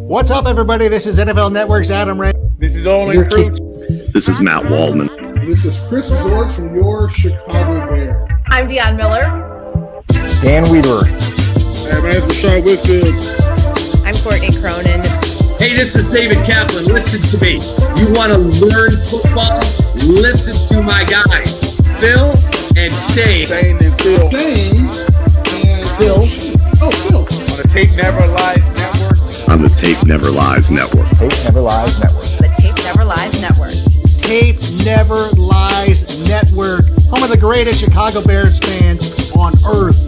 What's up, everybody? This is NFL Network's Adam Ray. This is Only Fruits. This is Matt Waldman. This is Chris Zorg from your Chicago Bears. I'm Deion Miller. Dan Weeder. Hey, man, it's Rashawn Whitfield. I'm Courtney Cronin. Hey, this is David Kaplan. Listen to me. You want to learn football? Listen to my guys, Phil and Shane. Shane and Phil. Shane and Phil. Oh, Phil. On the Tape Never Lies Network. On the Tape Never Lies Network. Tape Never Lies Network. The Tape Never Lies Network. Tape Never Lies Network, home of the greatest Chicago Bears fans on earth.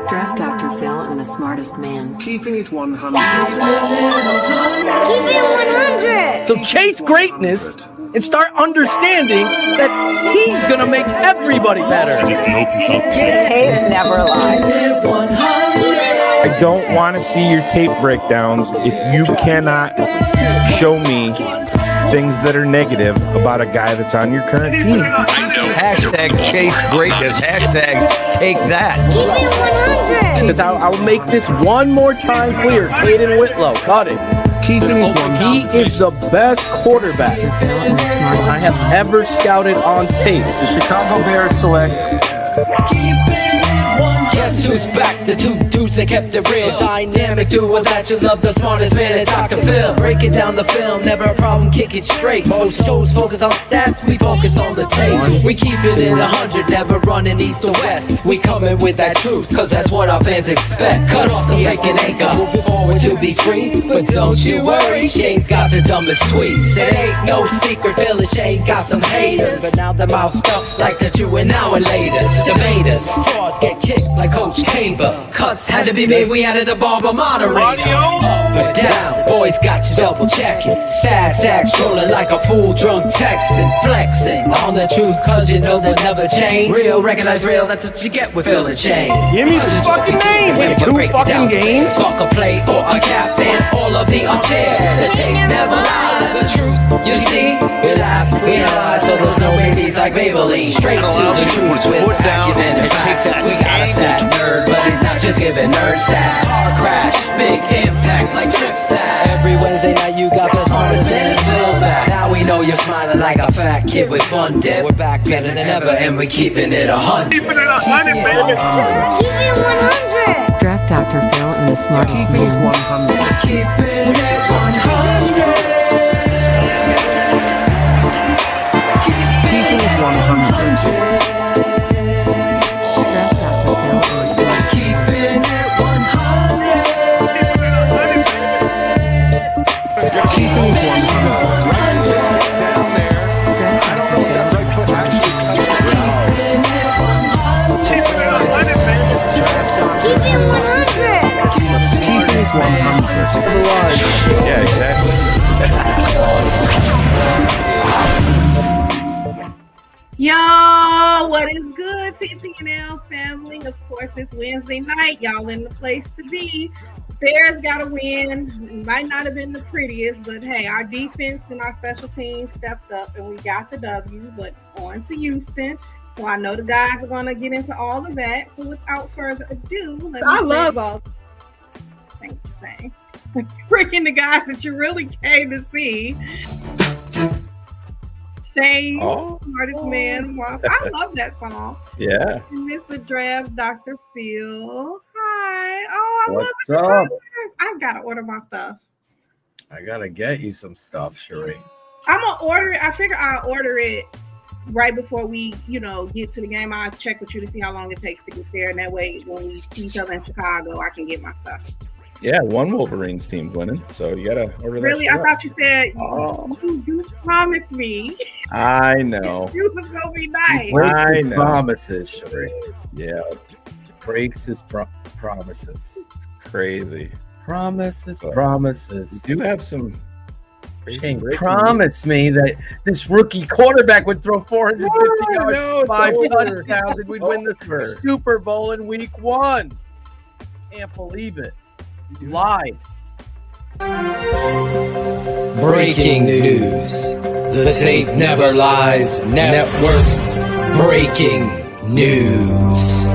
Draft Dr. Phil and the smartest man. Keeping it 100. Keeping it 100. So chase greatness and start understanding that he's going to make everybody better. Tape Never Lies. I don't want to see your tape breakdowns if you cannot show me things that are negative about a guy that's on your current team. Hashtag chase greatness. Hashtag take that. Keeping it 100. Because I'll make this one more time clear. Caden Whitlow, cut it. He is the best quarterback I have ever scouted on tape. The Chicago Bears select. Guess who's back? The two dudes that kept it real. Dynamic duo that you love, the smartest man at Dr. Phil. Breaking down the film, never a problem, kick it straight. Most shows focus on stats, we focus on the tape. We keep it in 100, never running east or west. We coming with that truth, cause that's what our fans expect. Cut off the breaking anchor, moving forward to be free. But don't you worry, Shane's got the dumbest tweets. It ain't no secret, Phil and Shane got some haters. But now they're mouth stuffed like the Jew and now and laters. Debaters, straws get kicked like Coach Chamber. Cuts had to be made, we added a barber moderator. Up and down, boys got you double checking. Sad sack strolling like a fool drunk texting. Flexing on the truth cause you know they'll never change. Real, recognize real, that's what you get with Phil and Shane. Give me some fucking names. We have two fucking games. Fuck a play or a captain, all of the up there. The tape never lies, the truth you see. We laugh, we analyze, so there's no babies like Maybelline. Straight to the truth with acumen and facts. We got a stat nerd, but he's not just giving nerd stats. Car crash, big impact like trip stat. Every Wednesday night you got the smartest man Phil back. Now we know you're smiling like a fat kid with fun dip. We're back better than ever and we're keeping it 100. Keeping it 100, baby. Keeping it 100. Draft Dr. Phil and the smartest man. Keeping it 100. Keeping it 100. Draft Dr. Phil and the smartest man. Keeping it 100. Keeping it 100. Draft Dr. Phil. Keeping it 100. Keeping it 100. Yeah, exactly. Yo, what is good, TTNL family? Of course, it's Wednesday night. Y'all in the place to be. Bears got a win. Might not have been the prettiest, but hey, our defense and our special teams stepped up and we got the W, but on to Houston. So I know the guys are going to get into all of that. So without further ado, I love all. Thanks, Shane. Freaking the guys that you really came to see. Shane, smartest man. Wow. I love that song. Yeah. Mr. Draft, Dr. Phil. Hi. Oh, I What's love up? it. I've got to order my stuff. I gotta get you some stuff, Sheree. I'm going to order it. I figure I'll order it right before we, get to the game. I'll check with you to see how long it takes to get there. And that way, when we see each other in Chicago, I can get my stuff. Yeah, one Wolverines team winning, so you gotta order that. Really? I thought you said you promised me. I know. You was gonna be nice. Breaks I his know. promises, Sheree. Yeah, Breaks his promises. crazy. Promises. But Promises. You do have some Shane promised me that this rookie quarterback would throw 450 yards, 5 touchdowns, and we'd win the Super Bowl in week 1. Can't believe it. You lied. Breaking news. The Tape Never Lies Network. Breaking news.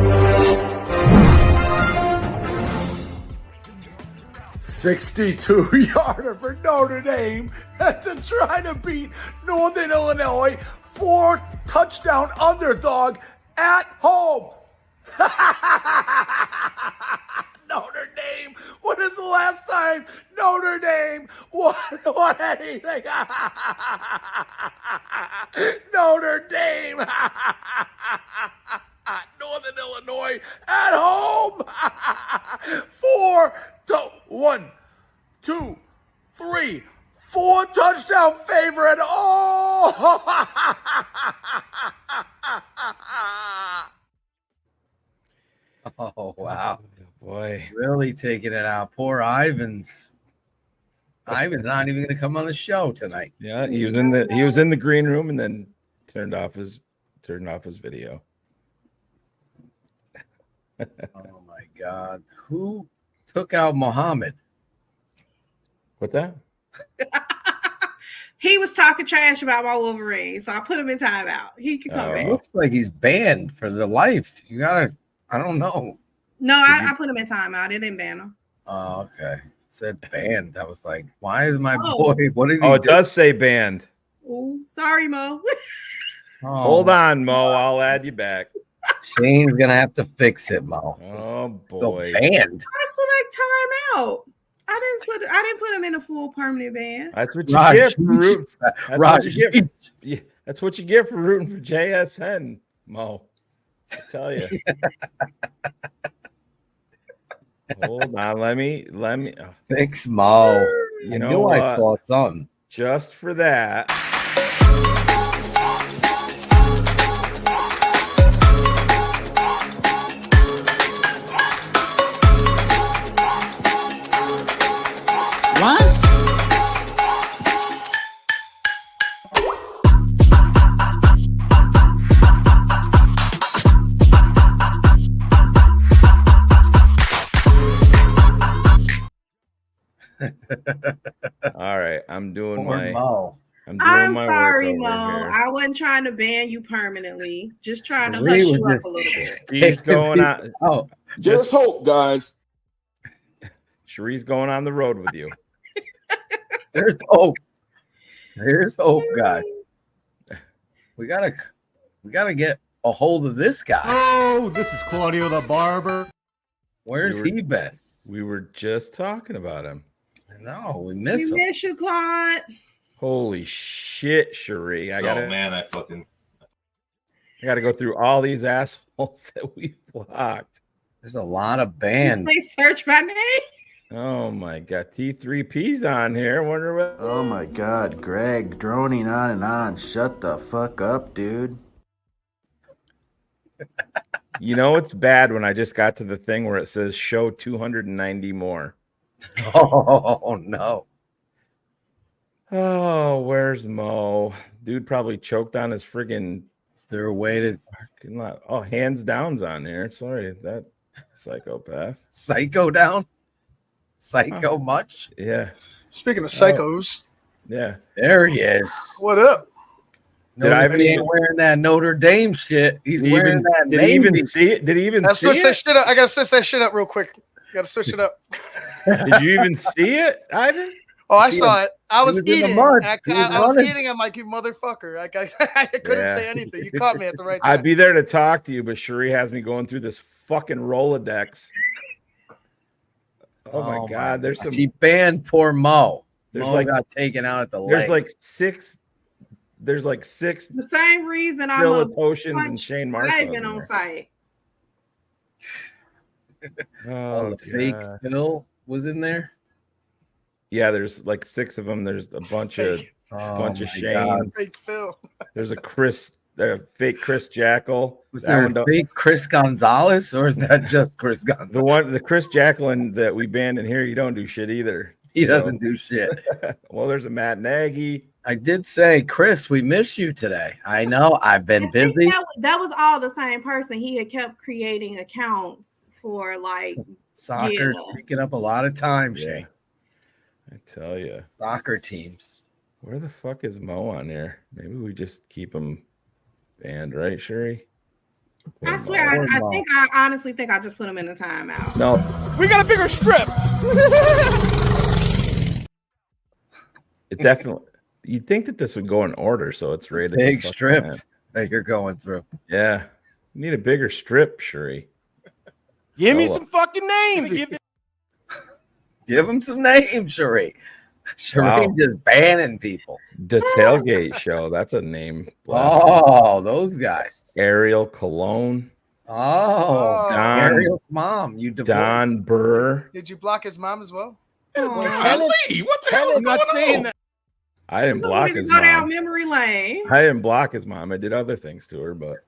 62-yarder for Notre Dame to try to beat Northern Illinois, 4-touchdown underdog at home. Notre Dame. When is the last time Notre Dame won anything? Notre Dame. Northern Illinois at home. 1, 2, 3, 4 touchdown favorite. Oh! Oh, wow. Boy. Really taking it out. Poor Ivan's. Ivan's not even going to come on the show tonight. Yeah, he was in the green room and then turned off his video. Oh my God. Who took out Muhammad? What's that? He was talking trash about my Wolverine, so I put him in timeout. He can come back. Looks like he's banned for the life. You gotta, I don't know. No, I put him in timeout. It didn't ban him. Oh, okay. It said banned. I was like, why is my boy? What did he Oh, it do? does say banned. Oh, sorry, Mo. Hold on, Mo. I'll add you back. Shane's gonna have to fix it, Mo. Oh boy. Banned. I select timeout. I didn't put him in a full permanent ban. That's what you get for rooting. That's what you get for rooting for JSN, Mo. I tell you. Hold on, let me fix Mo. You know I saw something. Just for that. What? All right, I'm doing Poor my. Mo. I'm my sorry, work Mo. over here. I wasn't trying to ban you permanently. Just trying to hush Sheree you was up just- a little bit. She's going on. Oh, Just hope, guys. Sheree's going on the road with you. there's hope. There's hope, guys. We gotta get a hold of this guy. Oh, this is Claudio the Barber. Where's he been? We were just talking about him. No, we miss You him. miss you, Claude. Holy shit, Sheree. I gotta go through all these assholes that we blocked. There's a lot of bands. They search my name. Oh my god, T3P's on here. Wonder what. Oh my god, Greg, droning on and on. Shut the fuck up, dude. You know it's bad when I just got to the thing where it says show 290 more. Oh no. Oh, where's Mo? Dude probably choked on his friggin' Is there a way to parking lot. Oh, hands down's on here. Sorry, that psychopath. psycho down? Psycho much? Yeah. Speaking of psychos, Yeah. There he is. what up? Did I Notice he ain't wearing that Notre Dame shit. He's wearing that Did he Navy. even see it? Did he even I gotta see switch that it? shit up. I gotta switch that shit up real quick. Gotta switch it up. Did you even see it, Ivan? Oh, I See saw him. it. I was He was in the eating. mud. I He was was running. eating. I'm like, you motherfucker. I couldn't Yeah. say anything. You caught me at the right time. I'd be there to talk to you, but Sheree has me going through this fucking Rolodex. Oh my god, there's some. She banned poor Mo. There's Mo like got taken out at the there's leg. like six. There's like six The same reason I'm Phil a Potions and punch Shane Marshall. Ivan on site. Oh, the fake God. Phil was in there. Yeah, there's like six of them. There's a bunch of Oh, Shane. Fake Phil. There's a fake Chris Jackal. Was That there one a don't- fake Chris Gonzalez, or is that just Chris Gonzalez? the Chris Jacqueline that we banned in here, you don't do shit either. He doesn't do shit. Well, there's a Matt Nagy. I did say, Chris, we miss you today. I know I've been busy. That was all the same person. He had kept creating accounts for like soccer's picking up a lot of time, Shay. I tell you, soccer teams. Where the fuck is Mo on here? Maybe we just keep him banned, right, Sherry? I swear, I honestly think I just put him in a timeout. No, we got a bigger strip. It definitely. You'd think that this would go in order, so it's rated big strip that you're going through. Yeah, you need a bigger strip, Sherry. Give me some fucking names. Give him some names, Sherry. Sherry just banning people. The Tailgate Show. That's a name. Oh, those guys. Ariel Cologne. Oh, Ariel's mom. You divorced. Don Burr. Did you block his mom as well? Golly, what the hell is going on? I didn't block his mom. Go down memory lane. I didn't block his mom. I did other things to her, but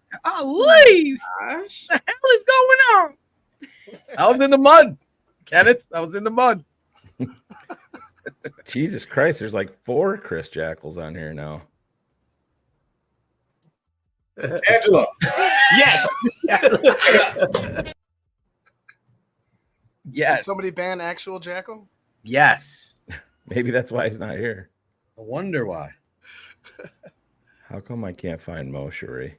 leave. Gosh. The hell is going on? I was in the mud, Kenneth. I was in the mud. Jesus Christ, there's like 4 Chris Jackals on here now. Angela. Yes. Yes. Did somebody ban actual Jackal? Yes. Maybe that's why he's not here. I wonder why. How come I can't find Mo, Sherry?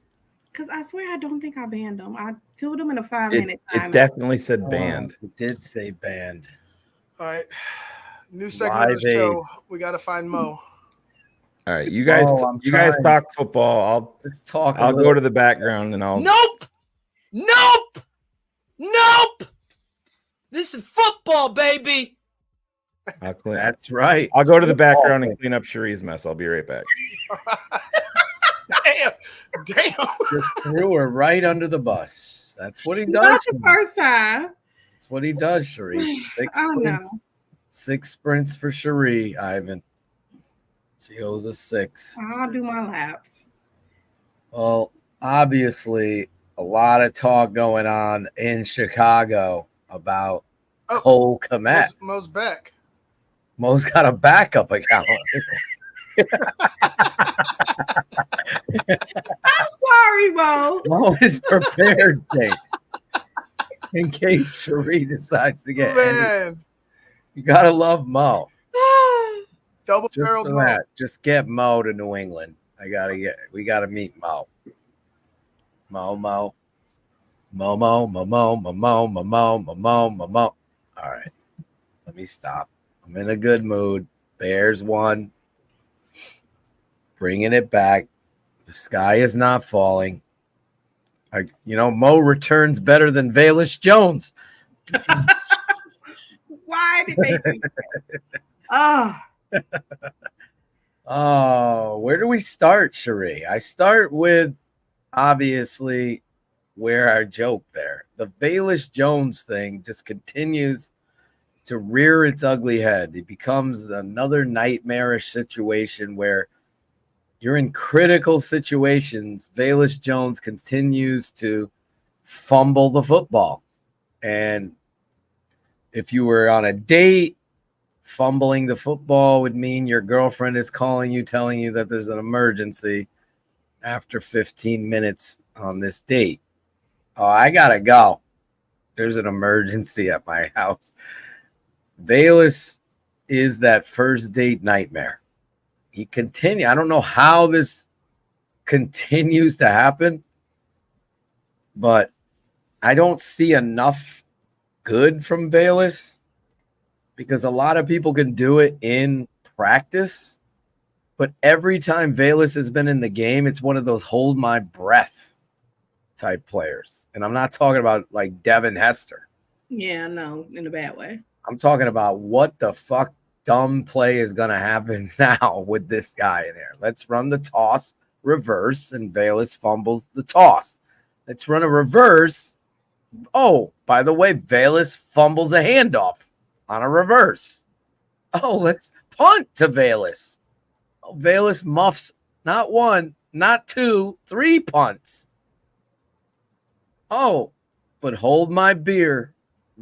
Because I swear I don't think I banned him. I told him in a 5-minute time. It definitely said banned. It did say banned. All right. New segment of the show. We got to find Mo. All right, you guys talk football. Let's talk. I'll go to the background and I'll. Nope. This is football, baby. I'll clean. That's right. I'll go to the background and clean up Cherie's mess. I'll be right back. Damn. Just threw her right under the bus. That's what he does. Not the first time. That's what he does, Cherie. 6 sprints for Cherie, Ivan. She owes a 6. I'll do my laps. Well, obviously, a lot of talk going on in Chicago about Cole Kmet. Mo's back. Mo's got a backup account. I'm sorry, Mo. Mo is prepared, Jake. In case Cherie decides to get any. You gotta love Mo. Double barreled Mo. Just get Mo to New England. We gotta meet Mo. Mo. All right. Let me stop. I'm in a good mood. Bears won. Bringing it back. The sky is not falling. Mo returns better than Velus Jones. Why did they do that? Oh, where do we start, Cherie? I start with, obviously, where our joke there. The Velus Jones thing just continues to rear its ugly head. It becomes another nightmarish situation where you're in critical situations. Velus Jones continues to fumble the football. And if you were on a date, fumbling the football would mean your girlfriend is calling you, telling you that there's an emergency after 15 minutes on this date. Oh, I gotta go. There's an emergency at my house. Velus is that first date nightmare. I don't know how this continues to happen, but I don't see enough good from Velus because a lot of people can do it in practice, but every time Velus has been in the game, it's one of those hold my breath type players. And I'm not talking about like Devin Hester. Yeah, no, in a bad way. I'm talking about what the fuck dumb play is going to happen now with this guy in there. Let's run the toss reverse, and Velus fumbles the toss. Let's run a reverse. Oh, by the way, Velus fumbles a handoff on a reverse. Oh, let's punt to Velus. Oh, Velus muffs not 1, not 2, 3 punts. Oh, but hold my beer.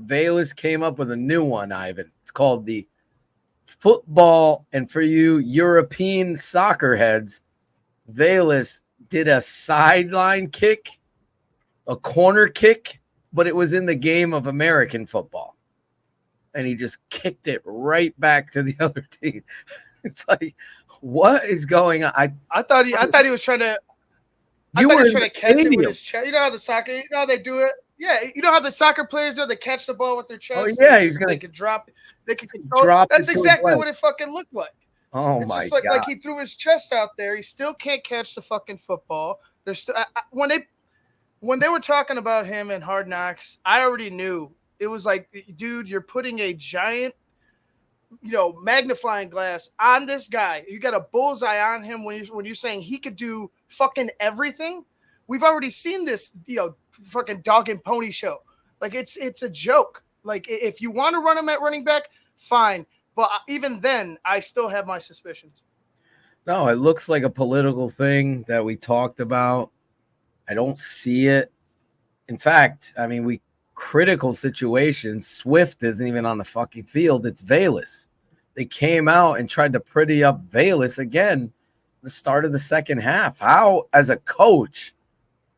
Velus came up with a new one, Ivan. It's called the football, and for you European soccer heads, Velus did a sideline kick, a corner kick, but it was in the game of American football. And he just kicked it right back to the other team. It's like, what is going on? I thought he was trying to. You were trying to catch it with his chest. You know how the soccer, you know how they do it. Yeah, you know how the soccer players do. They catch the ball with their chest. Oh yeah, he's gonna. They can drop. They can control. Drop. That's exactly what it fucking looked like. Oh it's my just like, god! Like he threw his chest out there. He still can't catch the fucking football. There's still when they were talking about him in Hard Knocks, I already knew it was like, dude, you're putting a giant, magnifying glass on this guy. You got a bullseye on him when you're saying he could do fucking everything. We've already seen this, fucking dog and pony show. Like it's a joke. Like if you want to run him at running back, fine. But even then, I still have my suspicions. No, it looks like a political thing that we talked about. I don't see it. In fact, I mean, critical situations, Swift isn't even on the fucking field. It's Velus. They came out and tried to pretty up Velus again the start of the second half. How, as a coach,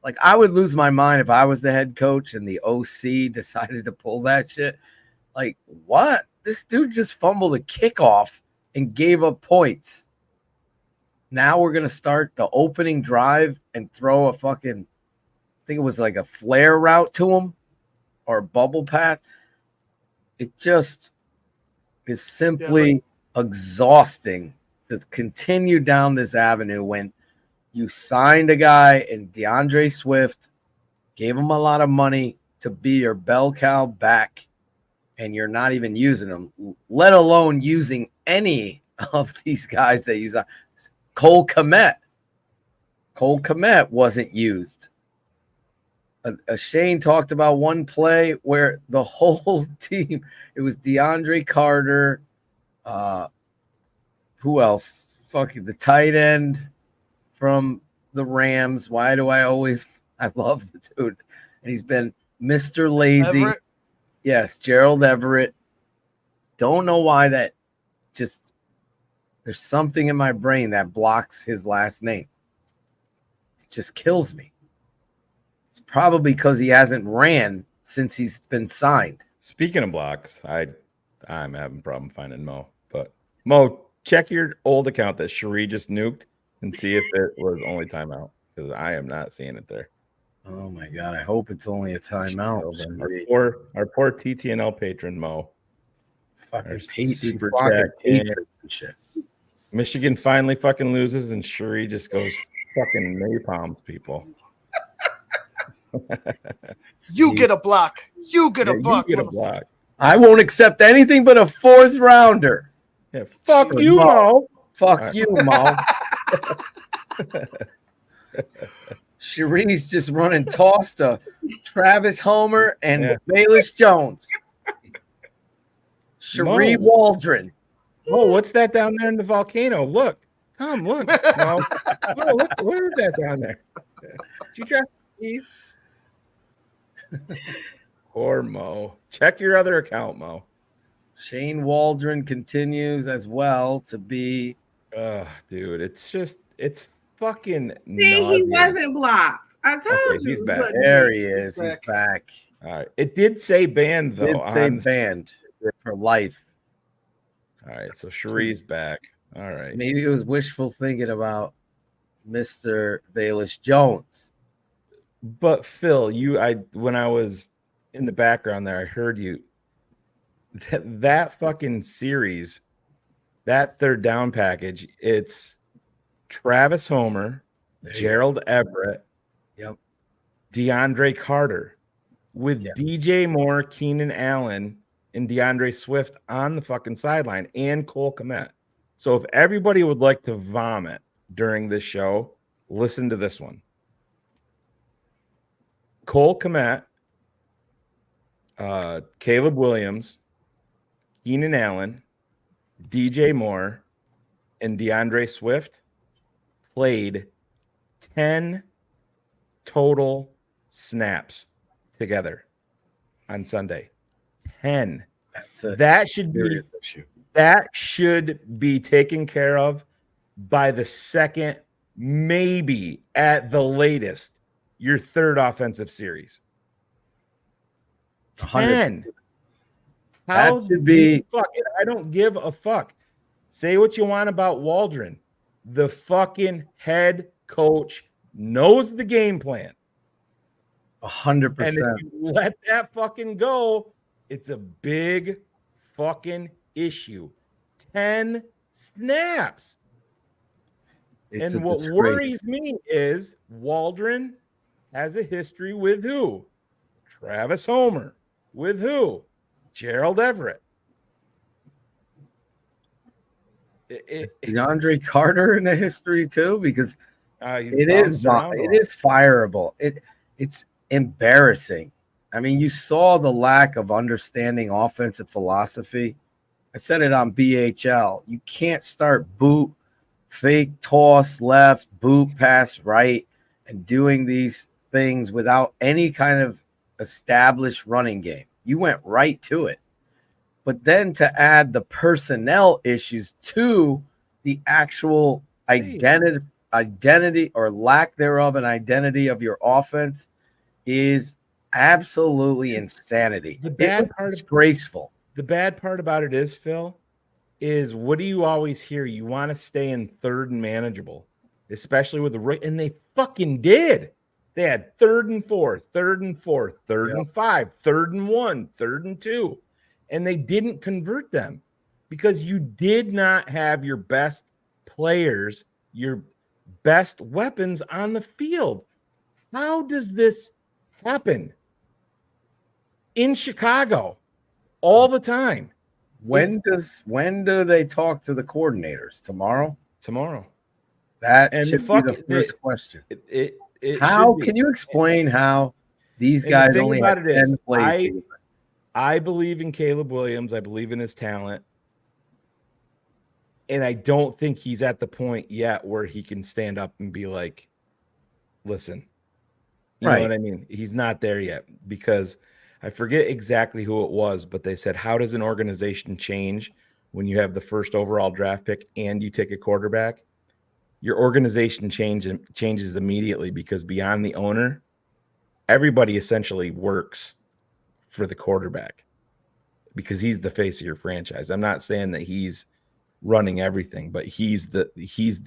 like I would lose my mind if I was the head coach and the OC decided to pull that shit. Like, what? This dude just fumbled a kickoff and gave up points. Now we're going to start the opening drive and throw a fucking, I think it was like a flare route to him or a bubble pass. It just is simply exhausting to continue down this avenue when you signed a guy in DeAndre Swift, gave him a lot of money to be your bell cow back, and you're not even using them, let alone using any of these guys that use. Cole Kmet wasn't used. Shane talked about one play where the whole team, it was DeAndre Carter, who else? Fucking the tight end from the Rams. Why do I love the dude. And he's been Mr. Lazy. Everett? Yes, Gerald Everett. Don't know why that just, there's something in my brain that blocks his last name. It just kills me. It's probably because he hasn't ran since he's been signed. Speaking of blocks, I'm having a problem finding Mo. But Mo, check your old account that Cherie just nuked and see if it was only timeout, because I am not seeing it there. Oh my god! I hope it's only a timeout. Our poor TTNL patron Mo. Fucking super chat and shit. Michigan finally fucking loses, and Cherie just goes fucking napalms people. You get a block. You get a block. You get a block. I won't accept anything but a fourth rounder. Yeah, fuck you, Mo. Fuck you, Mo. Cherie's just running toss to Travis Homer and Bayless Jones. Cherie Waldron. Oh, what's that down there in the volcano? Look. Come, look. No. Oh, look. What is that down there? Did you try? Poor Mo. Check your other account, Mo. Shane Waldron continues as well to be. Dude, it's fucking. See, he wasn't blocked. I told you. He's back. There he is. He's back. All right. It did say banned, though. It did say banned for life. All right. So Cherie's back. All right. Maybe it was wishful thinking about Mr. Bayless Jones. But Phil, when I was in the background there, I heard you. That fucking series, that third down package, it's Travis Homer, Gerald Everett, DeAndre Carter, with DJ Moore, Keenan Allen, and DeAndre Swift on the fucking sideline, and Cole Kmet. So if everybody would like to vomit during this show, listen to this one. Cole Kmet, Caleb Williams, Keenan Allen, DJ Moore, and DeAndre Swift played 10 total snaps together on Sunday. 10. That should be That should be taken care of by the second, maybe at the latest, your third offensive series. 10. How That should be. Fuck it. I don't give a fuck. Say what you want about Waldron. The fucking head coach knows the game plan. 100%. And if you let that fucking go, it's a big fucking issue. 10 snaps. And what worries me is Waldron has a history with who? Travis Homer. With who? Gerald Everett. DeAndre Carter in the history too, because it is fireable. It's embarrassing. I mean, you saw the lack of understanding offensive philosophy. I said it on BHL. You can't start boot, fake toss left, boot pass right, and doing these things without any kind of established running game. You went right to it. But then to add the personnel issues to the actual identity or lack thereof an identity of your offense is absolutely insanity. The bad part disgraceful. The bad part about it is, Phil, is what do you always hear? You want to stay in third and manageable, especially with the and they fucking did. They had 3rd and 4, 3rd and 4, 3rd and 5, 3rd and 1, 3rd and 2. And they didn't convert them because you did not have your best players, your best weapons on the field. How does this happen in Chicago all the time? When do they talk to the coordinators? Tomorrow? Tomorrow. That should be the first question. How can you explain how these guys only have 10 plays? I believe in Caleb Williams. I believe in his talent. And I don't think he's at the point yet where he can stand up and be like, listen, you know what I mean? He's not there yet because I forget exactly who it was, but they said, how does an organization change when you have the first overall draft pick and you take a quarterback? Your organization changes immediately because beyond the owner, everybody essentially works for the quarterback because he's the face of your franchise. I'm not saying that he's running everything, but he's the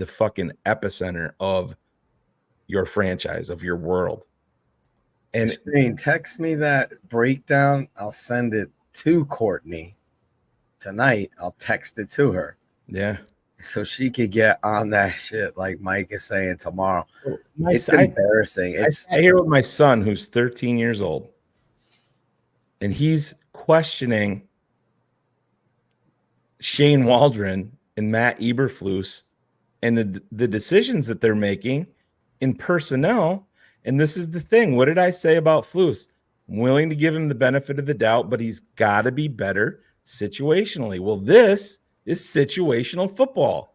fucking epicenter of your franchise, of your world. And text me that breakdown. I'll send it to Courtney tonight. I'll text it to her. Yeah. So she could get on that shit like Mike is saying tomorrow. It's embarrassing. I hear with my son who's 13 years old, and he's questioning Shane Waldron and Matt Eberflus and the decisions that they're making in personnel. And this is the thing. What did I say about Flus? I'm willing to give him the benefit of the doubt, but he's got to be better situationally. Well, this is situational football.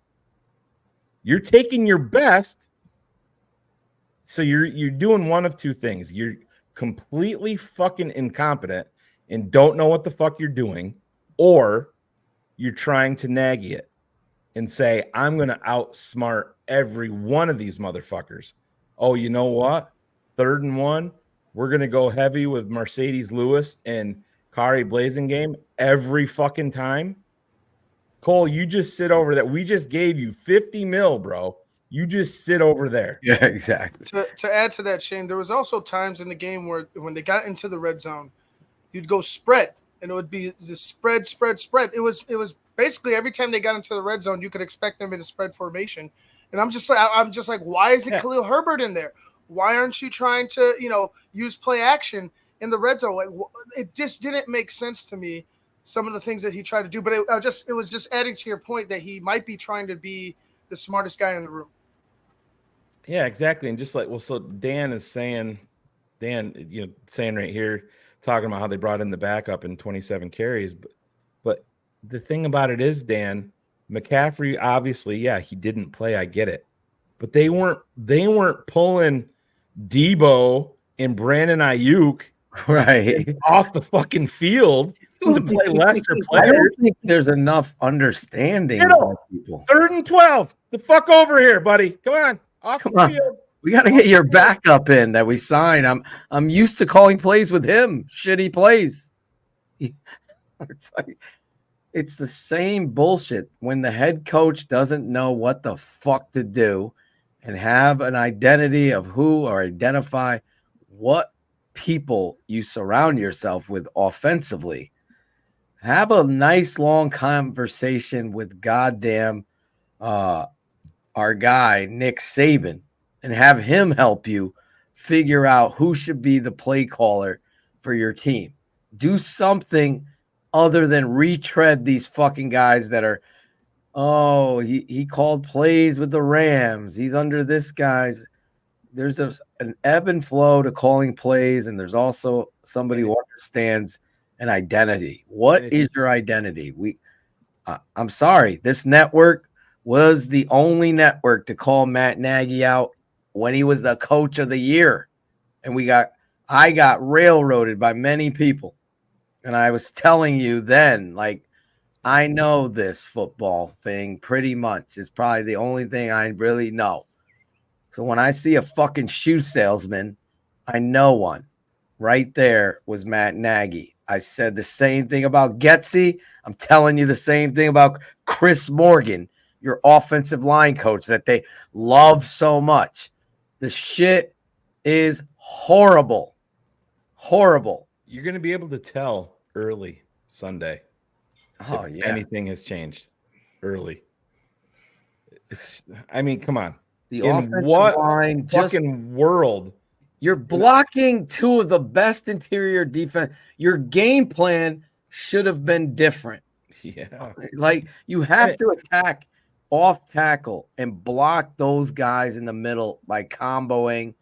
You're taking your best. So you're doing one of two things. You're completely fucking incompetent and don't know what the fuck you're doing, or you're trying to nag it and say, I'm going to outsmart every one of these motherfuckers. Oh, you know what? 3rd and 1, we're going to go heavy with Mercedes Lewis and Kari Blasingame every fucking time. Cole, you just sit over that. We just gave you 50 mil, bro. You just sit over there. Yeah, exactly. To add to that, Shane, there was also times in the game where when they got into the red zone, you'd go spread, and it would be the spread. It was basically every time they got into the red zone, you could expect them in a spread formation. And I'm just like, why is it Khalil Herbert in there? Why aren't you trying to, use play action in the red zone? Like, it just didn't make sense to me, some of the things that he tried to do. But it was just adding to your point that he might be trying to be the smartest guy in the room. Yeah, exactly. And just like, so Dan is saying, saying right here, talking about how they brought in the backup in 27 carries. But the thing about it is, Dan, McCaffrey, obviously, yeah, he didn't play. I get it. But they weren't pulling Debo and Brandon Ayuk Right. off the fucking field to play lesser I players. don't think there's enough understanding by people. 3rd and 12. The fuck over here, buddy. Come on. Off Come the on. field. We got to get your backup in that we signed. I'm used to calling plays with him. Shitty plays. It's like it's the same bullshit when the head coach doesn't know what the fuck to do and have an identity of who or identify what people you surround yourself with offensively. Have a nice long conversation with goddamn our guy Nick Saban and have him help you figure out who should be the play caller for your team. Do something other than retread these fucking guys that are, oh, he called plays with the Rams. He's under this guy's. There's an ebb and flow to calling plays, and there's also somebody who understands an identity. What is your identity? I'm sorry. This network was the only network to call Matt Nagy out when he was the coach of the year. And I got railroaded by many people. And I was telling you then, like, I know this football thing pretty much. It's probably the only thing I really know. So when I see a fucking shoe salesman, I know one. Right there was Matt Nagy. I said the same thing about Getsy. I'm telling you the same thing about Chris Morgan, your offensive line coach that they love so much. The shit is horrible. Horrible. You're going to be able to tell early Sunday if anything has changed early. I mean, come on. The in offensive what line fucking world? You're blocking two of the best interior defense. Your game plan should have been different. Yeah. Like, you have to attack off tackle and block those guys in the middle by comboing.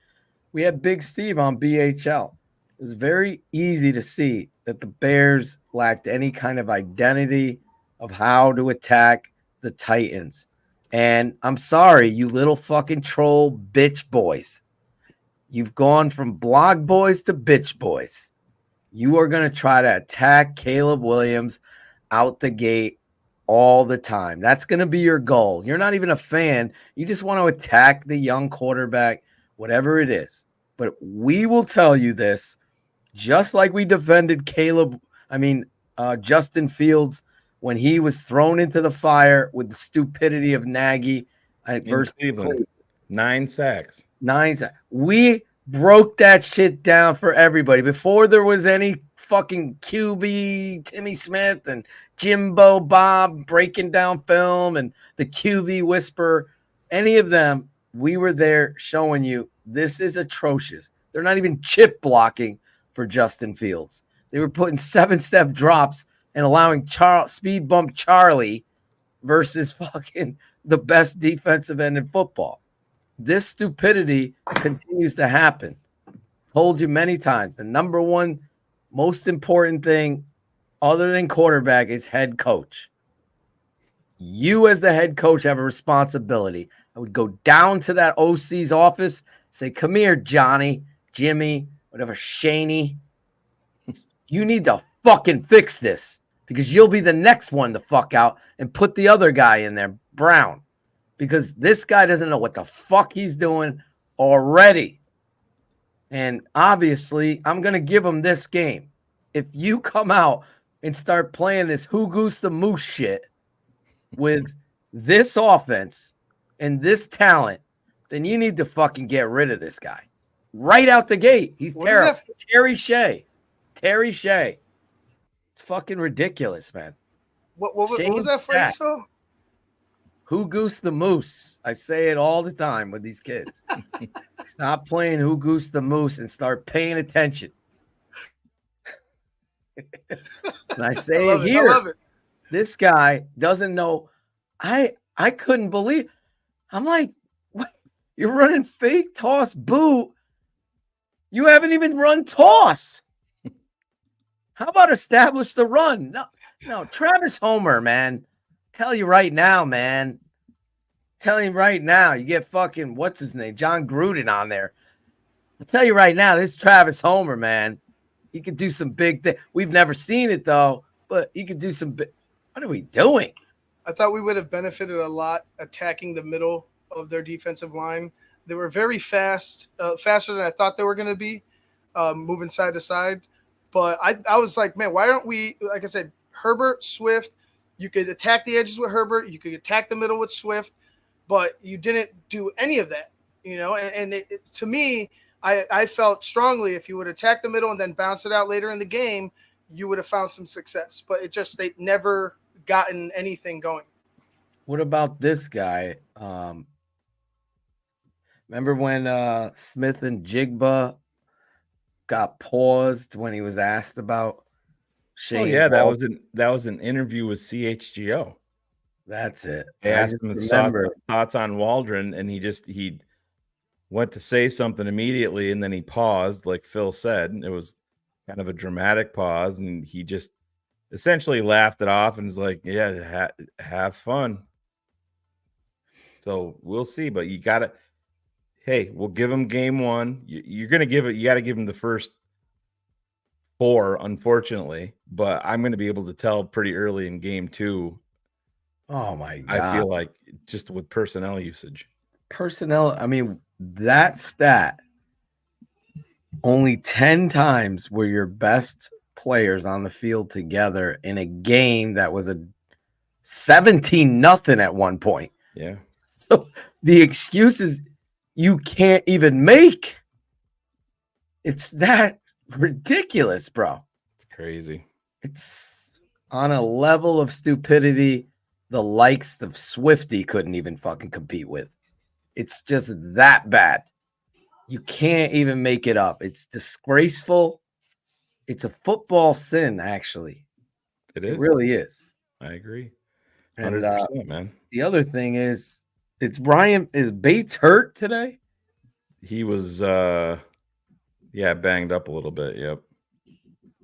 We had Big Steve on BHL. It was very easy to see that the Bears lacked any kind of identity of how to attack the Titans. And I'm sorry, you little fucking troll bitch boys. You've gone from blog boys to bitch boys. You are going to try to attack Caleb Williams out the gate all the time. That's going to be your goal. You're not even a fan. You just want to attack the young quarterback, whatever it is. But we will tell you this, just like we defended Justin Fields when he was thrown into the fire with the stupidity of Nagy versus Cleveland. 9 sacks. We broke that shit down for everybody before there was any fucking QB, Timmy Smith and Jimbo Bob breaking down film and the QB whisper, any of them. We were there showing you this is atrocious. They're not even chip blocking for Justin Fields. They were putting 7-step drops and allowing speed bump Charlie versus fucking the best defensive end in football. This stupidity continues to happen. Told you many times, the number one most important thing other than quarterback is head coach. You as the head coach have a responsibility. I would go down to that OC's office, say, come here, Johnny, Jimmy, whatever, Shaney. You need to fucking fix this because you'll be the next one to fuck out and put the other guy in there, Brown, because this guy doesn't know what the fuck he's doing already. And obviously, I'm going to give him this game. If you come out and start playing this who goose the moose shit with this offense and this talent, then you need to fucking get rid of this guy right out the gate. He's terrible. Terry Shea. It's fucking ridiculous, man. What was that phrase, Phil? Who goose the moose? I say it all the time with these kids. Stop playing who goose the moose and start paying attention. And I say it here. I love it. This guy doesn't know. I couldn't believe. I'm like, what? You're running fake toss boot. You haven't even run toss. How about establish the run? No, Travis Homer, man. Tell you right now, man. Telling you right now, you get fucking, what's his name? John Gruden on there. I'll tell you right now, this Travis Homer, man. He could do some big things. We've never seen it though, but he could do some big. What are we doing? I thought we would have benefited a lot attacking the middle of their defensive line. They were very fast, faster than I thought they were going to be, moving side to side. But I was like, man, why aren't we, like I said, Herbert, Swift, you could attack the edges with Herbert, you could attack the middle with Swift, but you didn't do any of that, and to me, I felt strongly if you would attack the middle and then bounce it out later in the game, you would have found some success. But they never gotten anything going. What about this guy? Remember when Smith and Jigba got paused when he was asked about Shane? Oh yeah, that was an interview with CHGO. That's it. They asked him his thoughts on Waldron, and he went to say something immediately, and then he paused, like Phil said. It was kind of a dramatic pause, and he just essentially laughed it off and was like, yeah, have fun. So we'll see, but you got to, hey, we'll give him game one. You're going to give it, you got to give him the first 4, unfortunately, but I'm going to be able to tell pretty early in game 2. Oh my God. I feel like just with personnel usage. I mean, that stat, only 10 times were your best players on the field together in a game that was a 17-0 at one point. Yeah. So the excuses you can't even make. It's that ridiculous, bro. It's crazy. It's on a level of stupidity the likes of Swifty couldn't even fucking compete with. It's just that bad. You can't even make it up. It's disgraceful. It's a football sin, actually. It is. It really is. I agree. 100%, And man. The other thing is, is Bates hurt today? He was banged up a little bit. Yep.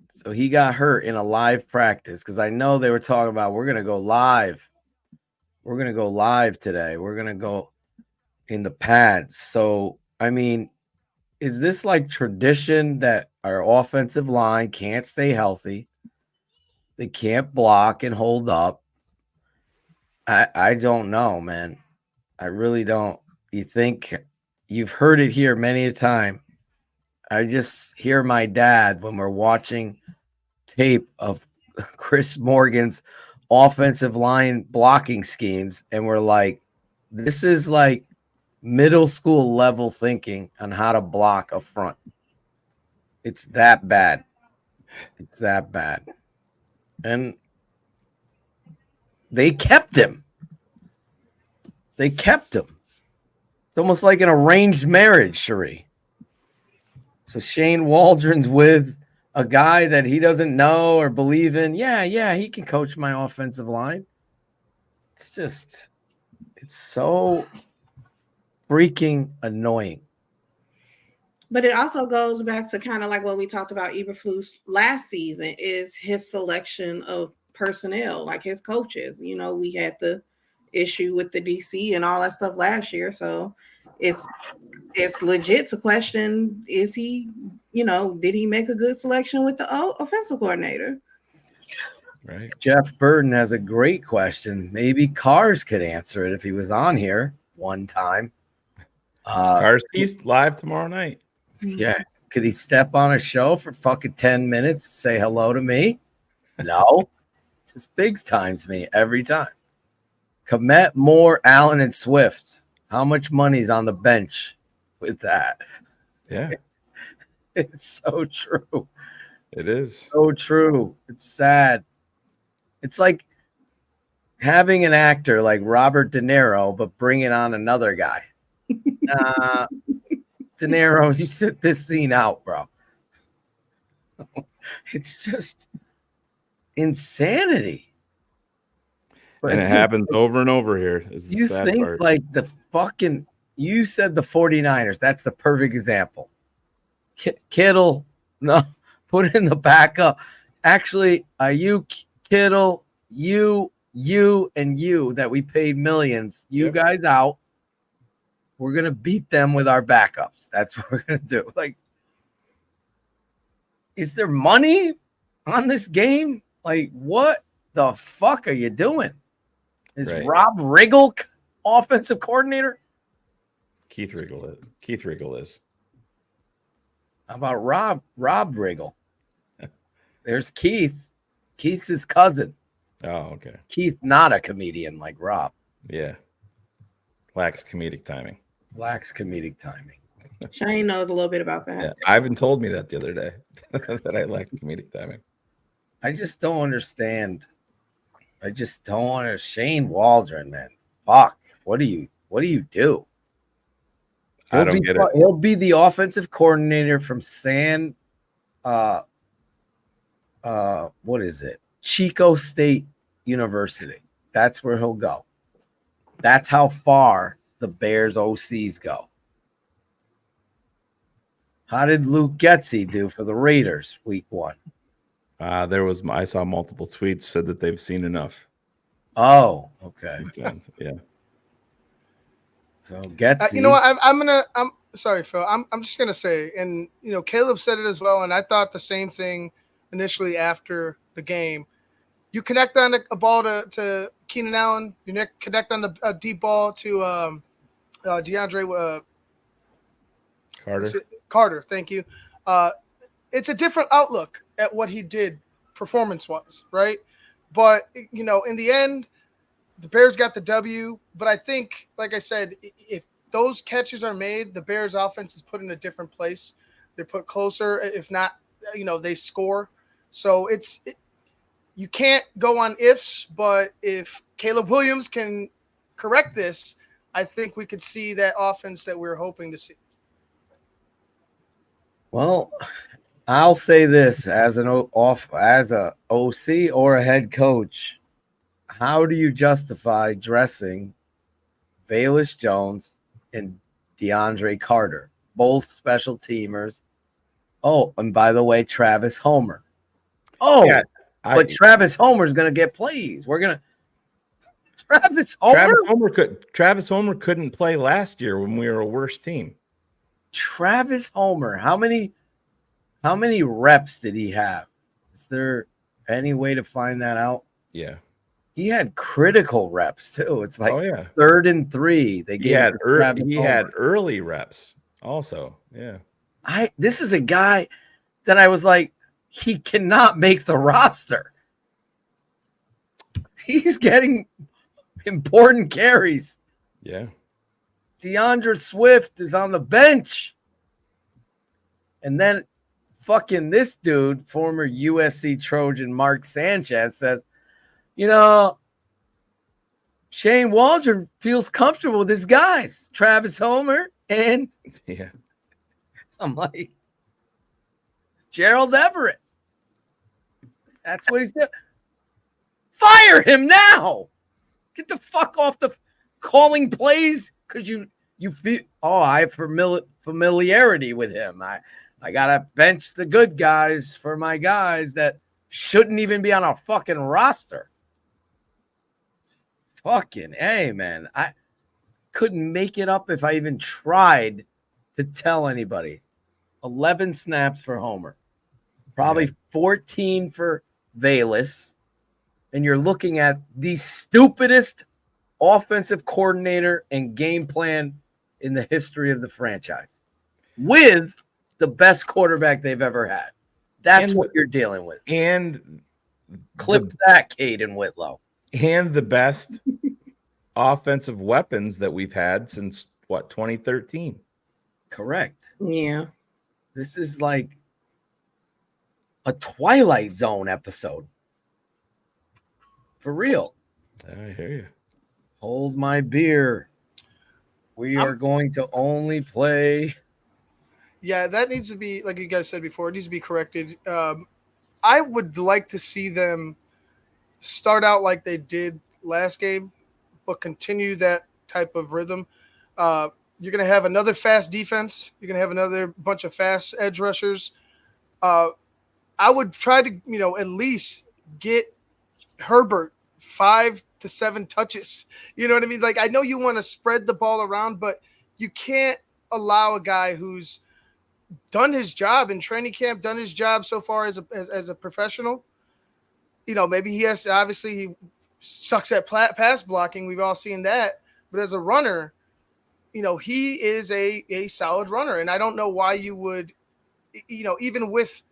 So he got hurt in a live practice, because I know they were talking about we're gonna go live. We're gonna go live today. We're gonna go in the pads. So I mean, is this like tradition that our offensive line can't stay healthy? They can't block and hold up. I don't know, man. I really don't. You think you've heard it here many a time. I just hear my dad when we're watching tape of Chris Morgan's offensive line blocking schemes, and we're like, this is like middle school level thinking on how to block a front. It's that bad. It's that bad. And they kept him. They kept him. It's almost like an arranged marriage, Cherie. So Shane Waldron's with a guy that he doesn't know or believe in. Yeah, he can coach my offensive line. It's so freaking annoying. But it also goes back to kind of like what we talked about Eberflus last season, is his selection of personnel, like his coaches. We had the issue with the DC and all that stuff last year. So it's legit to question, is he, did he make a good selection with the offensive coordinator? Right. Jeff Burton has a great question. Maybe Cars could answer it if he was on here one time. Cars East live tomorrow night. Yeah. Could he step on a show for fucking 10 minutes, say hello to me? No. It's just Biggs times me every time. Komet, Moore, Allen, and Swift. How much money's on the bench with that? Yeah. It's so true. It is. So true. It's sad. It's like having an actor like Robert De Niro, but bringing on another guy. De Niro, you sit this scene out, bro. It's just insanity. But and it happens over and over here. You think part. Like you said the 49ers. That's the perfect example. Kittle, no, put in the backup. Actually, Ayuk, Kittle, you, and you that we paid millions. You guys out. We're going to beat them with our backups. That's what we're going to do. Like, Is there money on this game? Like, what the fuck are you doing? Is Rob Riggle offensive coordinator? Keith Riggle is. How about Rob Riggle? There's Keith. Keith's his cousin. Oh, okay. Keith, not a comedian like Rob. Yeah. Lacks comedic timing. Shane knows a little bit about that. Yeah. Ivan told me that the other day that I lack comedic timing. I just don't understand. Shane Waldron, man. Fuck. What do you do? I don't get it. He'll be the offensive coordinator from what is it? Chico State University. That's where he'll go. That's how far the Bears OCs go. How did Luke Getsy do for the Raiders week 1? I saw multiple tweets said that they've seen enough. Oh, okay. Yeah. So Getsy. You know what? I'm sorry, Phil. I'm just gonna say, and Caleb said it as well, and I thought the same thing initially after the game. You connect on a ball to Keenan Allen. You connect on a deep ball to DeAndre Carter. Thank you. It's a different outlook at what he did performance-wise, right? But, in the end, the Bears got the W. But I think, like I said, if those catches are made, the Bears offense is put in a different place. They're put closer. If not, they score. So you can't go on ifs, but if Caleb Williams can correct this, I think we could see that offense that we're hoping to see. Well, I'll say this as a OC or a head coach. How do you justify dressing Velus Jones and DeAndre Carter, both special teamers? Oh, and by the way, Travis Homer. Oh, yeah, but Travis Homer's going to get plays. Travis Homer couldn't play last year when we were a worse team. Travis Homer, how many reps did he have? Is there any way to find that out? Yeah. He had critical reps too. It's like 3rd and 3. He had early reps also. Yeah. This is a guy that I was like, he cannot make the roster. He's getting important carries. Yeah. DeAndre Swift is on the bench. And then fucking this dude, former USC Trojan Mark Sanchez, says, Shane Waldron feels comfortable with his guys, Travis Homer, and I'm like, Gerald Everett. That's what he's doing. Fire him now. Get the fuck off the calling plays because you feel, I have familiarity with him. I got to bench the good guys for my guys that shouldn't even be on a fucking roster. Fucking A, man. I couldn't make it up if I even tried to tell anybody. 11 snaps for Homer. Probably 14 for Velus. And you're looking at the stupidest offensive coordinator and game plan in the history of the franchise with the best quarterback they've ever had. That's what you're dealing with. And clip that, Caden Whitlow. And the best offensive weapons that we've had since 2013. Correct. Yeah. This is like a Twilight Zone episode. For real. I hear you. Hold my beer. We are going to only play. Yeah, that needs to be, like you guys said before, it needs to be corrected. I would like to see them start out like they did last game, but continue that type of rhythm. You're going to have another fast defense. You're going to have another bunch of fast edge rushers. I would try to, at least get Herbert 5 to 7 touches. You know what I mean? Like, I know you want to spread the ball around, but you can't allow a guy who's done his job in training camp, done his job so far as a professional. You know, maybe he sucks at pass blocking. We've all seen that. But as a runner, you know, he is a solid runner. And I don't know why you would, you know, even with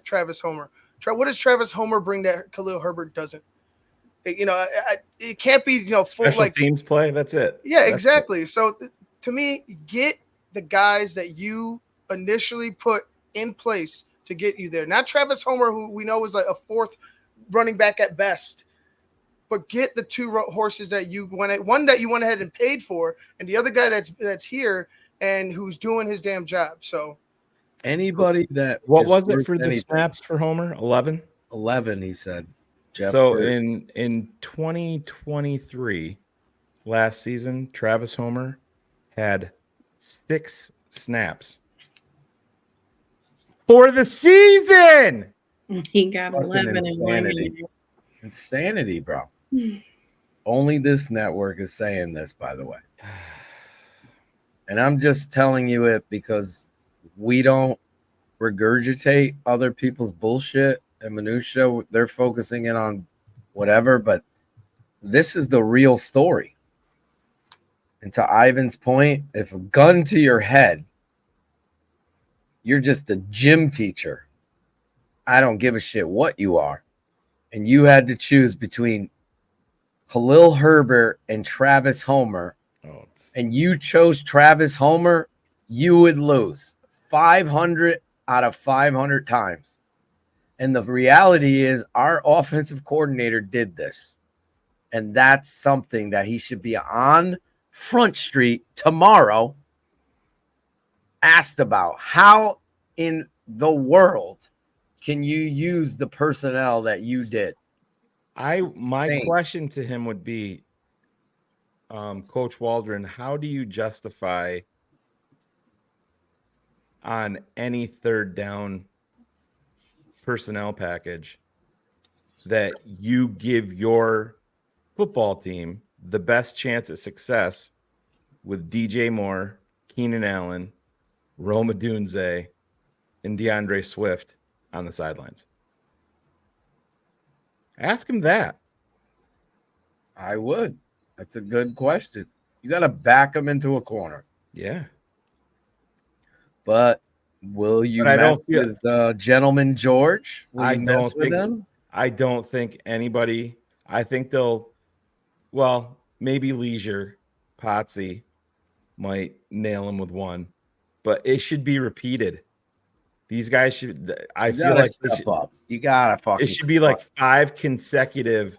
Travis Homer. What does Travis Homer bring that Khalil Herbert doesn't? You know, it can't be, you know, full Special teams play. That's it. Yeah, That's exactly. So to me, get the guys that you initially put in place to get you there. Not Travis Homer, who we know is like a fourth running back at best, but get the two horses that you one that you went ahead and paid for, and the other guy that's here and who's doing his damn job. So anybody that what was it for the snaps for Homer? 11? 11, he said. Jeff so Burt. in 2023, last season, Travis Homer had 6 snaps for the season. He got 11 insanity. Insanity, bro. Only this network is saying this, by the way. And I'm just telling you it because we don't regurgitate other people's bullshit and minutia. They're focusing in on whatever, but this is the real story. And to Ivan's point, if a gun to your head, you're just a gym teacher. I don't give a shit what you are. And you had to choose between Khalil Herbert and Travis Homer, and you chose Travis Homer, you would lose 500 out of 500 times. And the reality is our offensive coordinator did this. And that's something that he should be on Front Street tomorrow asked about. How in the world can you use the personnel that you did? My question to him would be, Coach Waldron, how do you justify on any third down personnel package that you give your football team the best chance at success with DJ Moore, Keenan Allen, Rome Odunze, and DeAndre Swift on the sidelines? Ask him that. I would. That's a good question. You got to back him into a corner. Yeah. But will you mess with Gentleman George? Will you mess with him? I don't think anybody. I think maybe Leisure, Potsy might nail him with one, but it should be repeated. These guys should. I feel like step up. You gotta fucking. It should be like 5 consecutive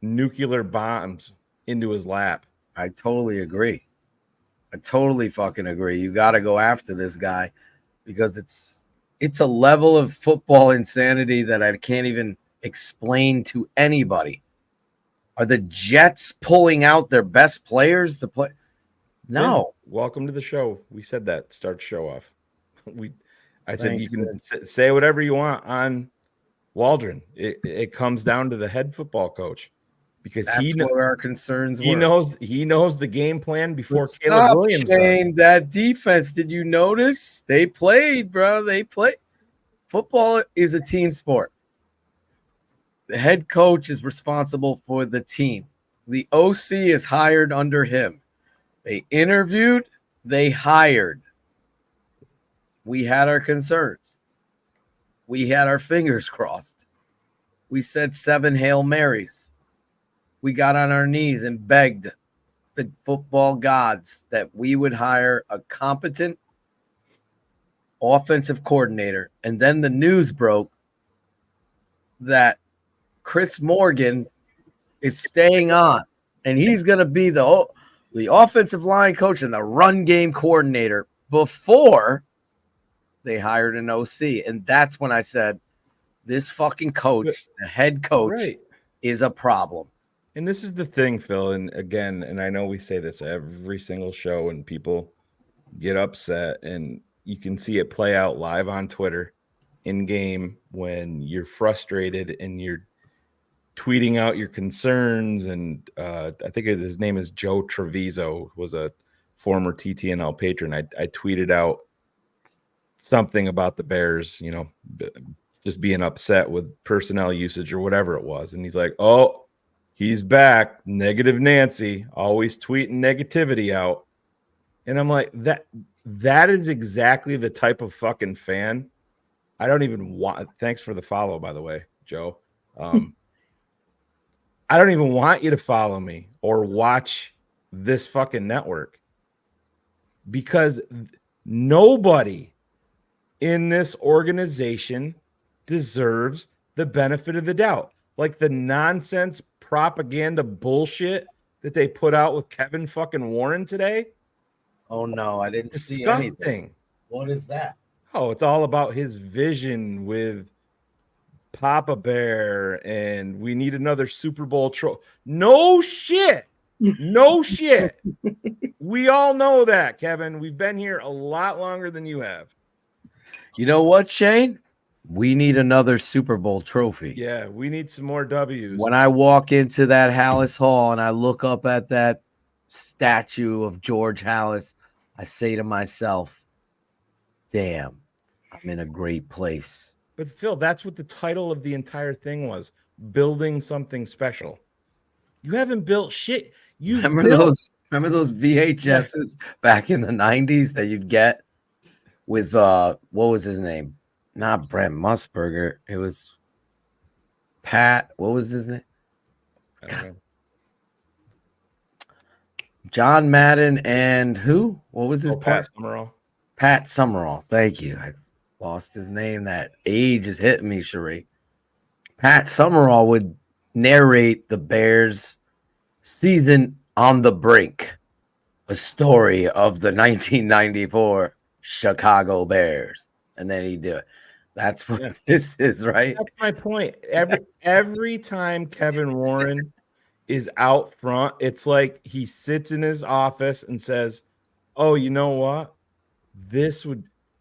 nuclear bombs into his lap. I totally agree. I totally fucking agree. You got to go after this guy because it's a level of football insanity that I can't even explain to anybody. Are the Jets pulling out their best players to play? No. Yeah. Welcome to the show. We said that start show off. I said Thanks, you can say whatever you want on Waldron. It comes down to the head football coach because that's where our concerns he were. He knows the game plan before But Caleb Williams. That defense, did you notice? They played, bro. They played. Football is a team sport. The head coach is responsible for the team. The OC is hired under him. They interviewed, they hired. We had our concerns. We had our fingers crossed. We said 7 Hail Marys. We got on our knees and begged the football gods that we would hire a competent offensive coordinator. And then the news broke that Chris Morgan is staying on, and he's going to be the offensive line coach and the run game coordinator before they hired an OC. And that's when I said, this fucking coach, the head coach, is a problem. And this is the thing, Phil. And again, and I know we say this every single show and people get upset, and you can see it play out live on Twitter in game when you're frustrated and you're tweeting out your concerns. And I think his name is Joe Treviso, was a former TTNL patron. I tweeted out something about the Bears, just being upset with personnel usage or whatever it was. And he's like, oh, he's back. Negative Nancy, always tweeting negativity out. And I'm like, that is exactly the type of fucking fan I don't even want. Thanks for the follow, by the way, Joe. I don't even want you to follow me or watch this fucking network, because nobody in this organization deserves the benefit of the doubt. Like the nonsense propaganda bullshit that they put out with Kevin fucking Warren today. Oh no, I didn't see disgusting. anything. What is that? Oh, it's all about his vision with Papa Bear, and we need another Super Bowl trophy. No shit. No shit. We all know that, Kevin. We've been here a lot longer than you have. You know what, Shane? We need another Super Bowl trophy. Yeah, we need some more W's. When I walk into that Hallis Hall and I look up at that statue of George Hallis, I say to myself, damn, I'm in a great place. But Phil, that's what the title of the entire thing was: building something special. You haven't built shit. You remember those VHSs back in the 90s that you'd get with what was his name? Not Brent Musburger. It was Pat. What was his name? John Madden and who? What was his Pat Summerall. Pat Summerall. Thank you. I lost his name. That age is hitting me, Cherie. Pat Summerall would narrate the Bears season on the brink, a story of the 1994 Chicago Bears. And then he'd do it. That's what this is, right? That's my point. Every time Kevin Warren is out front, it's like he sits in his office and says, oh, you know what?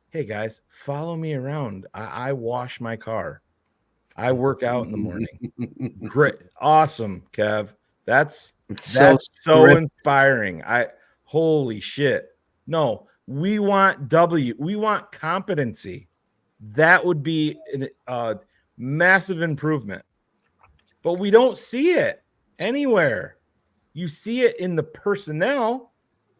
Hey guys, follow me around. I wash my car. I work out in the morning. Great. Awesome, Kev. That's so inspiring. Holy shit. No, we want we want competency. That would be a massive improvement. But we don't see it anywhere. You see it in the personnel.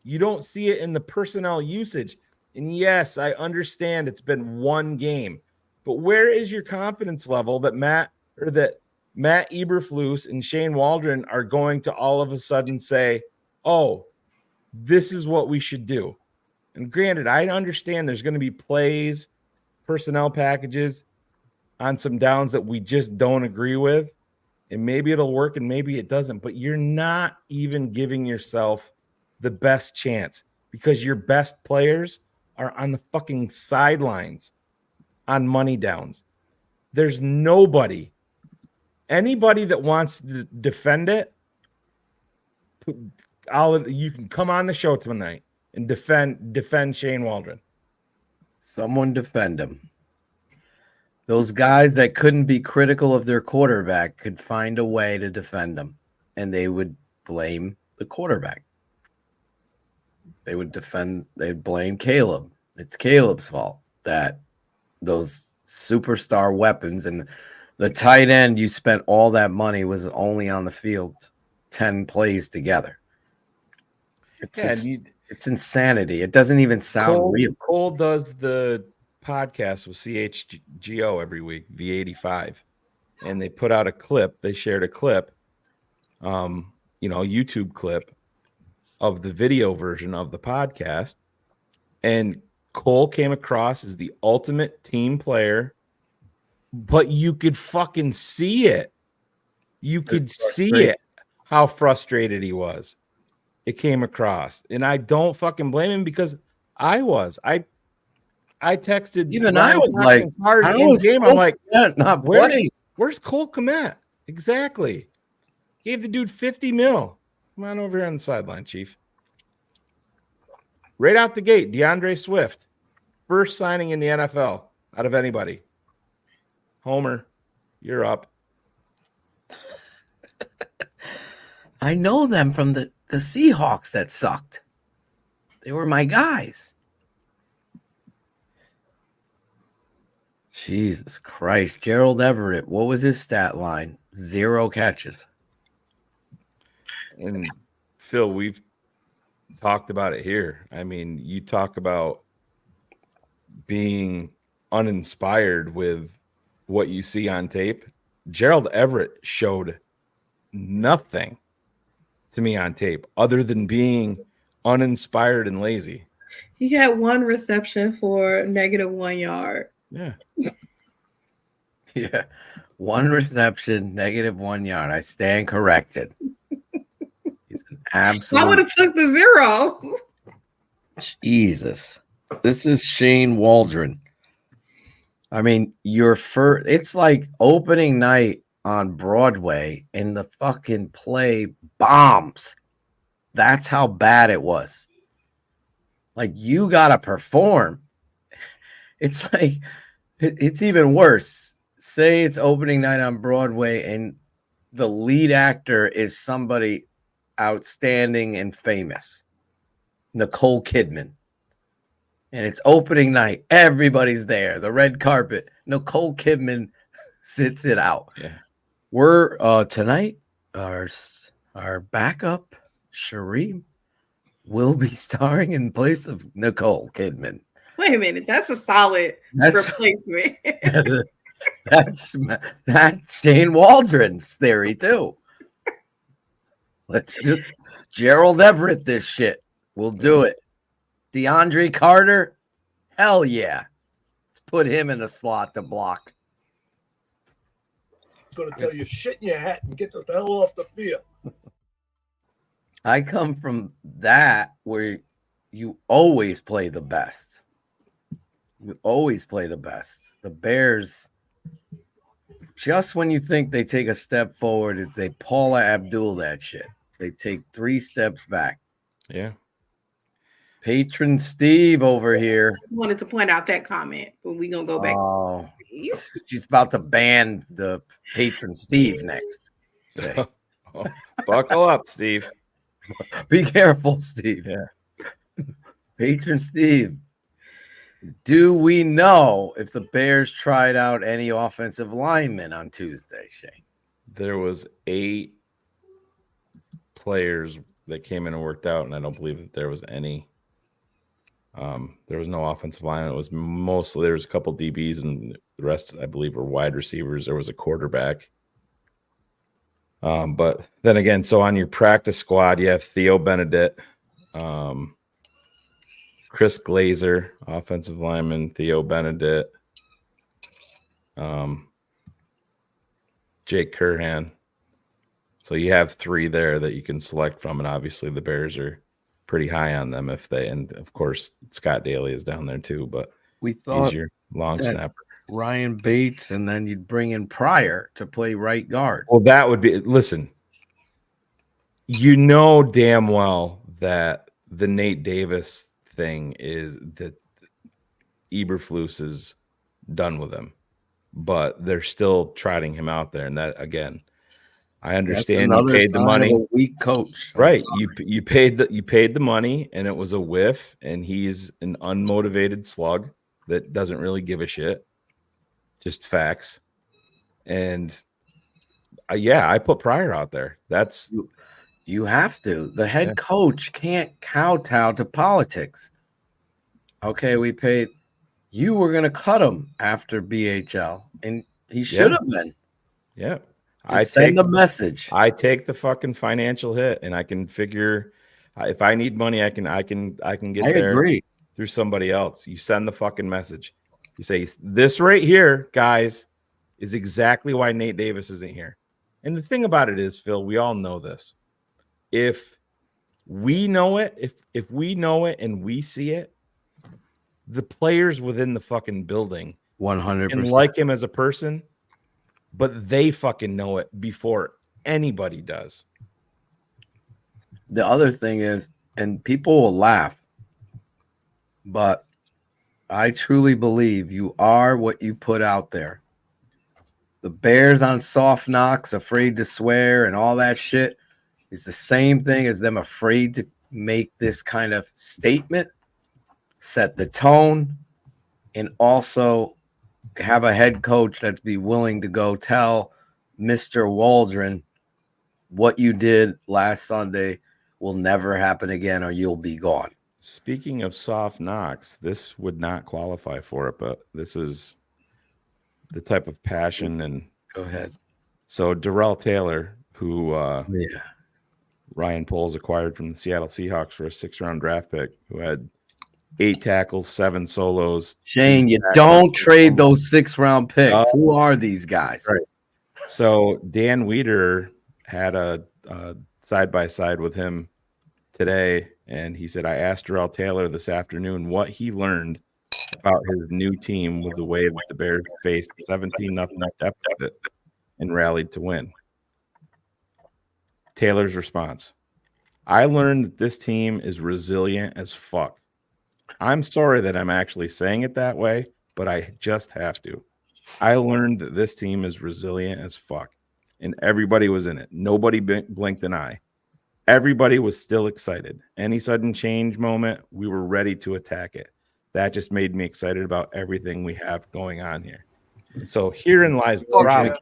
You don't see it in the personnel usage. And yes, I understand it's been one game, but where is your confidence level that Matt Eberflus and Shane Waldron are going to all of a sudden say, oh, this is what we should do? And granted, I understand there's going to be plays, personnel packages on some downs that we just don't agree with, and maybe it'll work and maybe it doesn't, but you're not even giving yourself the best chance because your best players are on the fucking sidelines on money downs. There's anybody that wants to defend it, you can come on the show tonight and defend Shane Waldron. Someone defend him. Those guys that couldn't be critical of their quarterback could find a way to defend them, and they would blame the quarterback. They'd blame Caleb. It's Caleb's fault that those superstar weapons and the tight end you spent all that money was only on the field 10 plays together. It's insanity. It doesn't even sound real. Cole does the podcast with CHGO every week, V85, and they put out a clip. They shared a clip, YouTube clip of the video version of the podcast, and Cole came across as the ultimate team player, but you could fucking see it. You could see it, how frustrated he was. It came across, and I don't fucking blame him because I was. I texted. Even I was like, I'm like, not playing. Where's Cole Kmet? Exactly. Gave the dude $50 million. Come on over here on the sideline, Chief. Right out the gate, DeAndre Swift, first signing in the NFL out of anybody. Homer, you're up. I know them from the Seahawks that sucked. They were my guys. Jesus Christ. Gerald Everett, what was his stat line? 0 catches. And Phil, we've talked about it here. I mean, you talk about being uninspired with what you see on tape. Gerald Everett showed nothing to me on tape other than being uninspired and lazy. He had 1 reception for -1 yard. Yeah. Yeah. 1 reception, -1 yard. I stand corrected. He's an absolute. I would have took the 0. Jesus. This is Shane Waldron. I mean, it's like opening night on Broadway and the fucking play bombs. That's how bad it was. Like, you gotta perform. It's like it's even worse. Say it's opening night on Broadway and the lead actor is somebody outstanding and famous. Nicole Kidman. And it's opening night. Everybody's there. The red carpet. Nicole Kidman sits it out. Yeah. We're tonight, our backup, Shareem, will be starring in place of Nicole Kidman. Wait a minute. That's a solid replacement. That's Shane Waldron's theory, too. Let's just Gerald Everett this shit. We'll do it. DeAndre Carter, hell yeah. Let's put him in the slot to block. I'm going to tell you, shit in your hat and get the hell off the field. I come from that where you always play the best. You always play the best. The Bears, just when you think they take a step forward, they Paula Abdul that shit. They take 3 steps back. Yeah. Patron Steve over here. I wanted to point out that comment, but we're going to go back. Oh, she's about to ban the Patron Steve next. Buckle up, Steve. Be careful, Steve. Yeah. Patron Steve. Do we know if the Bears tried out any offensive linemen on Tuesday, Shane? There was 8 players that came in and worked out, and I don't believe that there was any. There was no offensive line. It was mostly, there was a couple DBs, and the rest, I believe, were wide receivers. There was a quarterback. But then again, so on your practice squad, you have Theo Benedict, Chris Glazer, offensive lineman, Theo Benedict, Jake Curhan. So you have 3 there that you can select from, and obviously the Bears are pretty high on them and of course Scott Daly is down there too, but we thought he's your long snapper. Ryan Bates, and then you'd bring in Pryor to play right guard. Well, that would be, listen, you know damn well that the Nate Davis thing is that Eberflus is done with him, but they're still trotting him out there, and that, again, I understand you paid the money. Weak coach, right? You paid the money, and it was a whiff. And he's an unmotivated slug that doesn't really give a shit. Just facts. And I put Pryor out there. That's you have to. The head coach can't kowtow to politics. Okay, we paid. You were going to cut him after BHL, and he should have been. Yeah. Send a message. I take the fucking financial hit, and I can figure if I need money, I can get there agree. Through somebody else. You send the fucking message. You say, this right here, guys, is exactly why Nate Davis isn't here. And the thing about it is, Phil, we all know this. If we know it, if we know it and we see it, the players within the fucking building 100% can like him as a person, but they fucking know it before anybody does. The other thing is, and people will laugh, but I truly believe you are what you put out there. The Bears on soft knocks, afraid to swear and all that shit is the same thing as them afraid to make this kind of statement, set the tone, and also have a head coach that's be willing to go tell Mr. Waldron what you did last Sunday will never happen again or you'll be gone. Speaking of soft knocks, this would not qualify for it, but this is the type of passion. And go ahead. So Darrell Taylor, who yeah, Ryan Poles acquired from the Seattle Seahawks for a 6th-round draft pick, who had 8 tackles, 7 solos. Shane, you don't trade those 6th-round picks. Who are these guys? Right. So Dan Weeder had a side-by-side with him today, and he said, I asked Darrell Taylor this afternoon what he learned about his new team with the way that the Bears faced 17-0 deficit and rallied to win. Taylor's response: I learned that this team is resilient as fuck. I'm sorry that I'm actually saying it that way, but I just have to. I learned that this team is resilient as fuck, and everybody was in it. Nobody blinked an eye. Everybody was still excited. Any sudden change moment, we were ready to attack it. That just made me excited about everything we have going on here. So herein lies the problem.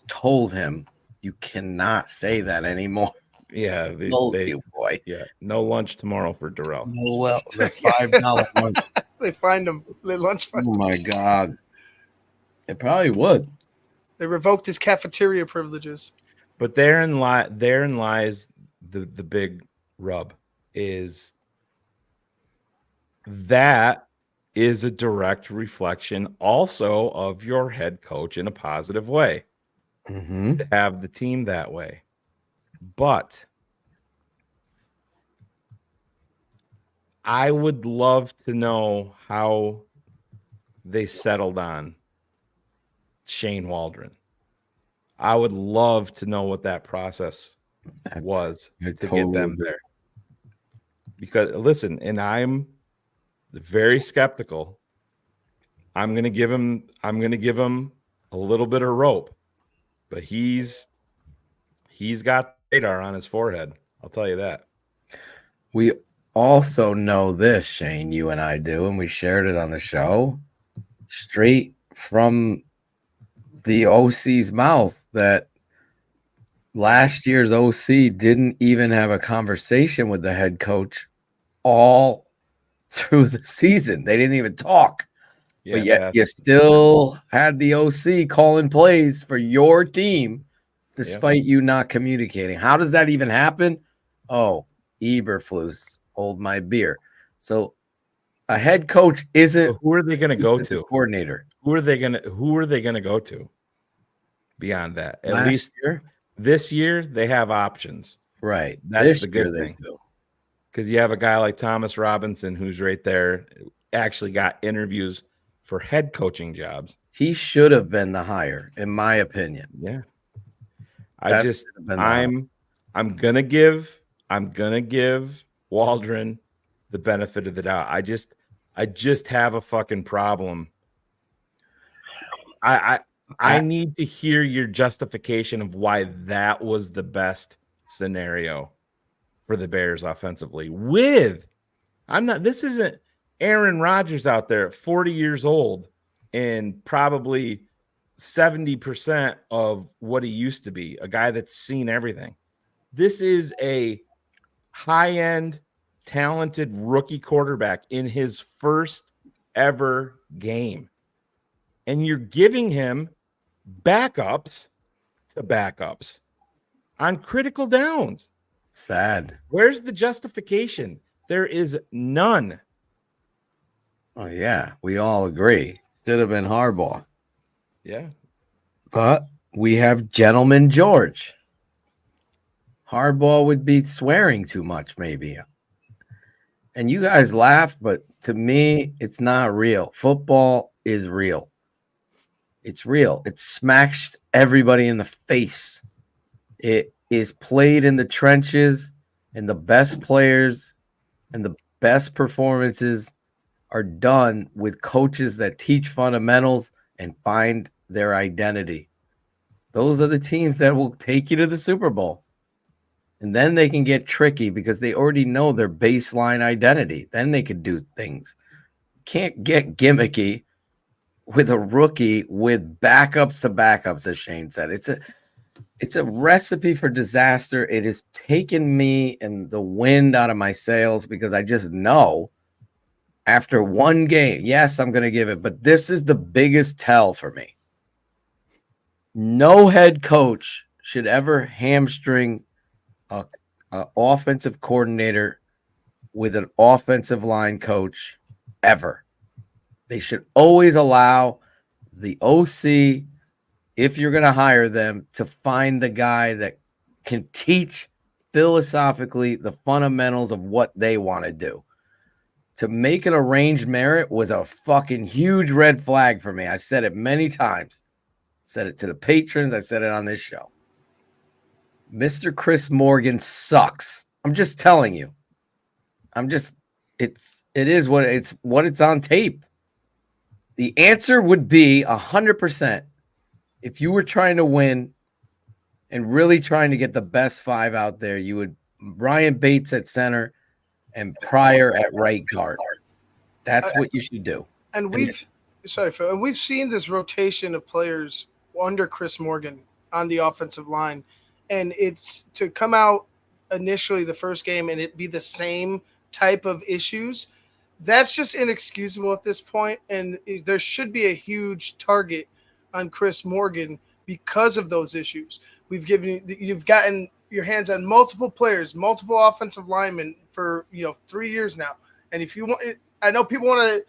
Told him, you cannot say that anymore. Yeah, you, boy. Yeah, no lunch tomorrow for Darrell. Oh, well, the $5 lunch. They find him. They lunch. Oh my God, it probably would. They revoked his cafeteria privileges. But therein lies the big rub, is that is a direct reflection also of your head coach in a positive way. To have the team that way. But I would love to know how they settled on Shane Waldron. I would love to know what that process was to get them there. Because listen, and I'm very skeptical. I'm gonna give him a little bit of rope, but he's got radar on his forehead. I'll tell you that. We also know this, Shane, you and I do, and we shared it on the show, straight from the OC's mouth, that last year's OC didn't even have a conversation with the head coach all through the season. They didn't even talk. Yeah, but yet you still had the OC calling plays for your team despite you not communicating. How does that even happen? Oh, Eberflus, hold my beer. So a head coach isn't. So who are they going to go to? Coordinator. Who are they going to go to? Beyond that, at least this year they have options. Right. That's the good thing. Because you have a guy like Thomas Robinson who's right there, actually got interviews for head coaching jobs. He should have been the hire, in my opinion. Yeah. I'm gonna give Waldron the benefit of the doubt. I just have a fucking problem. I need to hear your justification of why that was the best scenario for the Bears offensively. This isn't Aaron Rodgers out there at 40 years old and probably 70% of what he used to be, a guy that's seen everything. This is a high-end, talented rookie quarterback in his first ever game. And you're giving him backups to backups on critical downs. Sad. Where's the justification? There is none. Oh, yeah. We all agree. Should have been Harbaugh. Yeah. But we have Gentleman George. Harbaugh would be swearing too much, maybe. And you guys laugh, but to me, it's not real. Football is real. It's real. It smacks everybody in the face. It is played in the trenches, and the best players and the best performances are done with coaches that teach fundamentals and find their identity. Those are the teams that will take you to the Super Bowl. And then they can get tricky because they already know their baseline identity. Then they could do things. Can't get gimmicky with a rookie with backups to backups, as Shane said. It's a recipe for disaster. It has taken me and the wind out of my sails because I just know after one game, yes, I'm going to give it, but this is the biggest tell for me. No head coach should ever hamstring a offensive coordinator with an offensive line coach ever. They should always allow the OC, if you're going to hire them, to find the guy that can teach philosophically the fundamentals of what they want to do. To make an arranged merit was a fucking huge red flag for me. I said it many times. Said it to the patrons. I said it on this show. Mr. Chris Morgan sucks. I'm just telling you. It is what it's on tape. The answer would be 100% if you were trying to win and really trying to get the best five out there, you would Ryan Bates at center and Pryor at right guard. That's what you should do. And we've seen this rotation of players under Chris Morgan on the offensive line, and it's to come out initially the first game and it be the same type of issues. That's just inexcusable at this point, and there should be a huge target on Chris Morgan because of those issues. You've gotten your hands on multiple players, multiple offensive linemen for 3 years now, and if you want, I know people want to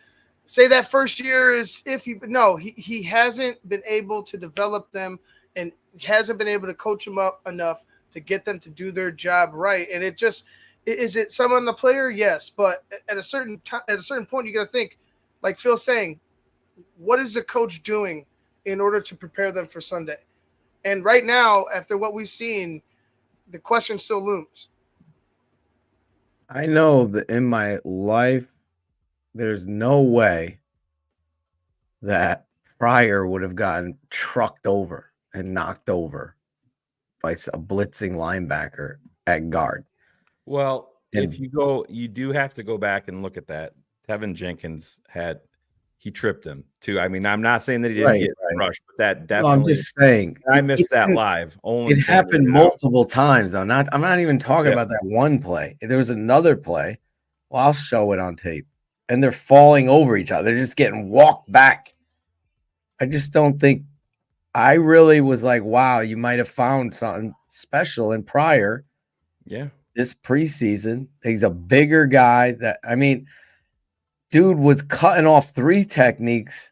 say that first year is iffy, but no, he hasn't been able to develop them and hasn't been able to coach them up enough to get them to do their job right, and it just. Is it some on the player? Yes, but at a certain point, you got to think, like Phil's saying, what is the coach doing in order to prepare them for Sunday? And right now, after what we've seen, the question still looms. I know that in my life, there's no way that Pryor would have gotten trucked over and knocked over by a blitzing linebacker at guard. Well, if you go, you do have to go back and look at that. Tevin Jenkins he tripped him too. I mean, I'm not saying that he didn't get rushed, but that definitely. No, I'm just saying I missed that live. It happened multiple times, though. I'm not even talking about that one play. There was another play. Well, I'll show it on tape, and they're falling over each other. They're just getting walked back. I just don't think. I really was like, wow, you might have found something special in Pryor. Yeah. This preseason, he's a bigger guy dude was cutting off 3 techniques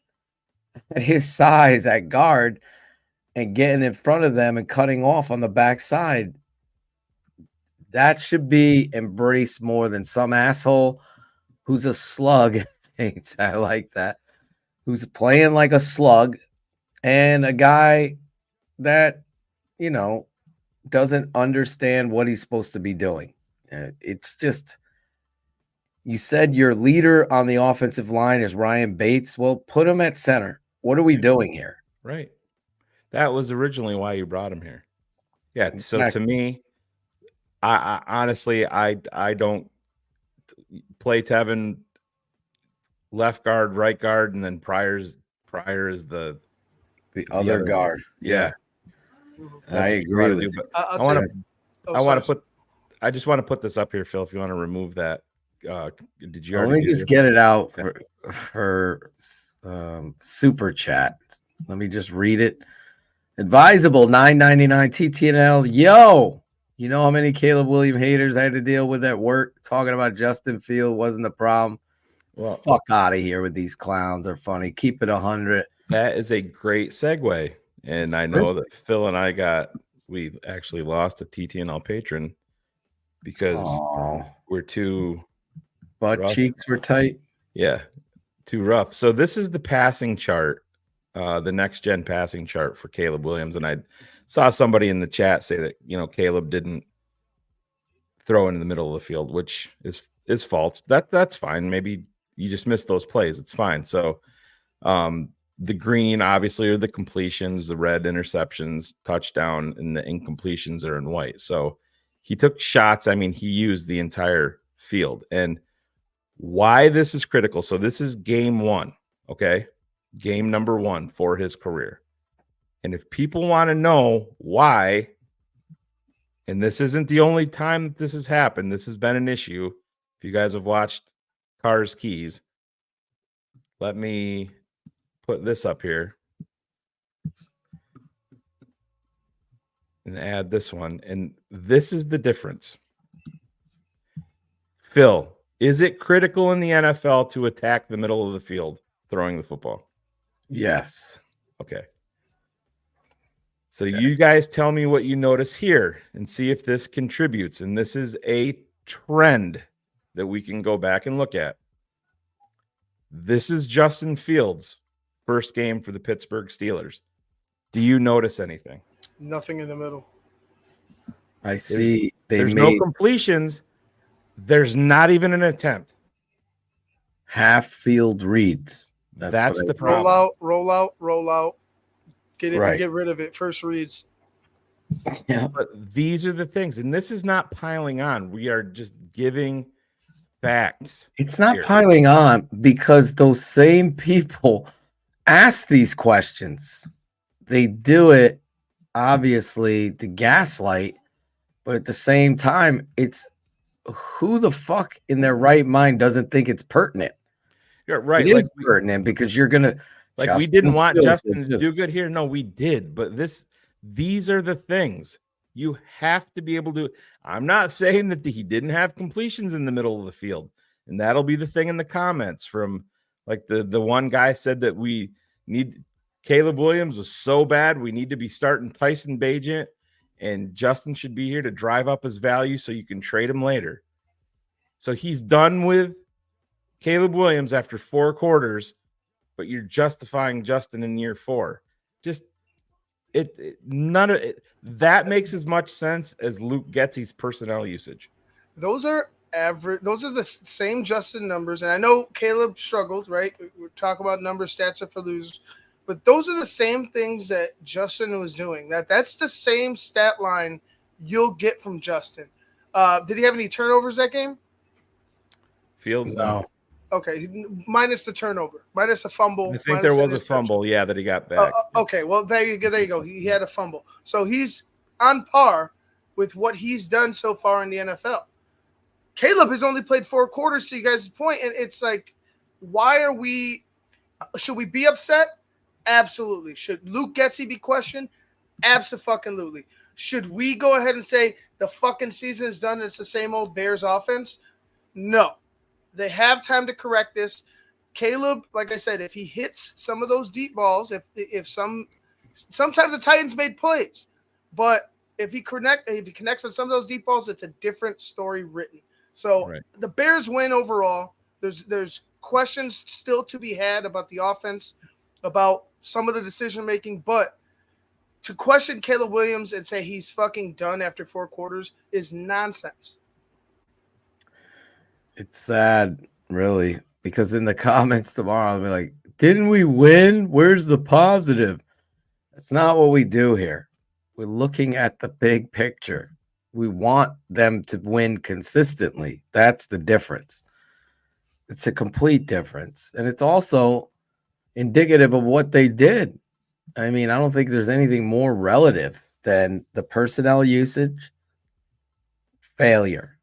at his size at guard and getting in front of them and cutting off on the backside. That should be embraced more than some asshole who's a slug. I like that. Who's playing like a slug and a guy that, doesn't understand what he's supposed to be doing. It's just, you said your leader on the offensive line is Ryan Bates. Well, put him at center. What are we doing here? Right. That was originally why you brought him here. Yeah. Exactly. So to me, I honestly, I don't play Tevin left guard, right guard, and then Pryor is the other guard. Yeah. I agree with you. But I just want to put this up here, Phil. If you want to remove that, did you? Let me just get it out for super chat. Let me just read it. Advisable $9.99 TTNL. Yo, you know how many Caleb Williams haters I had to deal with at work talking about Justin Field wasn't the problem. Well, fuck out of here with these clowns. They're funny. Keep it 100. That is a great segue. And I know that Phil and we actually lost a TTNL patron because we're too butt cheeks were tight. Yeah, too rough. So this is the passing chart, the next gen passing chart for Caleb Williams. And I saw somebody in the chat say that, Caleb didn't throw in the middle of the field, which is false. That's fine. Maybe you just missed those plays. It's fine. So, the green, obviously, are the completions, the red interceptions, touchdown, and the incompletions are in white. So he took shots. I mean, he used the entire field. And why this is critical. So this is game 1, okay? game number 1 for his career. And if people want to know why, and this isn't the only time that this has happened, this has been an issue. If you guys have watched Cars Keys, let me put this up here and add this one. And this is the difference. Phil, is it critical in the NFL to attack the middle of the field throwing the football? Yes. Okay. So you guys tell me what you notice here and see if this contributes. And this is a trend that we can go back and look at. This is Justin Fields' first game for the Pittsburgh Steelers. Do you notice anything? Nothing in the middle. I see. There's no completions. There's not even an attempt. Half field reads. That's the problem. Roll out. Get it, right. Get rid of it. First reads. Yeah, but these are the things, and this is not piling on. We are just giving facts. It's not piling on because those same people ask these questions. They do it obviously to gaslight, but at the same time, it's who the fuck in their right mind doesn't think it's pertinent? You're right. It is pertinent because you're gonna. Like we didn't want Justin to do good here. No, we did. But these are the things you have to be able to. I'm not saying that he didn't have completions in the middle of the field. And that'll be the thing in the comments from like the one guy said that we need Caleb Williams was so bad. We need to be starting Tyson Bagent and Justin should be here to drive up his value so you can trade him later. So he's done with Caleb Williams after 4 quarters. But you're justifying Justin in year 4. Just none of it. That makes as much sense as Luke Getsy's personnel usage. Those are average. Those are the same Justin numbers. And I know Caleb struggled, right? We talk about numbers, stats are for losers. But those are the same things that Justin was doing. That's the same stat line you'll get from Justin. Did he have any turnovers that game? Fields, no. Okay, minus the turnover, minus a fumble. I think there was a fumble, yeah, that he got back. Okay, well, there you go. He had a fumble. So he's on par with what he's done so far in the NFL. Caleb has only played 4 quarters, to you guys' point, and it's like, should we be upset? Absolutely. Should Luke Getsy be questioned? Absolutely. Should we go ahead and say the fucking season is done and it's the same old Bears offense? No. They have time to correct this. Caleb, like I said, if he hits some of those deep balls, sometimes the Titans made plays, but if he connects on some of those deep balls, it's a different story written. So The Bears win overall. There's questions still to be had about the offense, about some of the decision making, but to question Caleb Williams and say he's fucking done after 4 quarters is nonsense. It's sad, really, because in the comments tomorrow, I'll be like, didn't we win? Where's the positive? That's not what we do here. We're looking at the big picture. We want them to win consistently. That's the difference. It's a complete difference. And it's also indicative of what they did. I mean, I don't think there's anything more relative than the personnel usage, failure,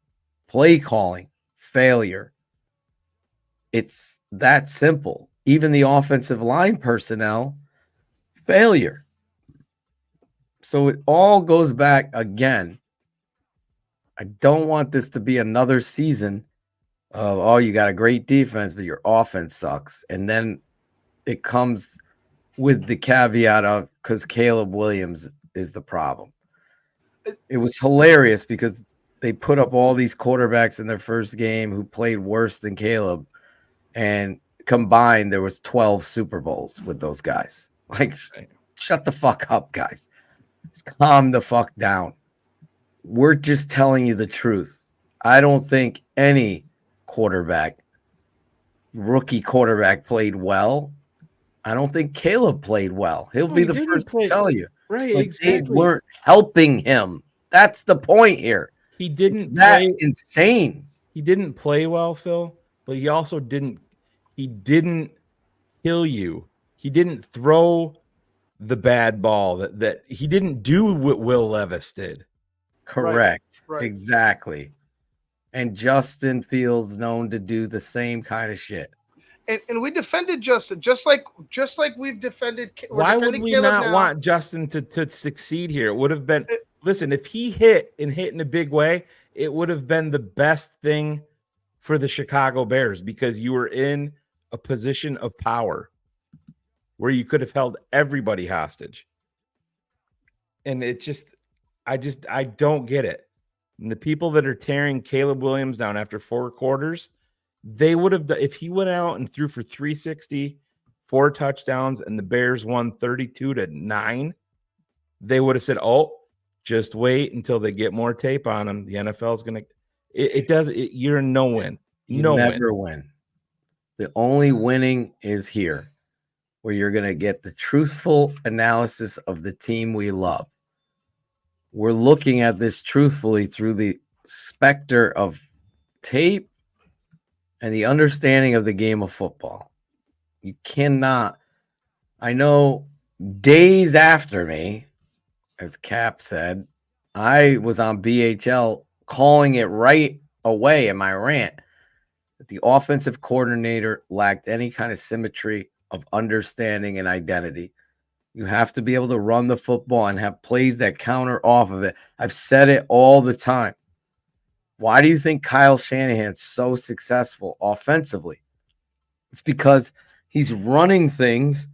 play calling, failure. It's that simple. Even the offensive line personnel, failure. So it all goes back again. I don't want this to be another season of, oh, you got a great defense, but your offense sucks. And then it comes with the caveat of because Caleb Williams is the problem. It was hilarious because they put up all these quarterbacks in their first game who played worse than Caleb, and combined there was 12 Super Bowls with those guys. Like, shut the fuck up, guys. Calm the fuck down. We're just telling you the truth. I don't think any rookie quarterback played well. I don't think Caleb played well. He'll be the first to tell you. Right, like exactly. They weren't helping him. That's the point here. He didn't insane. He didn't play well, Phil, but he also didn't kill you. He didn't throw the bad ball that he didn't do what Will Levis did. Correct. Right. Exactly. And Justin Fields known to do the same kind of shit. And we defended Justin just like we've defended. Why would we Caleb not now. want Justin to succeed here? It would have been listen, if he hit in a big way, it would have been the best thing for the Chicago Bears because you were in a position of power where you could have held everybody hostage. And I don't get it. And the people that are tearing Caleb Williams down after 4 quarters, they would have, if he went out and threw for 360, 4 touchdowns, and the Bears won 32-9, they would have said, "Oh, just wait until they get more tape on him. The NFL is going to." You're a no-win. You never win. The only winning is here, where you're going to get the truthful analysis of the team we love. We're looking at this truthfully through the specter of tape and the understanding of the game of football. You cannot. I know days after me, as Cap said, I was on BHL calling it right away in my rant that the offensive coordinator lacked any kind of symmetry of understanding and identity. You have to be able to run the football and have plays that counter off of it. I've said it all the time. Why do you think Kyle Shanahan's so successful offensively? It's because he's running things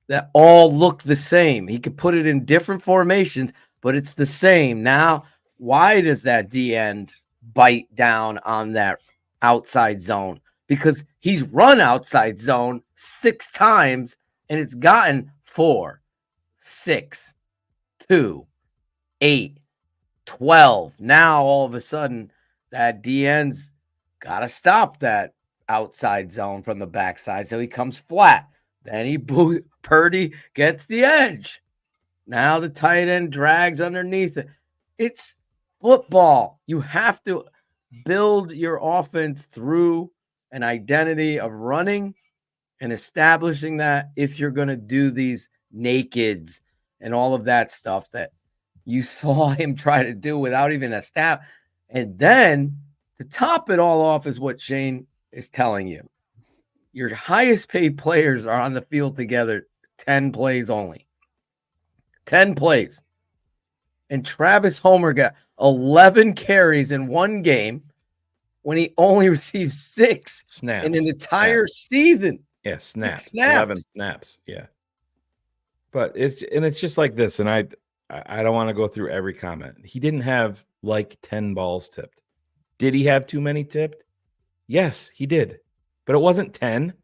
that all look the same. He could put it in different formations, but it's the same. Now, why does that D end bite down on that outside zone? Because he's run outside zone 6 times and it's gotten 4, 6, 2, 8, 12. Now all of a sudden that DN's got to stop that outside zone from the backside, so he comes flat. Then Purdy gets the edge. Now the tight end drags underneath it. It's football. You have to build your offense through an identity of running and establishing that if you're going to do these nakeds and all of that stuff that you saw him try to do without even a snap. And then to top it all off is what Shane is telling you. Your highest paid players are on the field together 10 plays only. 10 plays. And Travis Homer got 11 carries in one game when he only received 6 snaps in an entire season. Yeah, snaps. 11 snaps. Yeah. But it's just like this, and I don't want to go through every comment. He didn't have like 10 balls tipped. Did he have too many tipped? Yes, he did. But it wasn't 10.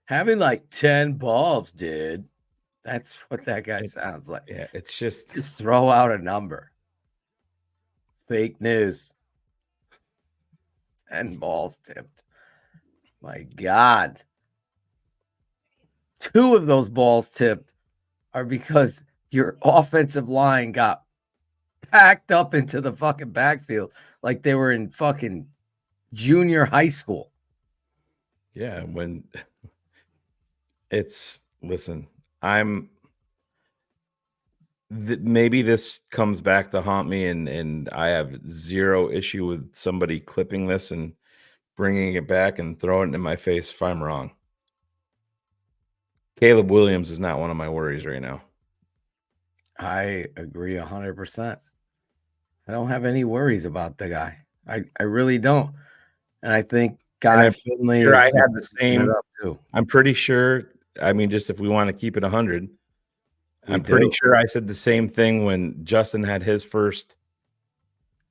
Having like 10 balls, dude. That's what that guy sounds like. Yeah, it's just throw out a number. Fake news. 10 balls tipped. My God. 2 of those balls tipped are because your offensive line got packed up into the fucking backfield like they were in fucking junior high school. Yeah, when maybe this comes back to haunt me, and I have zero issue with somebody clipping this and bringing it back and throwing it in my face if I'm wrong. Caleb Williams is not one of my worries right now. I agree 100%. I don't have any worries about the guy. I really don't. And I think Guy Finley. Sure, I had the same. I'm pretty sure. I mean, just if we want to keep it 100, I'm pretty sure I said the same thing when Justin had his first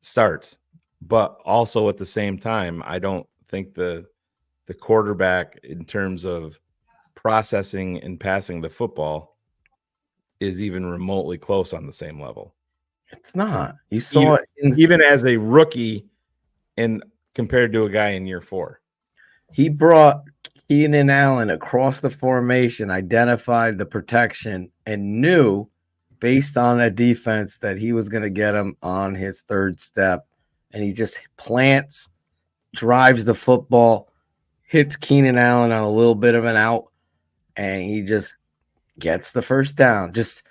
starts. But also at the same time, I don't think the quarterback in terms of processing and passing the football is even remotely close on the same level. It's not. You saw it even as a rookie and compared to a guy in year 4. He brought Keenan Allen across the formation, identified the protection, and knew based on that defense that he was going to get him on his third step. And he just plants, drives the football, hits Keenan Allen on a little bit of an out, and he just gets the first down. Just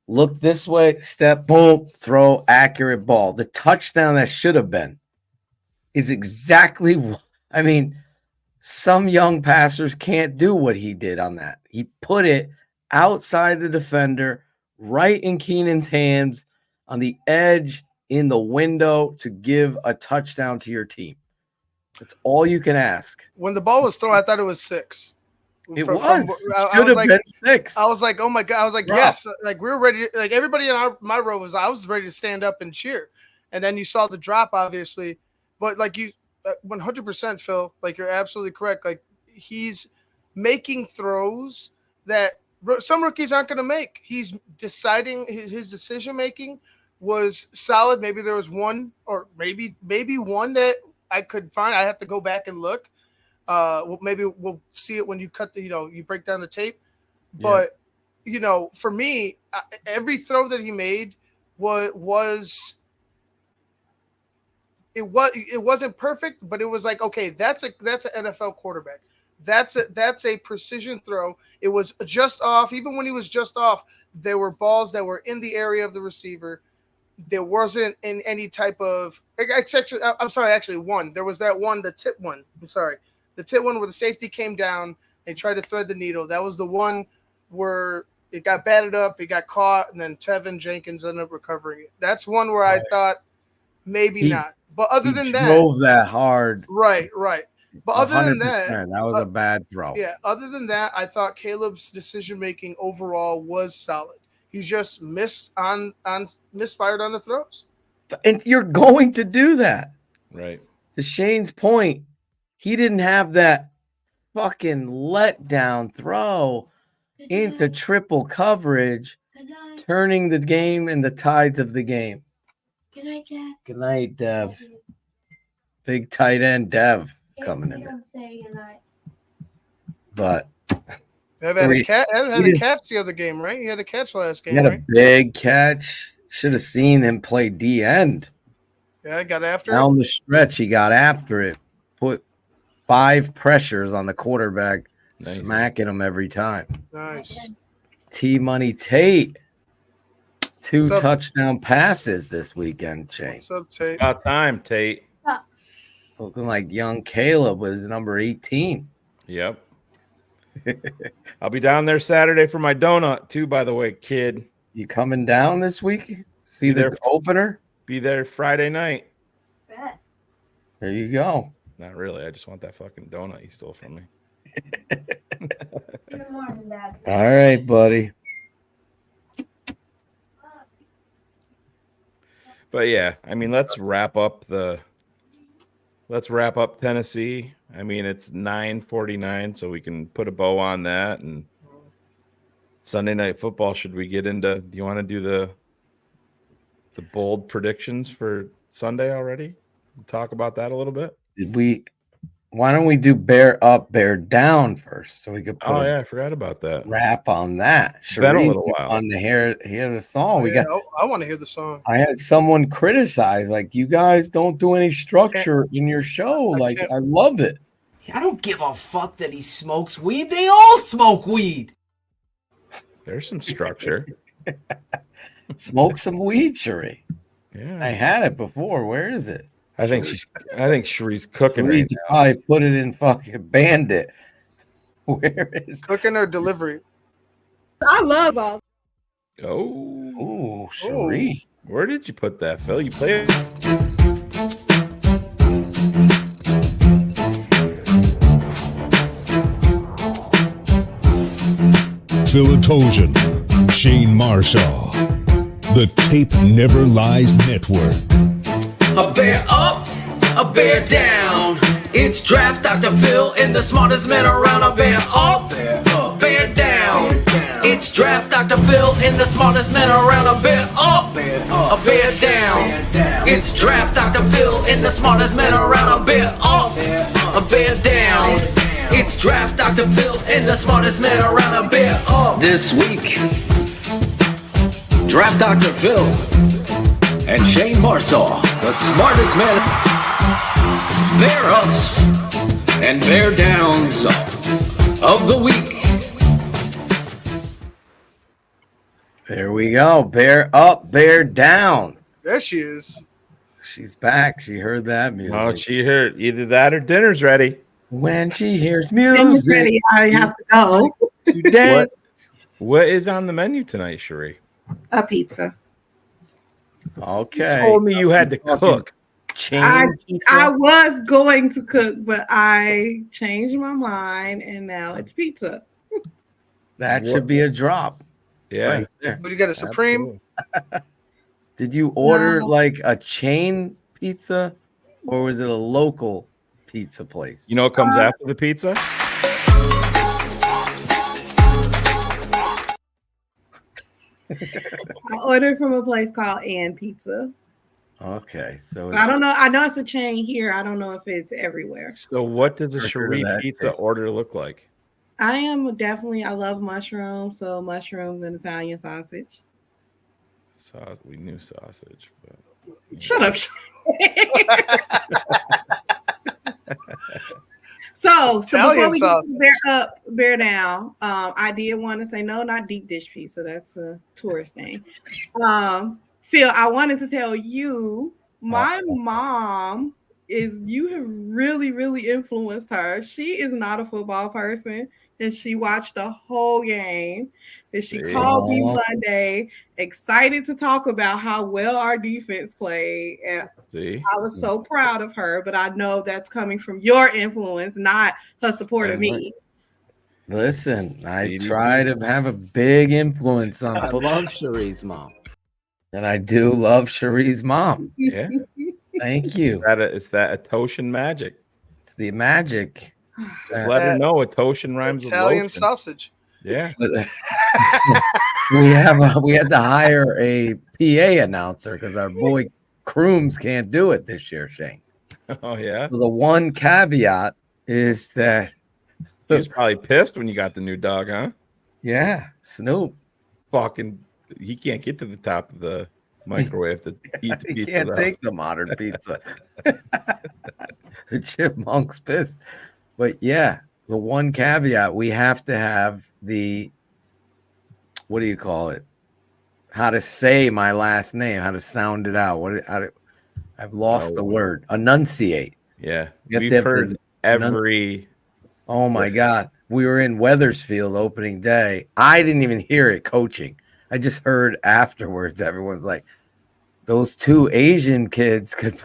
look this way, step, boom, throw, accurate ball. The touchdown that should have been is exactly, I mean, some young passers can't do what he did on that. He put it outside the defender, right in Keenan's hands, on the edge, in the window to give a touchdown to your team. That's all you can ask. When the ball was thrown, I thought it was 6. It should have been 6. I was like, oh my God. I was like, yes. Like we were ready. Like everybody in my row I was ready to stand up and cheer. And then you saw the drop, obviously. But like you, 100%, Phil, like you're absolutely correct. Like he's making throws that some rookies aren't going to make. He's deciding his decision-making was solid. Maybe there was one or maybe one that I could find. I have to go back and look. Maybe we'll see it when you cut you break down the tape. But, for me, every throw that he made was it wasn't perfect, but it was like, okay, that's an NFL quarterback. That's a precision throw. It was just off. Even when he was just off, there were balls that were in the area of the receiver. There wasn't in any type of actually one. There was that one, the tip one. The tip one where the safety came down and tried to thread the needle. That was the one where it got batted up, it got caught, and then Tevin Jenkins ended up recovering it. That's one where I thought maybe not. But other than that, drove that hard. Right. But other than that was a bad throw. Yeah. Other than that, I thought Caleb's decision making overall was solid. He just misfired on the throws. And you're going to do that. Right. To Shane's point, he didn't have that fucking letdown throw into triple coverage, turning the game and the tides of the game. Good night, Dad. Good night, Dev. Big tight end Dev coming in. Say good night. But Dev had a catch the other game, right? He had a catch last game. He had right? a big catch. Should have seen him play D end. Yeah, I got after down the stretch. He got after it. Put 5 pressures on the quarterback, smacking him every time. Nice. T-Money Tate. 2 touchdown passes this weekend, Shane. What's up, Tate? About time, Tate. Looking like young Caleb was number 18. Yep. I'll be down there Saturday for my donut too, by the way, kid. You coming down this week? See the opener? Be there Friday night. Bet. There you go. Not really. I just want that fucking donut you stole from me. Good morning, Dad. All right, buddy. But yeah, I mean, let's wrap up Tennessee. I mean, it's 9:49, so we can put a bow on that. And Sunday Night Football, should we get into? Do you want to do the bold predictions for Sunday already? Talk about that a little bit. Why don't we do bear up, bear down first, so we could put I forgot about that. Wrap on that. It's been a little while. On the hear the song. I want to hear the song. I had someone criticize, like, you guys don't do any structure in your show. I love it. I don't give a fuck that he smokes weed. They all smoke weed. There's some structure. Smoke some weed, Sheree. Yeah, I had it before. Where is it? I think Sheree's cooking right now. I put it in fucking Bandit. Where is cooking or delivery? I love all. Oh, Sheree. Where did you put that, Phil? You play it. Phil Atojan, Shane Marshall, the Tape Never Lies Network. A bear up, a bear down. It's Draft Dr. Phil and the smartest man around. A bear up, a bear down. It's Draft Dr. Phil and the smartest man around. A bear up, a bear down. It's Draft Dr. Phil and the smartest man around. A bear up, a bear down. It's Draft Dr. Phil and the smartest man around. A bear up. This week, Draft Dr. Phil and Shane Marshall, the smartest man. Bear ups and bear downs of the week. There we go. Bear up, bear down. There she is. She's back. She heard that music. No, she heard either that or dinner's ready. When she hears Dinner's music, ready. I have to go. to dance. What is on the menu tonight, Cherie? A pizza. Okay. You told me you had to cook. I was going to cook, but I changed my mind, and now it's pizza. That should be a drop. Yeah. Right there. But you got a Supreme? Did you order No. like a chain pizza or was it a local pizza place? You know what comes after the pizza? I ordered from a place called Ann Pizza. Okay, so I don't know. I know it's a chain here. I don't know if it's everywhere. So what does a Heard of Cherie that pizza thing. order look like? I am definitely. I love mushrooms, so mushrooms and Italian sausage. We knew sausage, but Shut up. So before Italian we get sausage. to bear up, bear down, I did want to say no, not deep dish pizza. That's a tourist thing. Phil, I wanted to tell you, my mom you have really, really influenced her. She is not a football person, and she watched the whole game. And she called me Monday, excited to talk about how well our defense played. And I was so proud of her, but I know that's coming from your influence, not her support of me. Listen, I try to have a big influence on I love Cherie's mom. and I do love Cherie's mom. Yeah. Thank you. It's that Atoshan magic. It's the magic. Just let her know Atoshan rhymes with Italian lotion. sausage. Yeah. we had to hire a PA announcer because our boy Crooms can't do it this year, Shane. Oh yeah. So the one caveat is that He was probably pissed when you got the new dog, huh? yeah, Snoop. Fucking he can't get to the top of the microwave to eat the He pizza. can't though. take the modern pizza. The chipmunk's pissed. But yeah, the one caveat, we have to have the, what do you call it? How to say my last name, how to sound it out. I've lost the word. Enunciate. Yeah. You have We've to have heard the every Oh my God. We were in Weathersfield opening day. I didn't even hear it coaching. I just heard afterwards, everyone's like, those two Asian kids could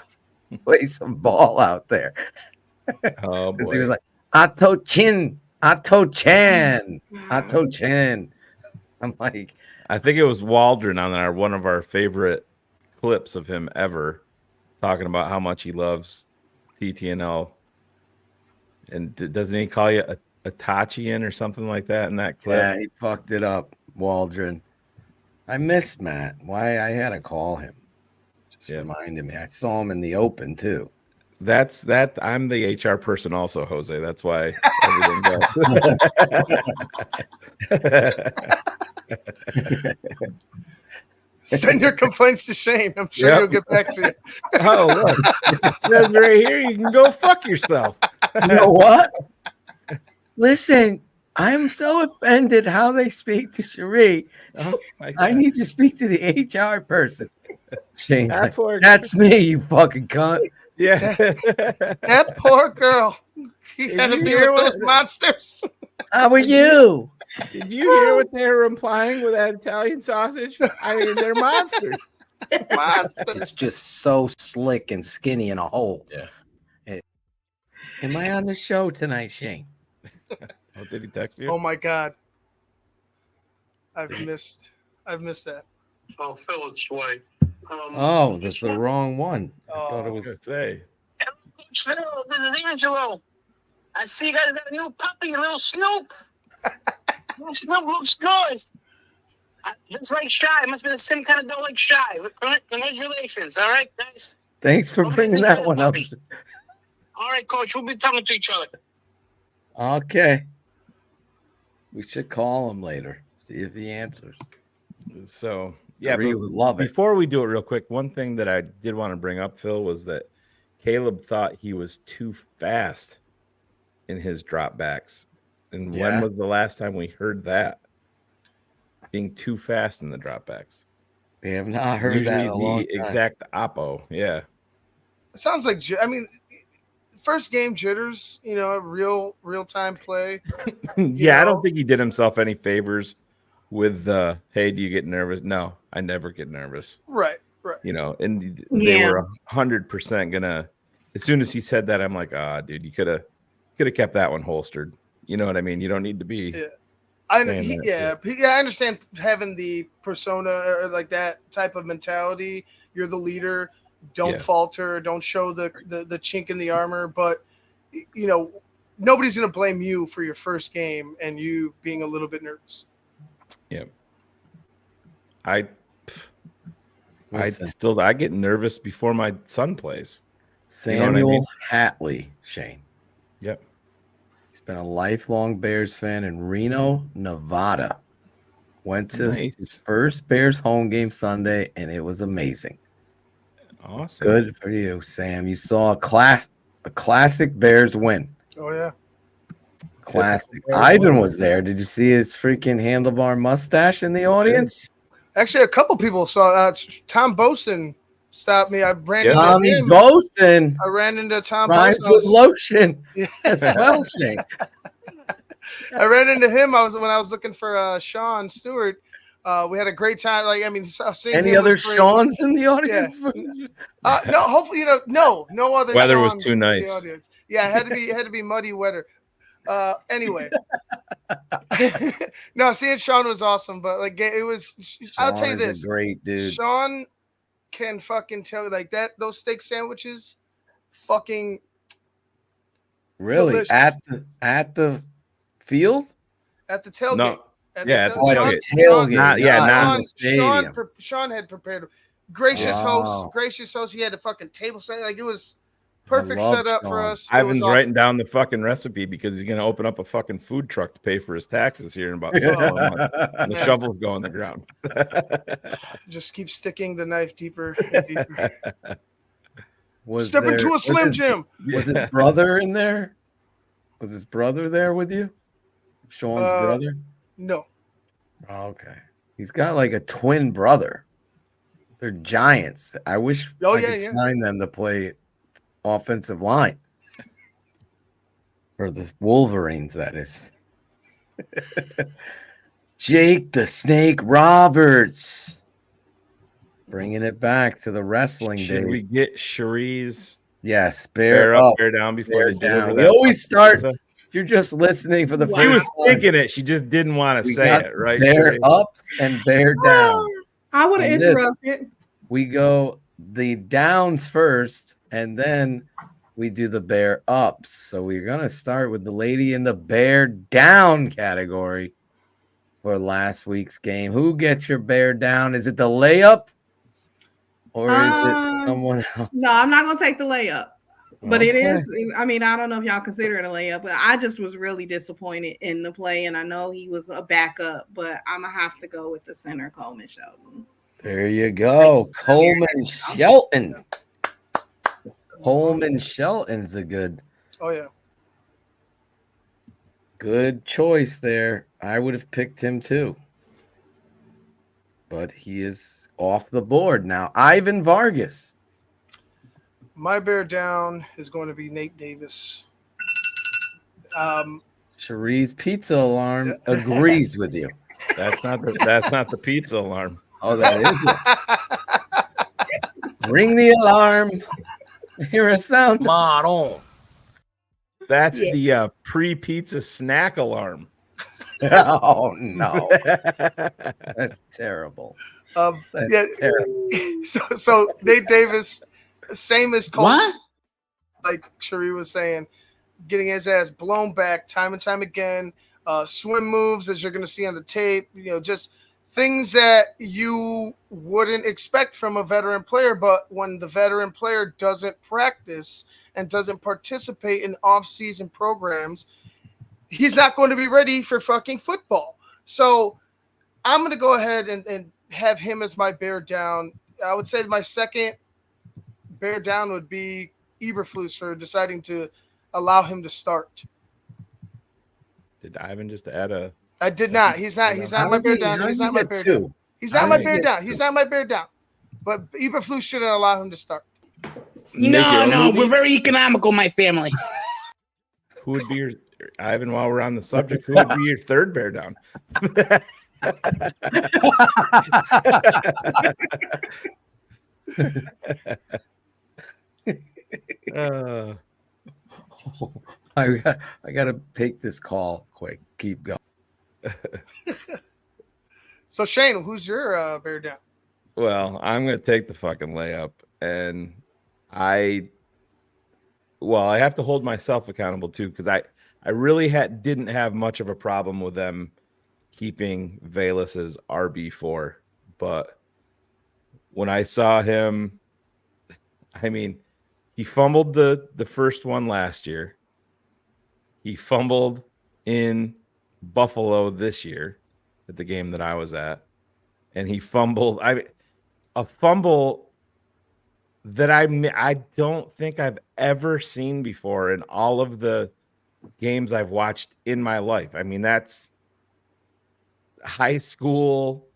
play some ball out there. Oh Because boy. he was like, Ato Chin, Ato Chan, Ato Chan. I'm like, I think it was Waldron on one of our favorite clips of him ever talking about how much he loves TTNL. And doesn't he call you a Tachian or something like that in that clip? yeah, he fucked it up, Waldron. I miss Matt. Why I had to call him. Just reminded me. I saw him in the open too. That's I'm the HR person also, Jose. That's why everything goes. Send your complaints to Shane. I'm sure Yep. he'll get back to you. Oh, look. It says right here you can go fuck yourself. You know what? Listen, I'm so offended how they speak to Cherie. Oh, my God. I need to speak to the HR person. Shane's That like, poor- that's me, you fucking cunt. Yeah. That poor girl. He had to you be hear with those what- monsters. How are you? Did you hear what they were implying with that Italian sausage? I mean, they're monsters. It's just so slick and skinny in a hole. Yeah. Am I on the show tonight, Shane? Oh, did he text you? Oh my God. I've missed that. Oh, Phil, it's Dwight. Oh, that's the wrong one. I thought it was. Gonna say. Phil, this is Angelo. I see you guys got a new puppy, a little Snoop. Little Snoop looks good. It's like Shy. Must be the same kind of dog like Shy. Congratulations. All right, guys. Thanks for bringing that one up. All right, Coach. We'll be talking to each other. Okay. We should call him later. See if he answers. So yeah, Cherie but would love it. before we do it real quick, one thing that I did want to bring up, Phil, was that Caleb thought he was too fast in his dropbacks. And Yeah. when was the last time we heard that? being too fast in the dropbacks. We have not heard that in a long time. Exact oppo. Yeah. It sounds like, I mean, first game jitters, real time play. Yeah, I don't think he did himself any favors with hey, do you get nervous? No, I never get nervous. Right. And they were 100% gonna. As soon as he said that, I'm like, dude, you could have kept that one holstered. You know what I mean? You don't need to be. Yeah. I understand having the persona or like that type of mentality. You're the leader. Don't falter. Don't show the chink in the armor. But nobody's gonna blame you for your first game and you being a little bit nervous. Yeah. I get nervous before my son plays. Samuel Hatley, Shane. Yep. He's been a lifelong Bears fan in Reno, Nevada. Went to his first Bears home game Sunday, and it was amazing. Awesome. Good for you, Sam. You saw a classic Bears win. Oh, yeah. Classic. Ivan was there. Did you see his freaking handlebar mustache in the audience? Actually, a couple people saw Tom Boson stopped me. I ran Tommy Boson. I ran into Tom Rhymes Boson. with lotion. As well, Shane. I ran into him. When I was looking for Sean Stewart. We had a great time. Any other Sean's in the audience? Yeah. No, hopefully no other. Weather Sean's was too nice. Yeah, it had to be muddy weather. Anyway, no, seeing Sean was awesome, but it was. I'll tell you this, great dude. Sean can fucking tell that those steak sandwiches, fucking. Really delicious. at the field? At the tailgate. No. At the tailgate. Not in the stadium. Sean had prepared. Gracious host. He had a fucking table set. It was. Perfect setup for us. Ivan's writing down the fucking recipe because he's going to open up a fucking food truck to pay for his taxes here in about 6 months. And the shovels go on the ground. Just keep sticking the knife deeper and deeper. Step into a Slim Jim. Was his brother in there? Was his brother there with you? Sean's brother? No. Oh, okay. He's got like a twin brother. They're giants. I wish I could sign them to play offensive line or the Wolverines, that is. Jake the Snake Roberts bringing it back to the wrestling days. Should we get Cherie's bear up, bear down before they deliver that? We always start if you're just listening for the first. She was thinking it, she just didn't want to say it, right? Bear up and bear down. I want to interrupt it. We go the downs first, and then we do the bear ups. So we're going to start with the lady in the bear down category for last week's game. Who gets your bear down? Is it the layup or is it someone else? No, I'm not going to take the layup. But it is, I mean, I don't know if y'all consider it a layup, but I just was really disappointed in the play, and I know he was a backup, but I'm going to have to go with the center, Coleman Shelton. There you go. Coleman Shelton. Coleman Shelton's a good. Oh, yeah. Good choice there. I would have picked him too. But he is off the board now. Ivan Vargas. My bear down is going to be Nate Davis. Cherie's pizza alarm agrees with you. That's not the pizza alarm. Oh, that is it. Ring the alarm. Hear a sound. Model. That's the pre-pizza snack alarm. Oh no, that's terrible. That's terrible. So Nate Davis, same as Cole. What? Like Cherie was saying, getting his ass blown back time and time again. Swim moves, as you're going to see on the tape. Just things that you wouldn't expect from a veteran player, but when the veteran player doesn't practice and doesn't participate in off-season programs, he's not going to be ready for fucking football. So I'm going to go ahead and have him as my bear down. I would say my second bear down would be Eberflus for deciding to allow him to start. Did Ivan just add a I did not. He's not my bear down. He's not my bear down. He's not my bear down. He's not my bear down. But Eberflus shouldn't allow him to start. No, we're very economical, my family. Who would be your Ivan? While we're on the subject, who would be your third bear down? I got to take this call quick. Keep going. So Shane, who's your bear down? Well, I'm going to take the fucking layup, and I have to hold myself accountable too, because I really didn't have much of a problem with them keeping Velus as RB4, but when I saw him, I mean, he fumbled the first one last year. He fumbled in Buffalo this year at the game that I was at, and he fumbled. A fumble that I don't think I've ever seen before in all of the games I've watched in my life. I mean, that's high school,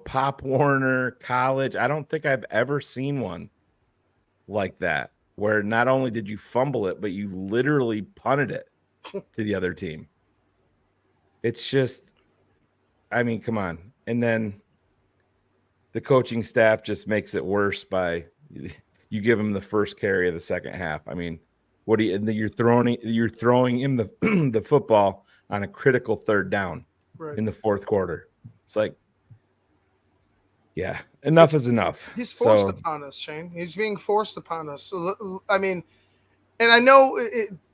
Pop Warner, college. I don't think I've ever seen one like that, where not only did you fumble it, but you literally punted it to the other team. It's just, I mean, come on. And then the coaching staff just makes it worse by you give him the first carry of the second half. I mean, you're throwing him the football on a critical third down in the fourth quarter. It's like, yeah, enough is enough. He's forced upon us, Shane. He's being forced upon us. So, I mean, and I know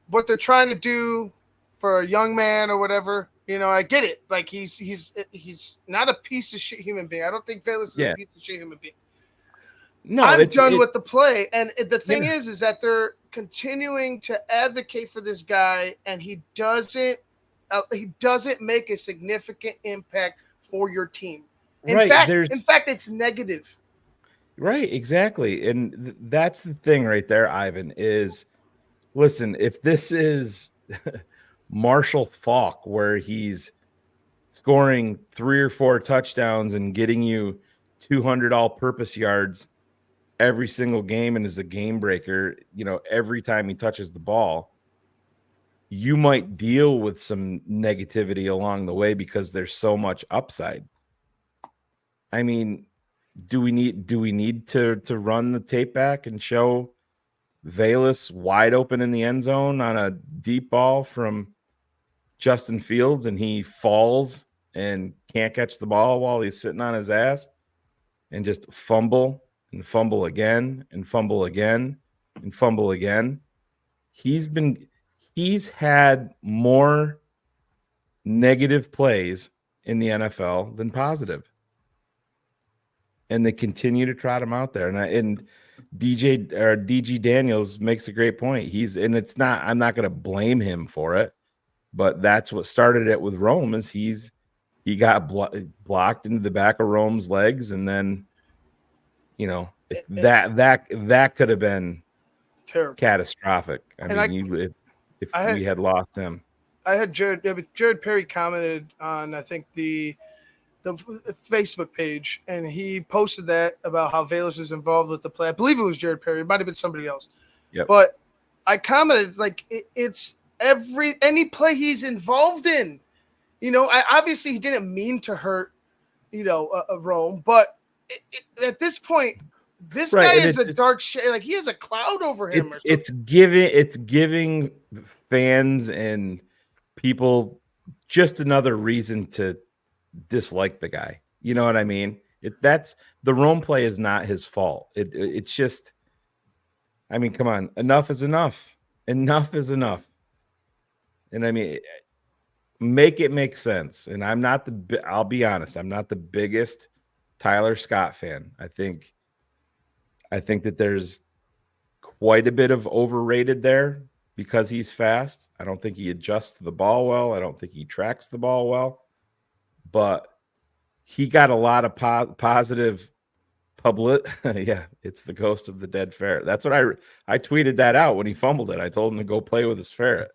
what they're trying to do for a young man or whatever. I get it. Like he's not a piece of shit human being. I don't think Velus is a piece of shit human being. No, I'm done with the play. And the thing is that they're continuing to advocate for this guy, and he doesn't make a significant impact for your team. In fact, it's negative. Right, exactly. And that's the thing right there, Ivan, is listen, if this is Marshall Faulk, where he's scoring 3 or 4 touchdowns and getting you 200 all-purpose yards every single game and is a game breaker, every time he touches the ball, you might deal with some negativity along the way because there's so much upside. I mean, do we need to run the tape back and show Velus wide open in the end zone on a deep ball from Justin Fields and he falls and can't catch the ball while he's sitting on his ass and just fumble and fumble again and fumble again and fumble again? He's had more negative plays in the NFL than positive. And they continue to trot him out there. And DG Daniels makes a great point. I'm not going to blame him for it, but that's what started it with Rome is he got blocked into the back of Rome's legs. And then, that could have been terrible, catastrophic. If we had lost him. I had Jared Perry commented on, I think the Facebook page, and he posted that about how Velus was involved with the play. I believe it was Jared Perry. It might have been somebody else. Yep. But I commented like it's any play he's involved in. Obviously he didn't mean to hurt, Rome, but at this point, this guy is a dark shade. Like he has a cloud over him. It's giving fans and people just another reason to dislike the guy. You know what I mean? That's the Rome play is not his fault. It's just, I mean, come on, enough is enough. Enough is enough. And I mean, make it make sense. And I'll be honest, I'm not the biggest Tyler Scott fan. I think that there's quite a bit of overrated there because he's fast. I don't think he adjusts to the ball well. I don't think he tracks the ball well. But he got a lot of positive public. Yeah, it's the ghost of the dead ferret. That's what I tweeted that out when he fumbled it. I told him to go play with his ferret.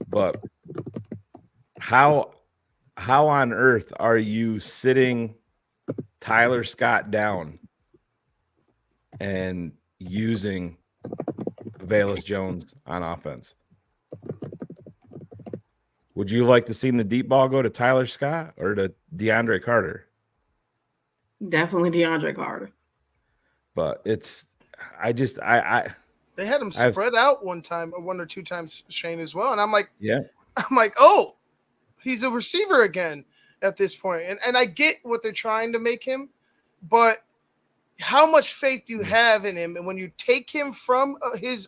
But how how on earth are you sitting Tyler Scott down and using Velus Jones on offense? Would you like to see the deep ball go to Tyler Scott or to DeAndre Carter? Definitely DeAndre Carter. But it's, they had him spread out one or two times, Shane, as well. And I'm like, yeah, oh, he's a receiver again at this point. And I get what they're trying to make him, but how much faith do you have in him? And when you take him from his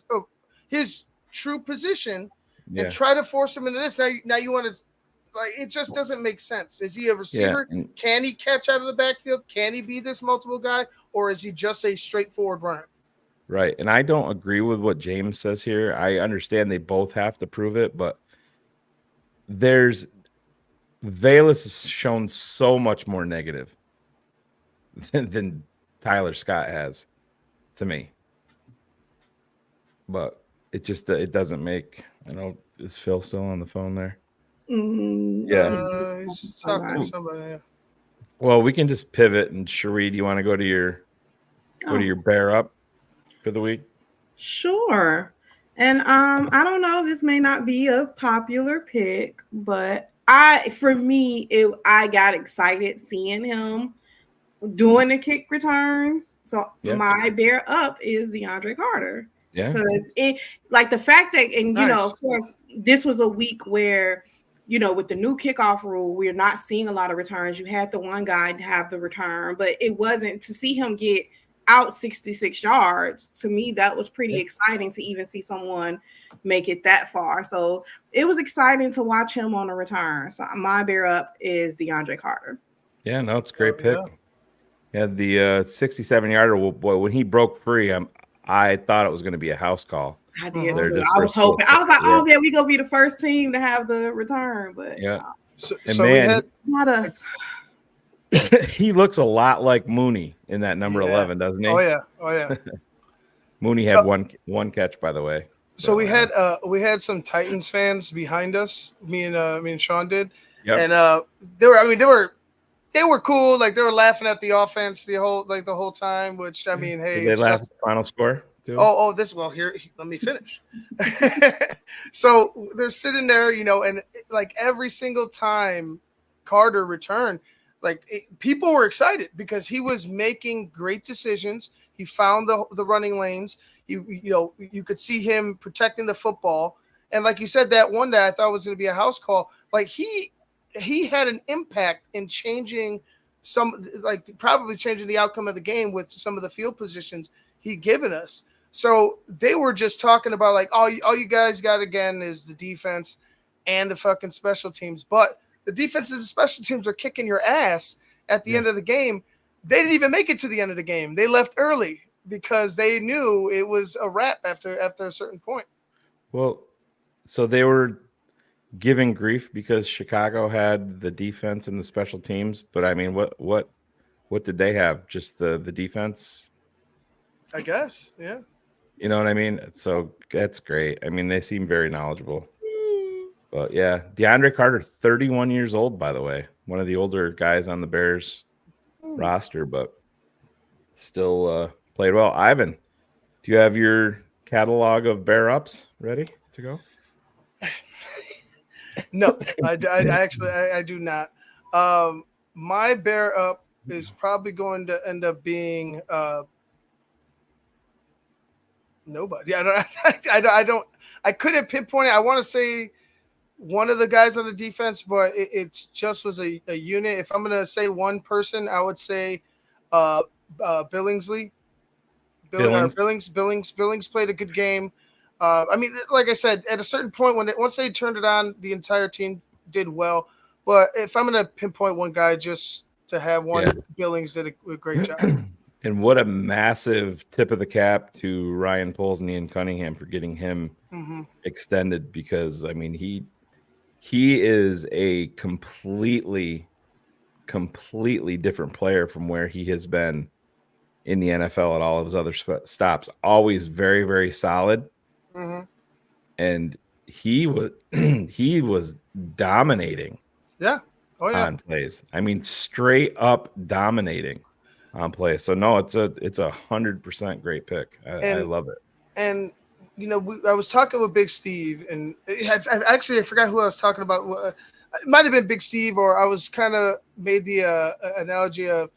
true position and try to force him into this, now you want to, like, it just doesn't make sense. Is he a receiver? Yeah. Can he catch out of the backfield? Can he be this multiple guy? Or is he just a straightforward runner? Right. And I don't agree with what James says here. I understand they both have to prove it, but Velus has shown so much more negative than Tyler Scott has to me. But it doesn't make, is Phil still on the phone there? Yeah. He's talking to somebody. Yeah. Well, we can just pivot. And Sheree, do you want to go to your bear up for the week? Sure. And I don't know, this may not be a popular pick, but I got excited seeing him doing the kick returns. So my bear up is DeAndre Carter. Yeah. Because it, like, the fact that, and of course, this was a week where, with the new kickoff rule, we're not seeing a lot of returns. You had the one guy have the return, but it wasn't to see him get out 66 yards. To me, that was pretty exciting to even see someone make it that far. So it was exciting to watch him on a return. So my bear up is DeAndre Carter. Yeah, no, it's a great pick. Yeah, the 67-yarder, boy, when he broke free, I thought it was going to be a house call. I did too. I was hoping. I was like, oh yeah, we gonna be the first team to have the return, but So man, we had not us. He looks a lot like Mooney in that number 11, doesn't he? Oh yeah. Mooney had one catch, by the way. So we had some Titans fans behind us. Me and Sean did, and they were cool. Like, they were laughing at the offense the whole time. Which, I mean, hey, did they laugh at the final score too? Here, let me finish. So they're sitting there, and like every single time Carter returned, people were excited because he was making great decisions. He found the running lanes. You could see him protecting the football. And like you said, that one day I thought was going to be a house call. Like, he had an impact in changing probably changing the outcome of the game with some of the field positions he'd given us. So they were just talking about, like, all you guys got again is the defense and the fucking special teams. But the defense and the special teams are kicking your ass at the end of the game. They didn't even make it to the end of the game. They left early because they knew it was a wrap after a certain point. Well, so they were giving grief because Chicago had the defense and the special teams. But I mean, what did they have? Just the defense? I guess, yeah. You know what I mean? So that's great. I mean, they seem very knowledgeable. But yeah, DeAndre Carter, 31 years old, by the way. One of the older guys on the Bears roster, but still played well. Ivan, do you have your catalog of bear ups ready to go? No, I do not. My bear up is probably going to end up being nobody. I couldn't pinpoint it. I want to say one of the guys on the defense, but it just was a unit. If I'm going to say one person, I would say Billingsley. Billings played a good game. I mean, like I said, at a certain point, once they turned it on, the entire team did well. But if I'm going to pinpoint one guy just to have one, Billings did a great job. And what a massive tip of the cap to Ryan Poles and Ian Cunningham for getting him extended, because, I mean, he is a completely different player from where he has been in the NFL at all of his other stops. Always very, very solid. And he was dominating. Yeah. on plays. I mean, straight up dominating on plays. So no, it's a 100% great pick. I love it. And I was talking with Big Steve, and I forgot who I was talking about. It might have been Big Steve, or I was kind of made the analogy of,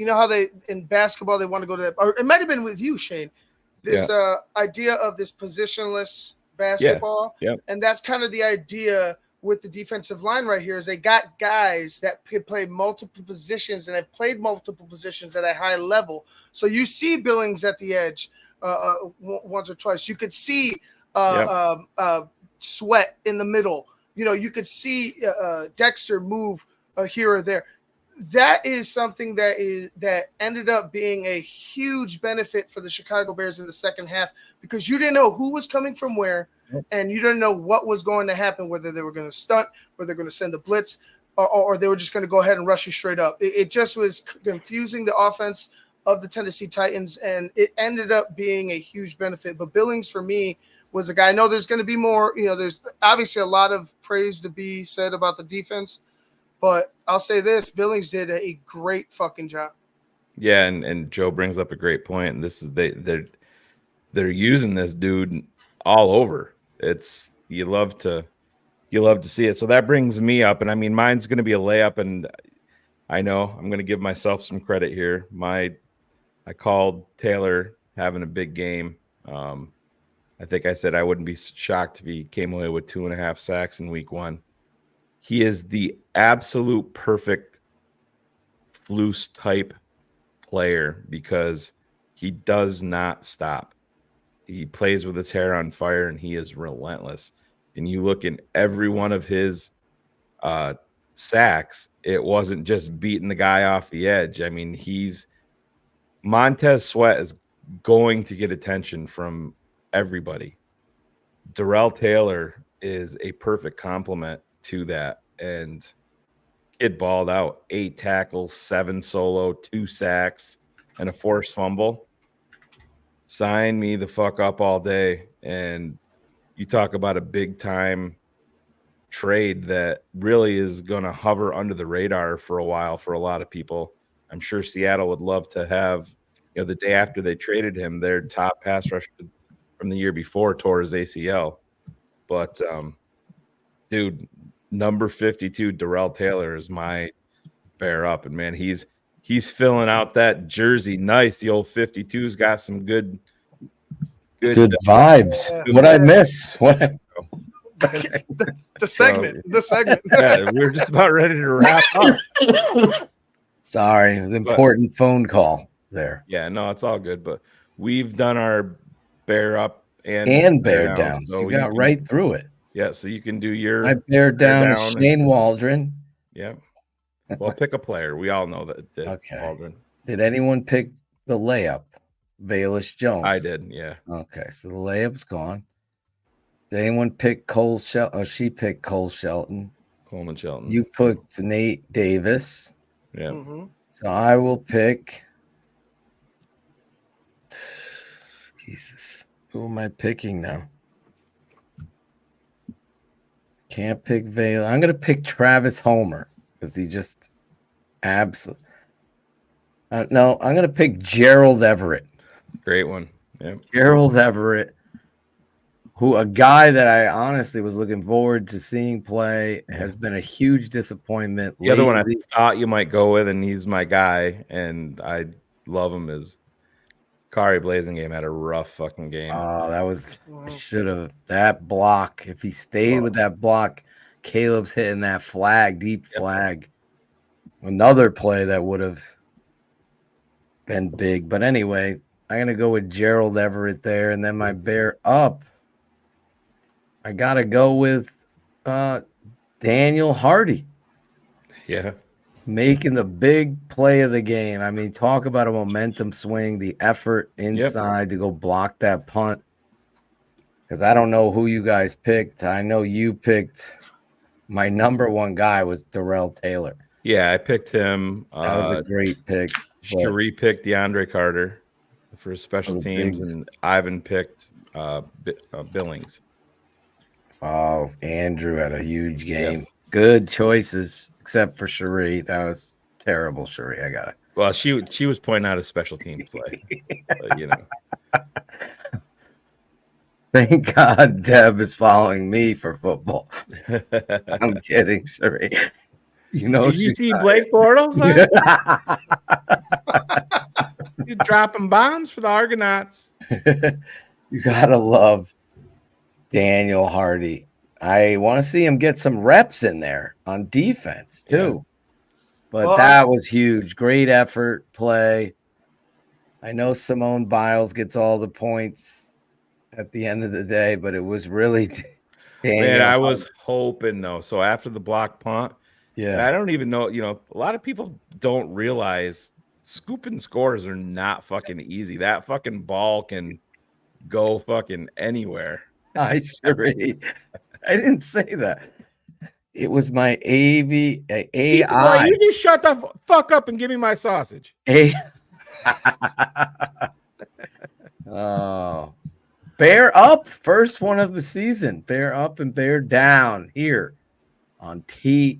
how they in basketball they want to go to that, or it might have been with you, Shane. This idea of this positionless basketball, and that's kind of the idea with the defensive line right here. Is they got guys that could play multiple positions and have played multiple positions at a high level. So you see Billings at the edge once or twice. You could see Sweat in the middle. You could see Dexter move here or there. That is something that ended up being a huge benefit for the Chicago Bears in the second half, because you didn't know who was coming from where, and you didn't know what was going to happen, whether they were going to stunt, whether they're going to send the blitz, or they were just going to go ahead and rush you straight up. It just was confusing the offense of the Tennessee Titans, and it ended up being a huge benefit. But Billings, for me, was a guy. I know there's going to be more, there's obviously a lot of praise to be said about the defense, but I'll say this, Billings did a great fucking job. Yeah, and Joe brings up a great point, and this is they're using this dude all over. It's you love to see it. So that brings me up, and I mean mine's going to be a layup, and I know I'm going to give myself some credit here. I called Taylor having a big game. I think I said I wouldn't be shocked if he came away with 2.5 sacks in week 1. He is the absolute perfect Flus type player because he does not stop. He plays with his hair on fire, and he is relentless. And you look in every one of his sacks, it wasn't just beating the guy off the edge. I mean, Montez Sweat is going to get attention from everybody. Darrell Taylor is a perfect complement to that, and it balled out 8 tackles, 7 solo, 2 sacks, and a forced fumble. Sign me the fuck up all day. And you talk about a big time trade that really is going to hover under the radar for a while for a lot of people. I'm sure Seattle would love to have, the day after they traded him, their top pass rusher from the year before tore his ACL. But, dude, number 52, Darrell Taylor, is my bear up. And, man, he's filling out that jersey nice. The old 52's got some good vibes. What I miss? The segment. Yeah, we're just about ready to wrap up. Sorry, it was an important phone call there. Yeah, no, it's all good. But we've done our bear up and bear down. So you got right through it. Yeah, so you can do your I bear down Shane Waldron. Yeah. Well, pick a player. We all know that. Okay. Waldron. Did anyone pick the layup? Velus Jones. I did, yeah. Okay, so the layup's gone. Did anyone pick Cole Shelton? Oh, she picked Cole Shelton. Coleman Shelton. You picked Nate Davis. Yeah. Mm-hmm. So I will pick. Jesus. Who am I picking now? Can't pick Vale. I'm going to pick Travis Homer because he just absolutely. No, I'm going to pick Gerald Everett. Great one. Yeah. Gerald Everett, a guy that I honestly was looking forward to seeing play, has been a huge disappointment. The other one I thought you might go with, and he's my guy, and I love him, is Kari Blasingame. Had a rough fucking game. Oh, that block. If he stayed with that block, Caleb's hitting that deep flag. Another play that would have been big. But anyway, I'm going to go with Gerald Everett there. And then my bear up, I got to go with Daniel Hardy. Yeah. Making the big play of the game. I mean, talk about a momentum swing, the effort inside to go block that punt. Because I don't know who you guys picked. I know you picked my number one guy was Darrell Taylor. Yeah, I picked him. That was a great pick. Cherie picked DeAndre Carter for special teams, and Ivan picked Billings. Oh, Andrew had a huge game. Yep. Good choices. except for Cherie. That was terrible, Cherie. I got it. Well, she was pointing out a special team play. But, you know. Thank God Deb is following me for football. I'm kidding, Cherie. You know, did you see Blake Bortles? You're dropping bombs for the Argonauts. You gotta love Daniel Hardy. I want to see him get some reps in there on defense too. Yeah. But that was huge. Great effort, play. I know Simone Biles gets all the points at the end of the day, but it was really Daniel. Man, I was hoping though. So after the block punt, I don't even know. You know, a lot of people don't realize scooping scores are not fucking easy. That fucking ball can go fucking anywhere. I didn't say that. It was my AI. Well, you just shut the fuck up and give me my sausage. Oh, Bear up, first one of the season. Bear up and Bear down here on TTNL.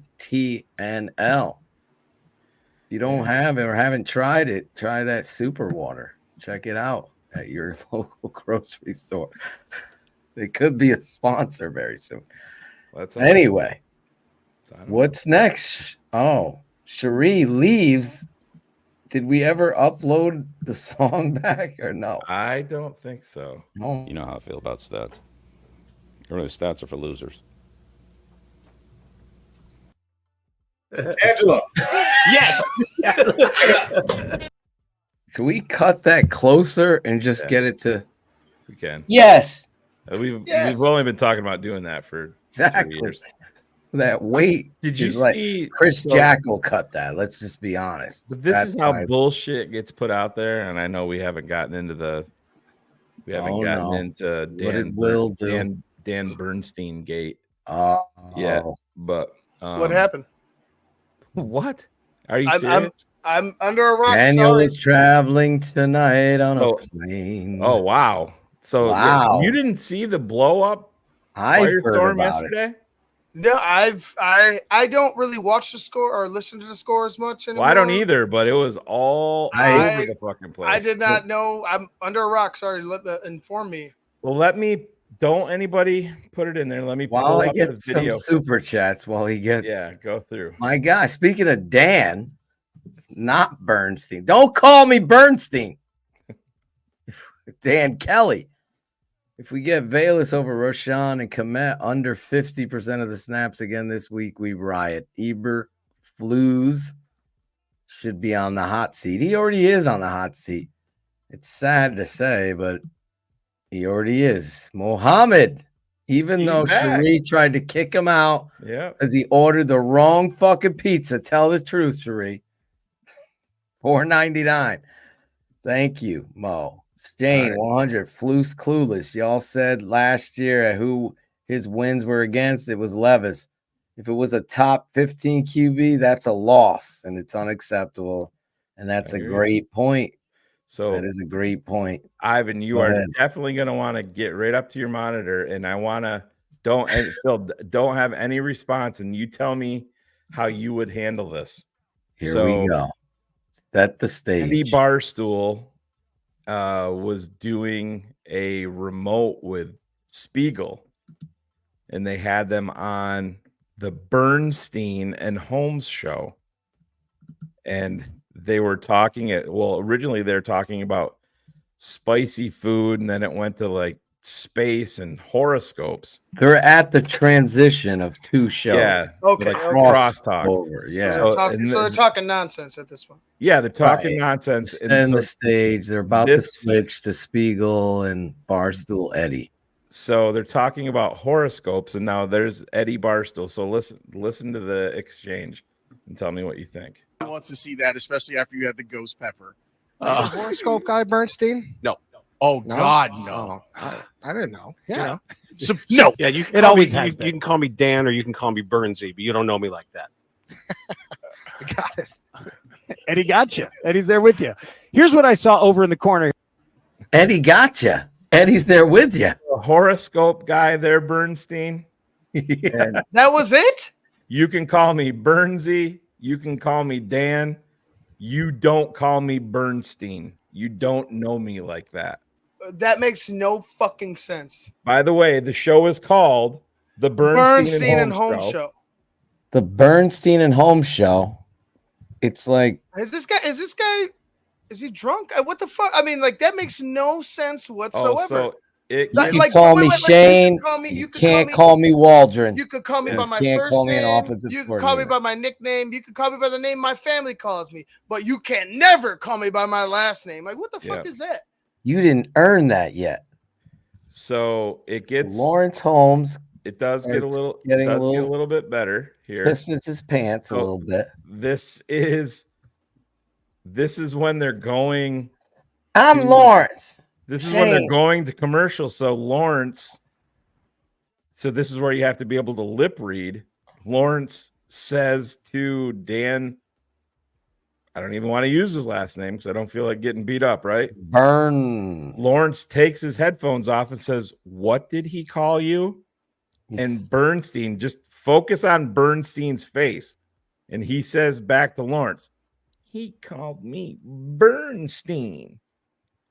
If you don't have it or haven't tried it, try that super water. Check it out at your local grocery store. They could be a sponsor very soon. Anyway, what's next? Oh, Cherie leaves. Did we ever upload the song back or no? I don't think so. No. You know how I feel about stats. Really, stats are for losers. Angela. Yes. Can we cut that closer and just get it to? We can. Yes. We've only been talking about doing that for 2 years. That weight. Did you see Chris Jackal cut that? Let's just be honest. But this is how bullshit gets put out there, and I know we haven't gotten into Dan Bernstein gate. Yeah, but what happened? What? Are you serious? I'm under a rock. Daniel is traveling tonight on a plane. Oh wow! So you didn't see the blow up firestorm yesterday? No, I don't really watch the score or listen to the score as much anymore. Well, I don't either, but it was all over the fucking place. I did not know. I'm under a rock. Sorry, inform me. Well, don't anybody put it in there. Let me while I get some super chats while he gets go through. My guy, speaking of Dan, not Bernstein. Don't call me Bernstein. Dan Kelly. If we get Valus over Roshan and Komet under 50% of the snaps again this week, we riot. Eber Flues should be on the hot seat. He already is on the hot seat. It's sad to say, but he already is. Mohammed, even though Cherie tried to kick him out because he ordered the wrong fucking pizza. Tell the truth, Cherie. $4.99. Thank you, Mo. Shane, 100. Floose clueless. Y'all said last year who his wins were against. It was Levis. If it was a top 15 QB, that's a loss, and it's unacceptable. And that's a great point. So that is a great point. Ivan, you are definitely going to want to get right up to your monitor, and I want to don't have any response, and you tell me how you would handle this. Here we go. Set the stage. Eddie Barstool was doing a remote with Spiegel, and they had them on the Bernstein and Holmes show, and they were talking originally they're talking about spicy food, and then it went to like space and horoscopes. They're at the transition of two shows. Yeah. Okay. Like crosstalk. Over. Yeah. So they're talking nonsense at this point. Yeah, they're talking nonsense. And the stage. They're about to switch to Spiegel and Barstool Eddie. So they're talking about horoscopes, and now there's Eddie Barstool. So listen to the exchange and tell me what you think. He wants to see that, especially after you had the ghost pepper. Horoscope guy Bernstein? No. Oh no? God, no! Oh, I didn't know. Yeah. You know? So, no. Yeah, you can call me Dan or you can call me Bernsey, but you don't know me like that. Got it. Eddie got you. Eddie's there with you. Here's what I saw over in the corner. Eddie got you. Eddie's there with you. The horoscope guy there, Bernstein. Yeah. That was it? You can call me Bernsey. You can call me Dan. You don't call me Bernstein. You don't know me like that. That makes no fucking sense. By the way, the show is called The Bernstein and Holmes Show. The Bernstein and Holmes Show. It's like, Is this guy? Is he drunk? What the fuck? I mean, like that makes no sense whatsoever. So you can call me Shane. You can't call me Waldron. You could call me by my can't first call me an name. offensive You can call me by my nickname. You can call me by the name my family calls me. But you can never call me by my last name. Like, what the fuck is that? You didn't earn that yet. So it gets Lawrence Holmes. It does get a little bit better here. Pisses his pants a little bit. This is when they're going. I'm Lawrence. This is when they're going to commercial. So Lawrence. So this is where you have to be able to lip read. Lawrence says to Dan, I don't even want to use his last name because I don't feel like getting beat up, right? Burn. Lawrence takes his headphones off and says, "What did he call you?" And Bernstein, just focus on Bernstein's face. And he says back to Lawrence, "He called me Bernstein."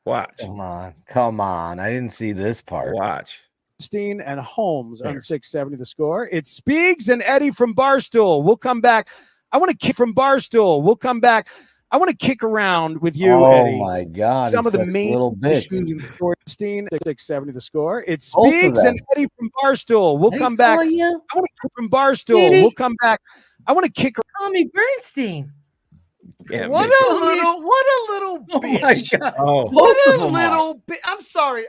Watch. Come on. I didn't see this part. Watch. Bernstein and Holmes on 670 The Score. It's Speaks and Eddie from Barstool. We'll come back. I want to kick from Barstool. We'll come back. I want to kick around with you, Eddie. Oh, my God. Some of the main issues in Bernstein, 670 The Score. It Speaks and Eddie from Barstool. We'll come back. I want to kick from Barstool. Eddie. We'll come back. I want to kick. Call me Bernstein. Yeah, what a little bitch. Oh, what a little bit. I'm sorry.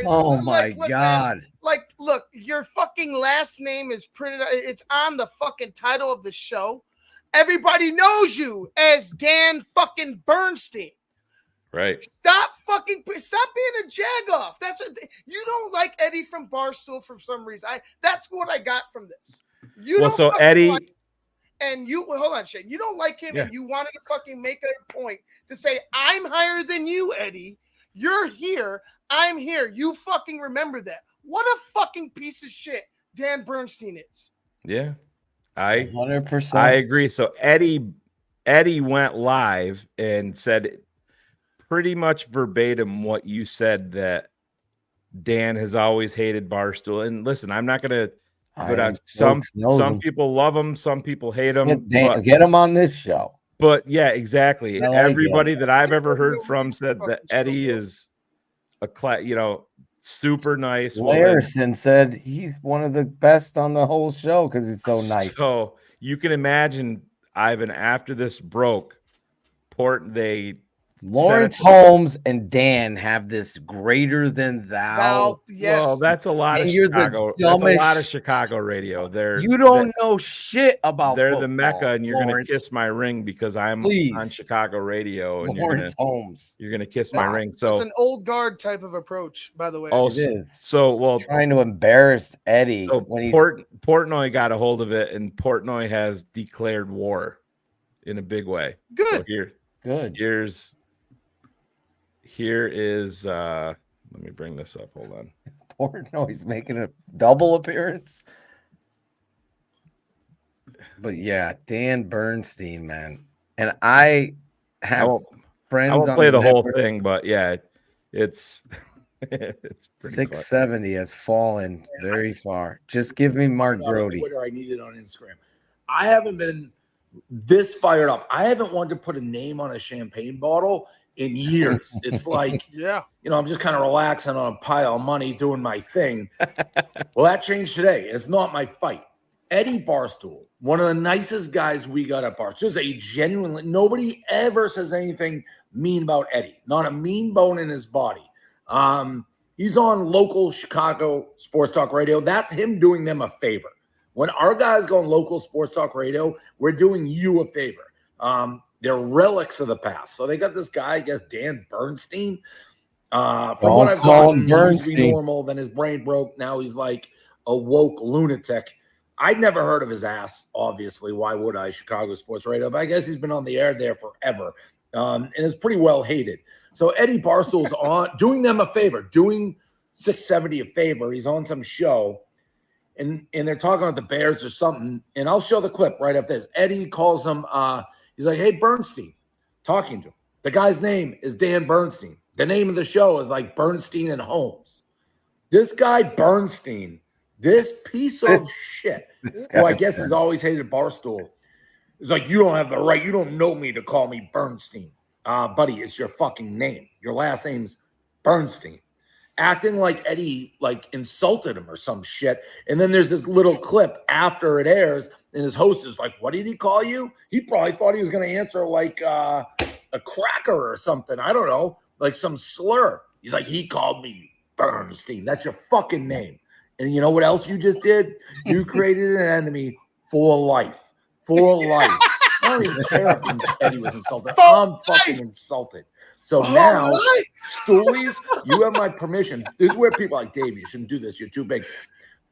Oh my God. Man, look, your fucking last name is printed. It's on the fucking title of the show. Everybody knows you as Dan fucking Bernstein. Right. Stop being a jagoff. You don't like Eddie from Barstool for some reason. That's what I got from this. Eddie. And you hold on, Shane. You don't like him, and you wanted to fucking make a point to say, I'm higher than you, Eddie. You're here. I'm here. You fucking remember that. What a fucking piece of shit Dan Bernstein is. Yeah. I 100%. I agree. So Eddie went live and said pretty much verbatim what you said, that Dan has always hated Barstool. And listen, I'm not gonna put out some people love him, some people hate him. Get him on this show. But yeah, exactly. Like everybody that I've ever heard from said that Eddie is super nice. Larison said he's one of the best on the whole show because it's so nice. So you can imagine, Ivan, after this broke, Lawrence Holmes and Dan have this greater than thou. Yes. Well, that's a lot of Chicago. That's a lot of Chicago radio. You don't know shit about. They're football, the Mecca, and you're Lawrence. gonna kiss my ring because I'm on Chicago radio, and Lawrence Holmes. You're gonna kiss my ring. So it's an old guard type of approach, by the way. Oh, it is. So trying to embarrass Eddie when he's Portnoy got a hold of it, and Portnoy has declared war in a big way. Good. So good. Here is let me bring this up. Hold on. Portnoy's making a double appearance. But yeah, Dan Bernstein, man. And I have friends. I won't play the whole thing, but yeah, it's 670 has fallen very far. Just give me Mark Grody. Twitter, I need it on Instagram. I haven't been this fired up. I haven't wanted to put a name on a champagne bottle in years. It's like, I'm just kind of relaxing on a pile of money doing my thing. Well, that changed today. It's not my fight. Eddie Barstool, one of the nicest guys we got at Barstool. Just a genuinely, nobody ever says anything mean about Eddie. Not a mean bone in his body. He's on local Chicago sports talk radio. That's him doing them a favor. When our guys go on local sports talk radio, we're doing you a favor. They're relics of the past. So they got this guy, I guess, Dan Bernstein. From what I've gotten, he used to be normal. Then his brain broke. Now he's like a woke lunatic. I'd never heard of his ass, obviously. Why would I? Chicago sports radio. But I guess he's been on the air there forever. And is pretty well hated. So Eddie Barstool's on doing them a favor, doing 670 a favor. He's on some show. and they're talking about the Bears or something. And I'll show the clip right after this. Eddie calls him. He's like, "Hey, Bernstein," talking to him. The guy's name is Dan Bernstein. The name of the show is like Bernstein and Holmes. This guy Bernstein, this piece of shit, who I guess has always hated Barstool, is like, "You don't have the right. You don't know me to call me Bernstein, buddy. It's your fucking name. Your last name's Bernstein." Acting like Eddie like insulted him or some shit. And then there's this little clip after it airs, and his host is like, "What did he call you?" He probably thought he was going to answer like a cracker or something. I don't know, like some slur. He's like, "He called me Bernstein. That's your fucking name." And you know what else you just did? You created an enemy for life. For life. I don't even care if Eddie was insulted. I'm fucking insulted. So now, Stoolies, you have my permission. This is where people are like, "Dave, you shouldn't do this. You're too big."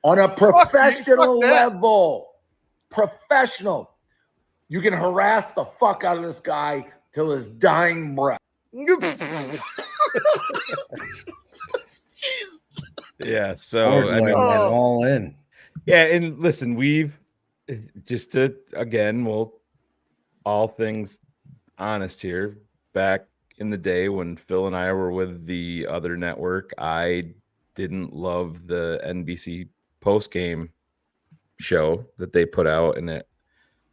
On a professional level, professional, you can harass the fuck out of this guy till his dying breath. Jeez. Yeah, so I mean, went all in. Yeah, and listen, we've just to again, well, all things honest here. Back in the day when Phil and I were with the other network, I didn't love the NBC post-game show that they put out, and it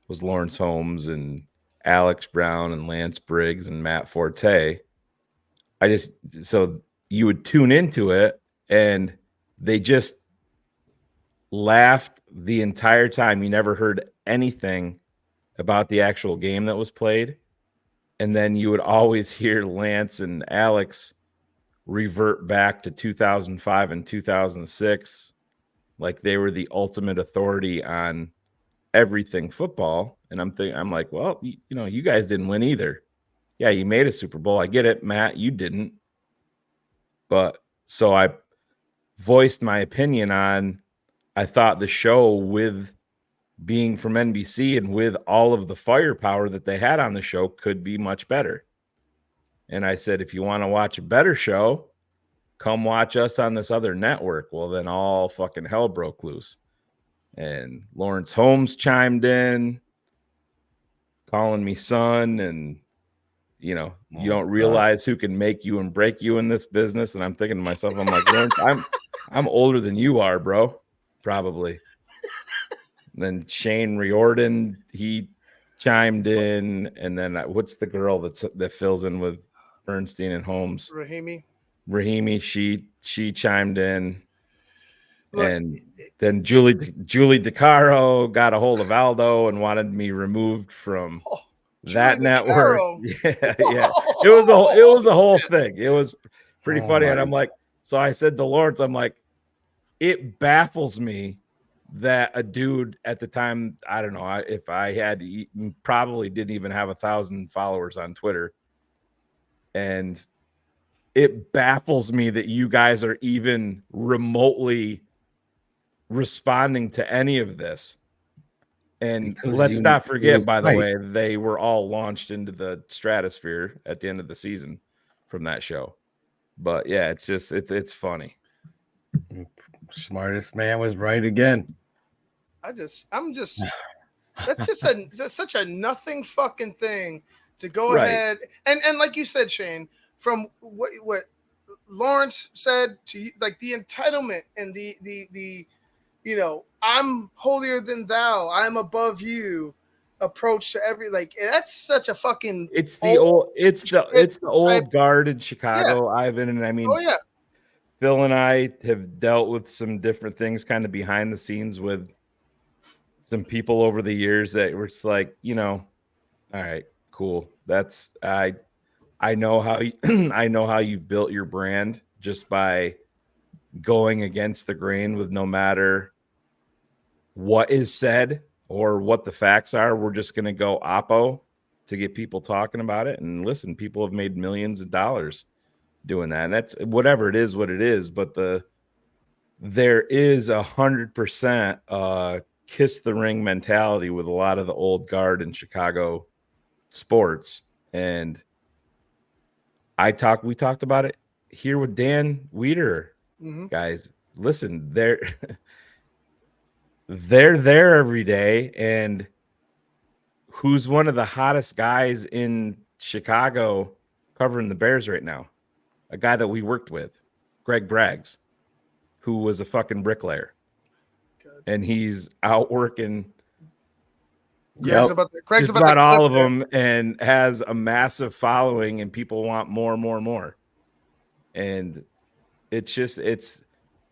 was Lawrence Holmes and Alex Brown and Lance Briggs and Matt Forte. So you would tune into it and they just laughed the entire time. You never heard anything about the actual game that was played. And then you would always hear Lance and Alex revert back to 2005 and 2006, like they were the ultimate authority on everything football. And I'm like, well, you guys didn't win either. Yeah, you made a Super Bowl. I get it, Matt, you didn't. But so I voiced my opinion on, I thought the show, with being from NBC and with all of the firepower that they had on the show, could be much better. And I said, if you want to watch a better show, come watch us on this other network. Well, then all fucking hell broke loose. And Lawrence Holmes chimed in, calling me son, and you don't realize who can make you and break you in this business. And I'm thinking to myself, I'm like, Lawrence, I'm older than you are, bro. Probably. And then Shane Riordan, he chimed in, and then what's the girl that fills in with Bernstein and Holmes? Rahimi, she chimed in. Look, and then Julie DeCaro got a hold of Aldo and wanted me removed from that network. Yeah. It was a whole thing. It was pretty funny. And I'm like, so I said to Lawrence, I'm like, it baffles me that a dude at the time, I don't know if I had probably didn't even have 1,000 followers on Twitter. And it baffles me that you guys are even remotely responding to any of this. And because let's not forget, by the way, they were all launched into the stratosphere at the end of the season from that show. But yeah, it's funny. Smartest man was right again. that's such a nothing fucking thing to go ahead and like you said, Shane, from what Lawrence said to you, like the entitlement and the I'm holier than thou, I'm above you approach to every, like, that's such a fucking it's the old guard in Chicago, Ivan. And I mean, Phil and I have dealt with some different things kind of behind the scenes with some people over the years that were just like, all right, cool. That's I know how I know how you've built your brand just by going against the grain with no matter what is said or what the facts are. We're just going to go oppo to get people talking about it. And listen, people have made millions of dollars doing that. And that's whatever it is, what it is. But there is 100% kiss the ring mentality with a lot of the old guard in Chicago sports. And we talked about it here with Dan Weeder. Guys, listen, they're there every day. And who's one of the hottest guys in Chicago covering the Bears right now? A guy that we worked with, Greg Braggs, who was a fucking bricklayer. And he's out working. Greg's about just about all of them, and has a massive following, and people want more and more and more. And it's just it's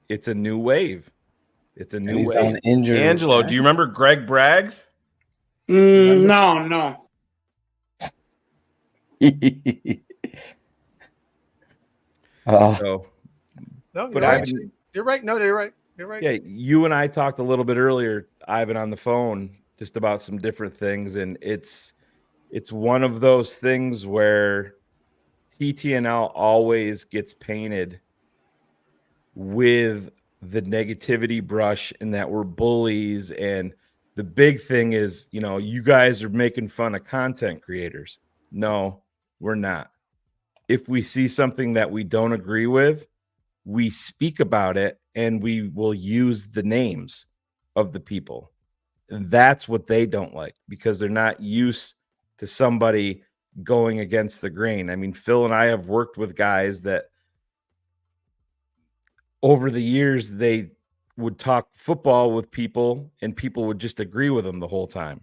a new wave. It's a new wave. On injured. Angelo, do you remember Greg Braggs? No. So, No, but you're right. You're right. No, you're right. You're right. Yeah, you and I talked a little bit earlier, Ivan, on the phone, just about some different things, and it's one of those things where TTNL always gets painted with the negativity brush, and that we're bullies. And the big thing is, you guys are making fun of content creators. No, we're not. If we see something that we don't agree with, we speak about it, and we will use the names of the people. And that's what they don't like, because they're not used to somebody going against the grain. I mean, Phil and I have worked with guys that over the years, they would talk football with people, and people would just agree with them the whole time.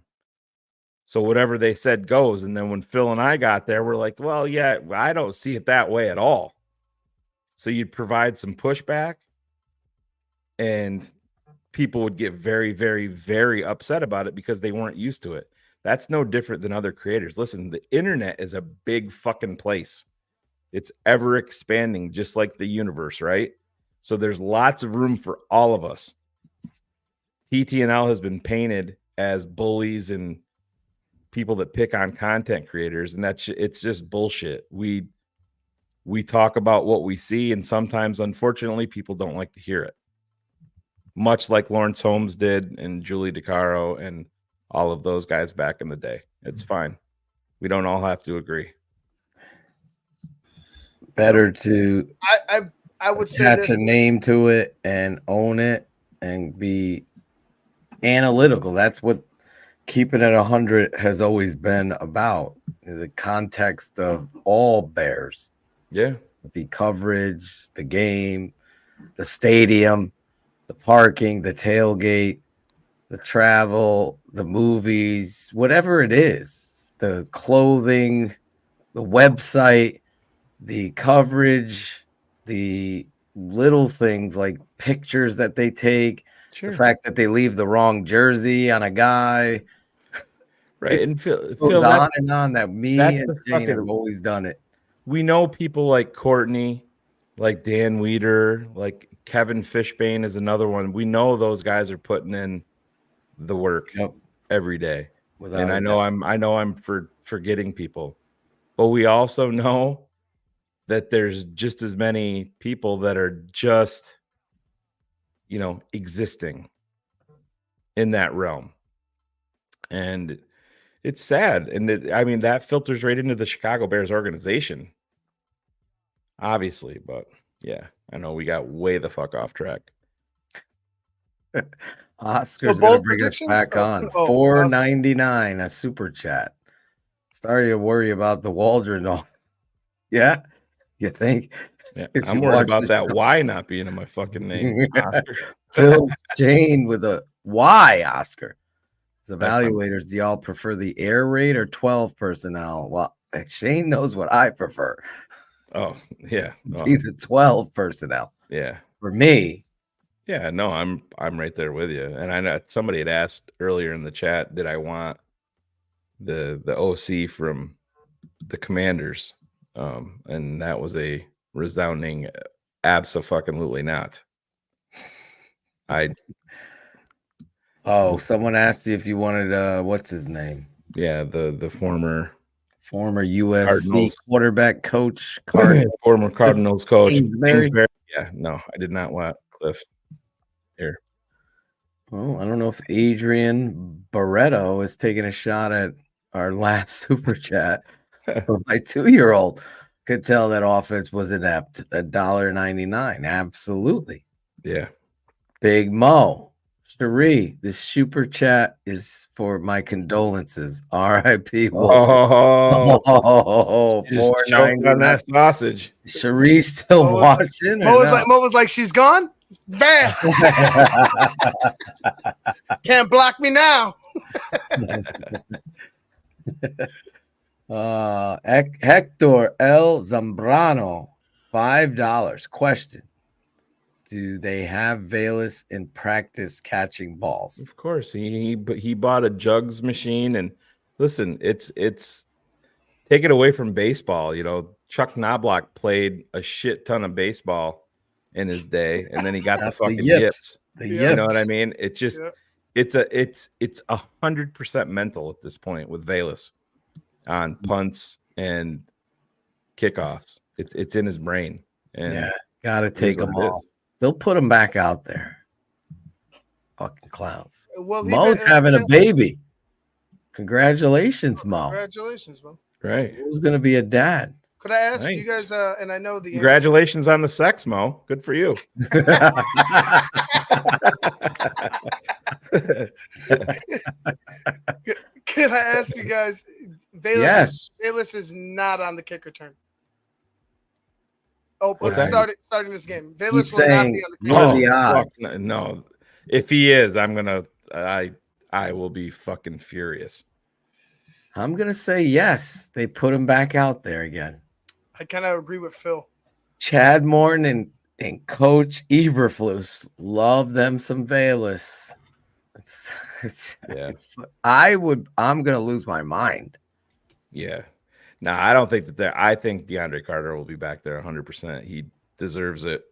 So whatever they said goes. And then when Phil and I got there, we're like, well, yeah, I don't see it that way at all. So you'd provide some pushback, and people would get very, very, very upset about it because they weren't used to it. That's no different than other creators. Listen, the internet is a big fucking place. It's ever expanding, just like the universe, right? So there's lots of room for all of us. TTNL has been painted as bullies and people that pick on content creators, and it's just bullshit. We talk about what we see, and sometimes, unfortunately, people don't like to hear it. Much like Lawrence Holmes did, and Julie DeCaro, and all of those guys back in the day. It's fine. We don't all have to agree. Better to I would say attach a name to it and own it and be analytical. That's what Keeping It 100 has always been about, is a context of all Bears. Yeah. The coverage, the game, the stadium, the parking, the tailgate, the travel, the movies, whatever it is, the clothing, the website, the coverage, the little things like pictures that they take, the fact that they leave the wrong jersey on a guy. Right. It And Phil, goes on and on that me and Jane have fucking, always done it. We know people like Courtney, like Dan Weeder, like Kevin Fishbane is another one. We know those guys are putting in the work every day. And I know I'm forgetting people, but we also know that there's just as many people that are just, existing in that realm. And it's sad. And that filters right into the Chicago Bears organization, obviously. But yeah, I know we got way the fuck off track. Oscar's going to bring us back on. $4.99 a super chat. Starting to worry about the Waldron. Yeah, you think? Yeah, I'm worried about that Y not being in my fucking name. Oscar. Phil Jane with a Y, Oscar. As evaluators, do y'all prefer the air raid or 12 personnel? Well, Shane knows what I prefer. Oh, yeah. Either 12 personnel. Yeah. For me. Yeah, no, I'm right there with you. And I know somebody had asked earlier in the chat, did I want the OC from the Commanders? And that was a resounding abso-fucking-lutely not. Someone asked you if you wanted what's his name? Yeah, the former USC Cardinals quarterback coach, former Cardinals coach. Kingsbury. Yeah, no, I did not want Cliff here. Well, I don't know if Adrian Barreto is taking a shot at our last super chat. But my 2-year-old could tell that offense was inept. $1.99. Absolutely. Yeah. Big Mo. Cherie, this super chat is for my condolences. R.I.P. Oh, just choked on that sausage. Cherie's still watching. Mo was like, she's gone. Bam! Can't block me now. Hector L. Zambrano, $5. Question: do they have Velas in practice catching balls? Of course, he bought a jugs machine, and listen, it's take it away from baseball. You know, Chuck Knobloch played a shit ton of baseball in his day, and then he got the fucking yips. You know what I mean? It just it's 100% mental at this point with Velas on punts and kickoffs. It's in his brain, and gotta take them all. They'll put him back out there. Fucking clowns. Well, Mo's having a baby. Congratulations, Mo. Congratulations, Mo. Right. Who's gonna be a dad? Could I ask you guys? And I know the congratulations on the sex, Mo. Good for you. Can I ask you guys? Velas is not on the kick return. Oh, starting this game. Velas will not be on the kick return. The odds? No, if he is, I will be fucking furious. I'm gonna say yes. They put him back out there again. I kind of agree with Phil. Chad Morton and Coach Eberflus love them some Velas. I'm gonna lose my mind. Yeah. No, I don't think that I think DeAndre Carter will be back there 100%. He deserves it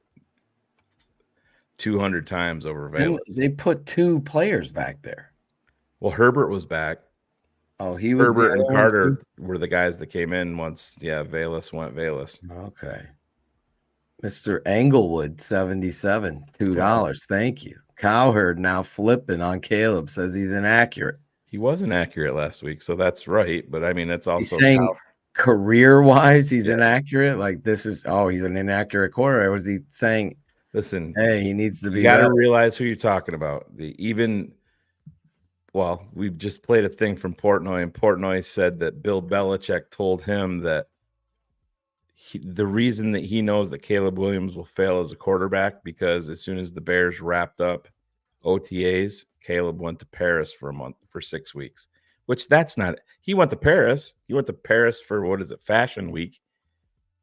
200 times over Velas. They put 2 players back there. Well, Herbert was back. Oh, he was. Herbert and Carter were the guys that came in once. Yeah, Velas went Velas. Okay. Mr. Englewood, 77, $2. Thank you. Cowherd now flipping on Caleb, says he's inaccurate. He was inaccurate last week, so that's right. But I mean, that's also he's saying career-wise, he's inaccurate. Like this is he's an inaccurate quarterback. Or was he saying? Listen, hey, he needs to be. You got to realize who you're talking about. Well, we just played a thing from Portnoy, and Portnoy said that Bill Belichick told him that the reason that he knows that Caleb Williams will fail as a quarterback because as soon as the Bears wrapped up OTAs, Caleb went to Paris for 6 weeks, which that's not – he went to Paris. He went to Paris for, Fashion Week.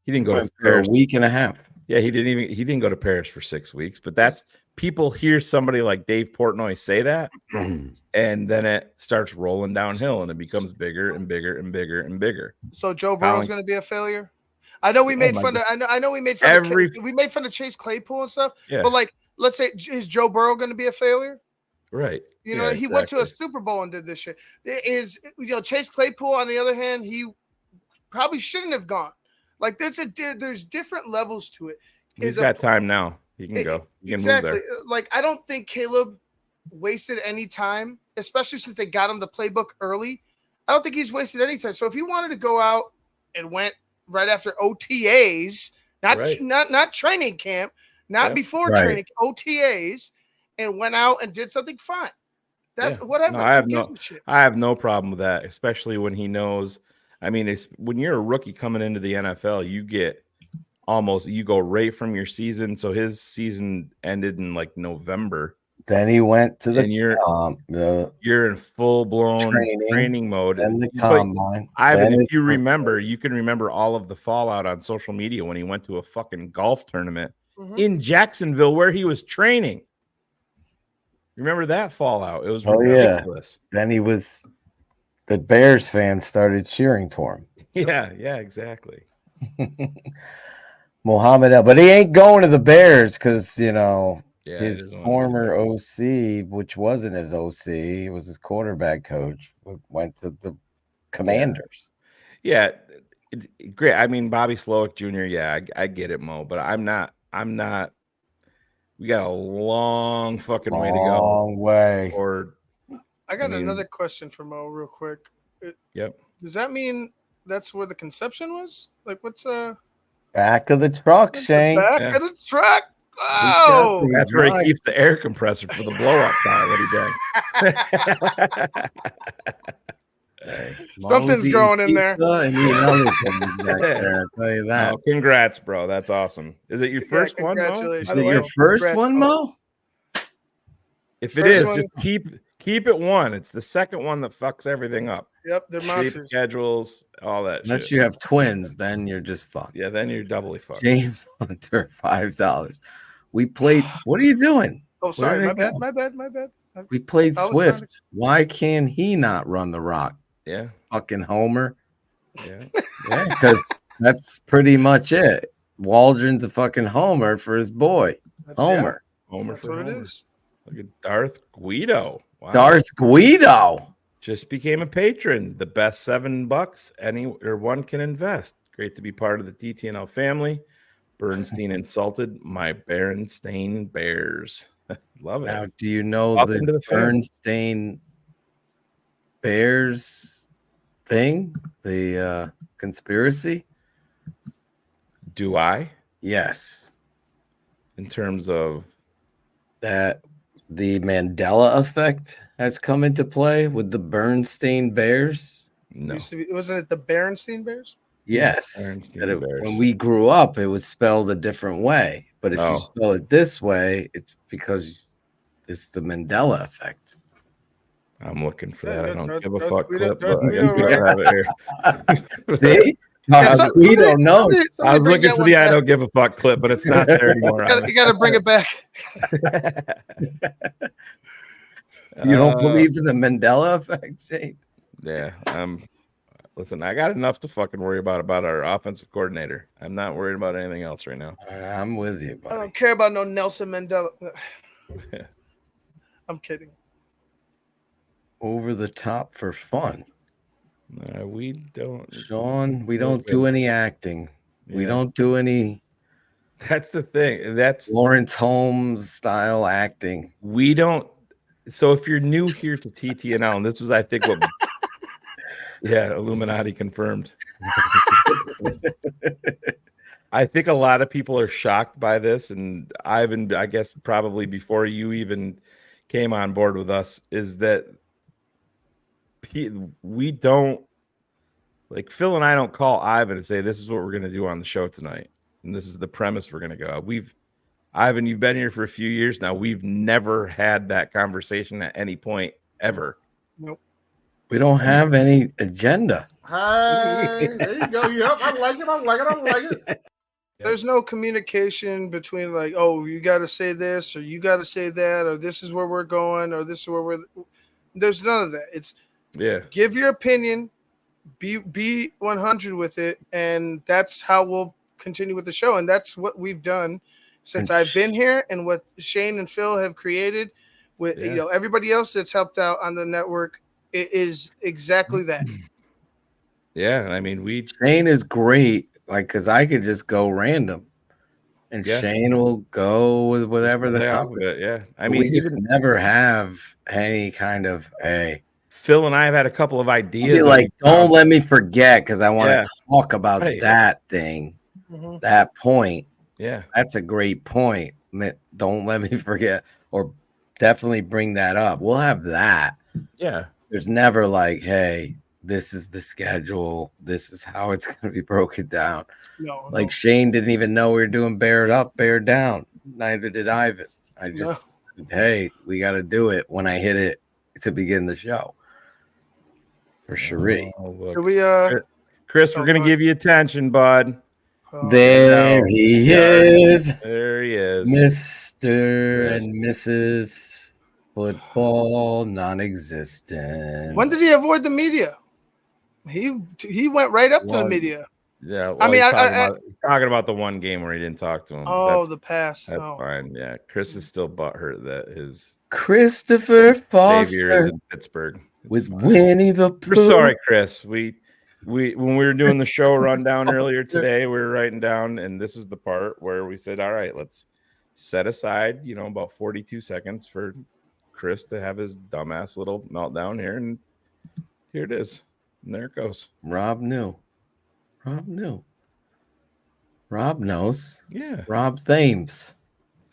He didn't go to Paris for a week and a half. Yeah, he didn't go to Paris for 6 weeks, but that's – people hear somebody like Dave Portnoy say that, and then it starts rolling downhill, and it becomes bigger and bigger and bigger and bigger. So Joe Burrow's going to be a failure. I know we made fun of. I know we made fun of. We made fun of Chase Claypool and stuff. Yeah. But like, let's say, is Joe Burrow going to be a failure? Right. You know, he went to a Super Bowl and did this shit. Chase Claypool, on the other hand, he probably shouldn't have gone. Like, there's different levels to it. He's got time now. He can go. He can move there. Like, I don't think Caleb wasted any time, especially since they got him the playbook early. I don't think he's wasted any time. So if he wanted to go out and went right after OTAs, not training camp, not before training, OTAs, and went out and did something, fine. That's whatever. No, I have no problem with that, especially when he knows. I mean, when you're a rookie coming into the NFL, you go right from your season. So his season ended in like November. Then he went to you're in full blown training mode. And the combine. If you remember, you can remember all of the fallout on social media when he went to a fucking golf tournament in Jacksonville where he was training. Remember that fallout? It was ridiculous. Yeah. Then the Bears fans started cheering for him. Yeah, exactly. Mohamed El, but he ain't going to the Bears because his former OC, which wasn't his OC, he was his quarterback coach, went to the Commanders. Yeah, it's great. I mean, Bobby Slowick Jr. Yeah, I get it, Mo, but I'm not. We got a long fucking way to go. Long way. I got another question for Mo, real quick. Yep. Does that mean that's where the conception was? Like, what's back of the truck, Shane? Back of the truck. Oh, That's where he keeps the air compressor for the blow up time that he did. Something's growing in there. And eating other things back there, I'll tell you that. Oh, congrats, bro. That's awesome. Is it your first one, Mo? Congratulations. Is it your first one, Mo? If it First is, one- just keep it one. It's the second one that fucks everything up. Yep, they're Sleep monsters. schedules, all that Unless shit. you have twins, then you're just fucked. Yeah, then you're doubly fucked. James Hunter, $5. We played. What are you doing? Oh, sorry, Where my did it bad, go? my bad. We played I was Swift. Why can he not run the rock? Yeah. Fucking Homer. Yeah. Yeah, because that's pretty much it. Waldron's a fucking Homer for his boy. Homer. Homer That's for what it Homer. is. Look at Darth Guido. Wow. Darth Guido. Just became a patron. The best $7 one can invest. Great to be part of the TTNL family. Bernstein insulted my Berenstain Bears. Love it. Now, do you know Welcome to the the family. Bernstein Bears thing? The conspiracy? Do I? Yes. In terms of that the Mandela effect has come into play with the Bernstein Bears? No. Wasn't it the Berenstein Bears? Yes. Bernstein That Bears. when we grew up, it was spelled a different way. But if Oh. you spell it this way, it's because it's the Mandela effect. I'm looking for that. Yeah, I don't Darth- give a Darth fuck Guido- clip, Darth but I Guido, gotta have it here. See? We don't know. I was looking for the I don't give a fuck clip, but it's not there anymore. You got to bring it back. You don't believe in the Mandela effect, Shane? Yeah. Listen, I got enough to fucking worry about our offensive coordinator. I'm not worried about anything else right now. I'm with you, I buddy. don't care about no Nelson Mandela. I'm kidding. Over the top for fun. We don't. Sean, we don't do any acting. We Yeah. don't do any. That's the thing. That's Lawrence Holmes style acting. We don't. So if you're new here to TTNL, and this was, I think, what. Yeah, Illuminati confirmed. I think a lot of people are shocked by this, and Ivan, I guess probably before you even came on board with us, is that we don't, like, Phil and I don't call Ivan and say, this is what we're going to do on the show tonight, and this is the premise we're going to go. Ivan, you've been here for a few years now. We've never had that conversation at any point ever. Nope. We don't have any agenda. Hey, there you go. Yep, I like it. There's no communication between, like, oh, you got to say this, or you got to say that, or this is where we're going, or this is where we're. There's none of that. It's give your opinion, be 100 with it, and that's how we'll continue with the show. And that's what we've done since I've been here, and what Shane and Phil have created with everybody else that's helped out on the network. It is exactly that. Yeah, I mean, Shane is great, like, because I could just go random, and Shane will go with whatever the topic. Yeah, I But mean, we just never have any kind of Phil and I have had a couple of ideas. Like, don't let me forget because I want to talk about Right. that thing, Mhm. that point. Yeah, that's a great point. Don't let me forget, or definitely bring that up. We'll have that. Yeah. There's never like, hey, this is the schedule. This is how it's going to be broken down. No, like Shane didn't even know we were doing bear up, bear down. Neither did Ivan. I just said, hey, we got to do it when I hit it to begin the show. For Cherie. Should we, Chris, we're going to give you attention, bud. There he is. There he is. Mr. and Mrs. Football non-existent. When does he avoid the media? He went right up to the media. Yeah, well, I mean, he's talking about the one game where he didn't talk to him. Oh, the pass. That's fine. Yeah, Chris is still butthurt that his Christopher Foster savior is in Pittsburgh. with Winnie the Pooh. We're sorry, Chris. We when we were doing the show rundown earlier today, we were writing down, and this is the part where we said, all right, let's set aside, about 42 seconds for Chris to have his dumbass little meltdown here, and here it is. And there it goes. Rob knew. Rob knows. Yeah. Rob Thames.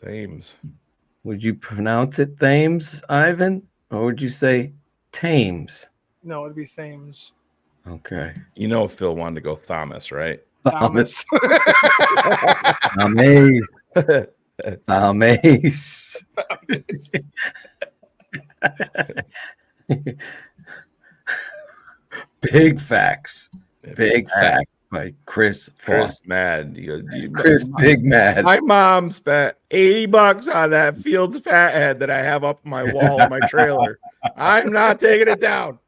Thames. Would you pronounce it Thames, Ivan? Or would you say Thames? No, it'd be Thames. Okay. You know Phil wanted to go Thomas, right? Thomas. Amaze. Amaze. Big facts. Big facts by Chris Foster. Mad. He goes, Chris Big Mad. My mom spent $80 on that Fields fathead that I have up on my wall in my trailer. I'm not taking it down.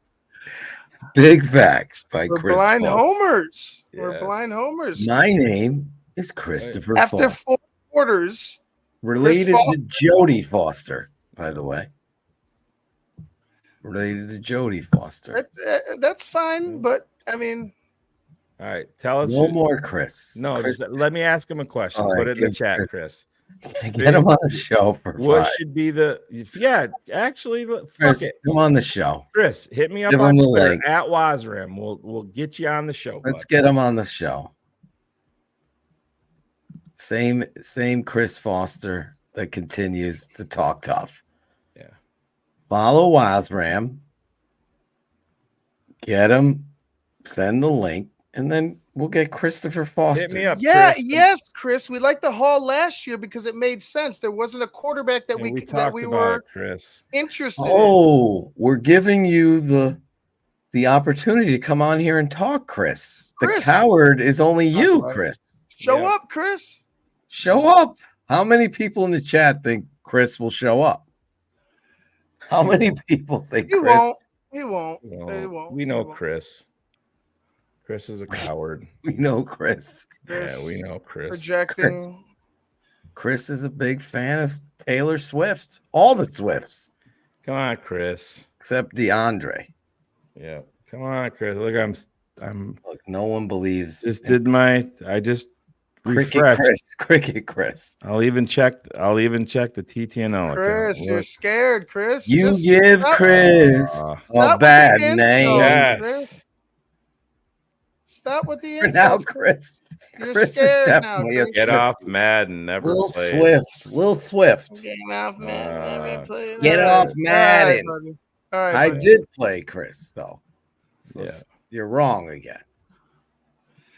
Big facts by We're Chris blind Foster. homers. Yes. We're blind homers. My name is Christopher After Foster. 4 quarters, Related Chris to Jodie Foster, by the way. Related to Jodie Foster. that's fine, but I mean, All right, tell us. No more Chris. No, Chris. just let me ask him a question. All right, Put it in the give chat, Chris- Chris. Get him on the show for What 5. should be the? Yeah, actually, fuck Chris, it. come on the show. Chris, hit me up Give on him the Twitter link. at Wazram. We'll get you on the show. Let's bud. get him on the show. Same Chris Foster that continues to talk tough. Yeah. Follow Wazram. Get him. Send the link, and then we'll get Christopher Foster. Hit me up. yeah, Chris. yes, Chris. We liked the haul last year because it made sense. There wasn't a quarterback that Yeah, we talked were about it, Chris. interested in. Oh, we're giving you the opportunity to come on here and talk, Chris. Chris. The coward is only you, Chris. Show Yeah. up, Chris. Show up. How many people in the chat think Chris will show up? How many people think He Chris? won't. He won't. No, He won't. we He know won't. Chris. Chris is a coward. We know Chris. Yeah, we know Chris. Projecting. Chris is a big fan of Taylor Swift. All the Swifts, Come on, Chris. except DeAndre. Yeah, come on, Chris. Look, I'm. Look, no one believes. Just did my. I just Cricket refreshed. Chris. Cricket Chris. I'll even check the TTNL. Chris, account. you're Look. scared, Chris. You Just give stop- Chris Stop a with bad the name. insults, Yes. Chris. Stop with the For now, insults. Chris. You're Chris is scared now. definitely a Chris. Get off Madden. Never Lil played. Swift. Lil Swift. Get off, man. Let me play. Get All off right. Madden. All right, buddy. All right, I buddy. did play Chris, though. So Yeah. you're wrong again.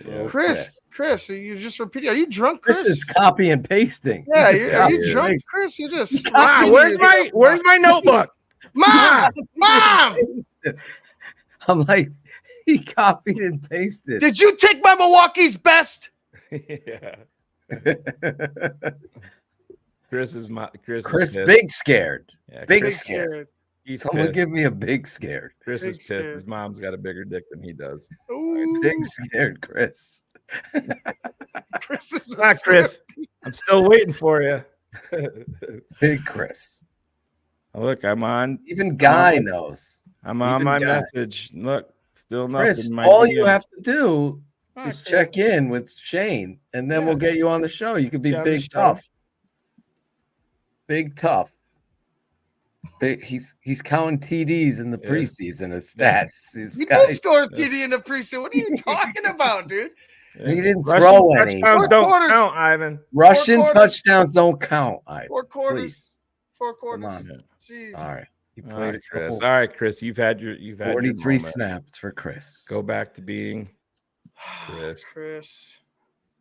Lil Chris, are you just repeating? Are you drunk, Chris Chris? is copy and pasting. Yeah, He just are you copy and drunk, pastes. Chris? You just Ah, where's my notebook? Mom? Mom, I'm like, he copied and pasted. did you take my Milwaukee's best? Yeah. Chris is Chris pissed. big scared. Yeah, Big Chris- scared. He's Someone pissed. give me a big scared. Chris Big is pissed. scared. His mom's got a bigger dick than he does. Ooh, Big scared Chris. Chris is a Not Chris. I'm still waiting for you. Big Chris. Look, I'm on. Even Guy knows. I'm on Even my Guy. message. Look, still nothing. Chris, in my all you DM. have to do Ah, is Chris. check in with Shane, and then we'll get you on the show. You could be Get on the big show. tough. Big tough. Big, he's counting TDs in the Yeah. preseason as stats. These He did guys- score a TD in the preseason. What are you talking about, dude? He didn't Rushing throw any. touchdowns don't quarters. count, Ivan. Russian quarters. touchdowns don't count. All right, 4 quarters. please. 4 Come quarters. on. Jeez. Sorry. You All played right, a Chris. couple, All right, Chris. You've had your 43 moment. snaps for Chris. Go back to being Chris. Chris.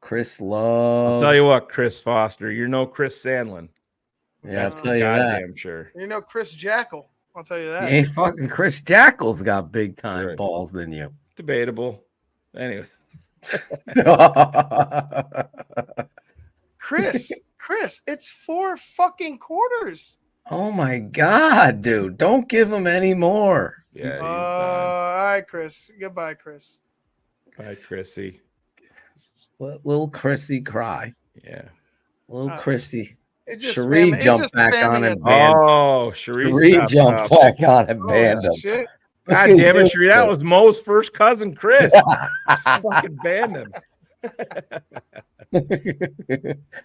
Chris I'll loves. tell you what, Chris Foster. You're no Chris Sandlin. Yeah, I'll That's tell you that. goddamn sure. You know Chris Jackal. I'll tell you that. Hey, fucking Chris Jackal's got big time Right. balls than you. Debatable. Anyway. Chris, it's 4 fucking quarters. Oh my God, dude. Don't give him any more. Yeah. He's All right, Chris. Goodbye, Chris. Bye, Chrissy. Let little Chrissy cry. Yeah. Little Chrissy. It just Cherie it's jumped just back on spamming and it. banned. Oh, Cherie Cherie stepped jumped up. back on and banned Oh, him. shit. God damn it, Cherie. That was Mo's first cousin, Chris. Fucking banned him.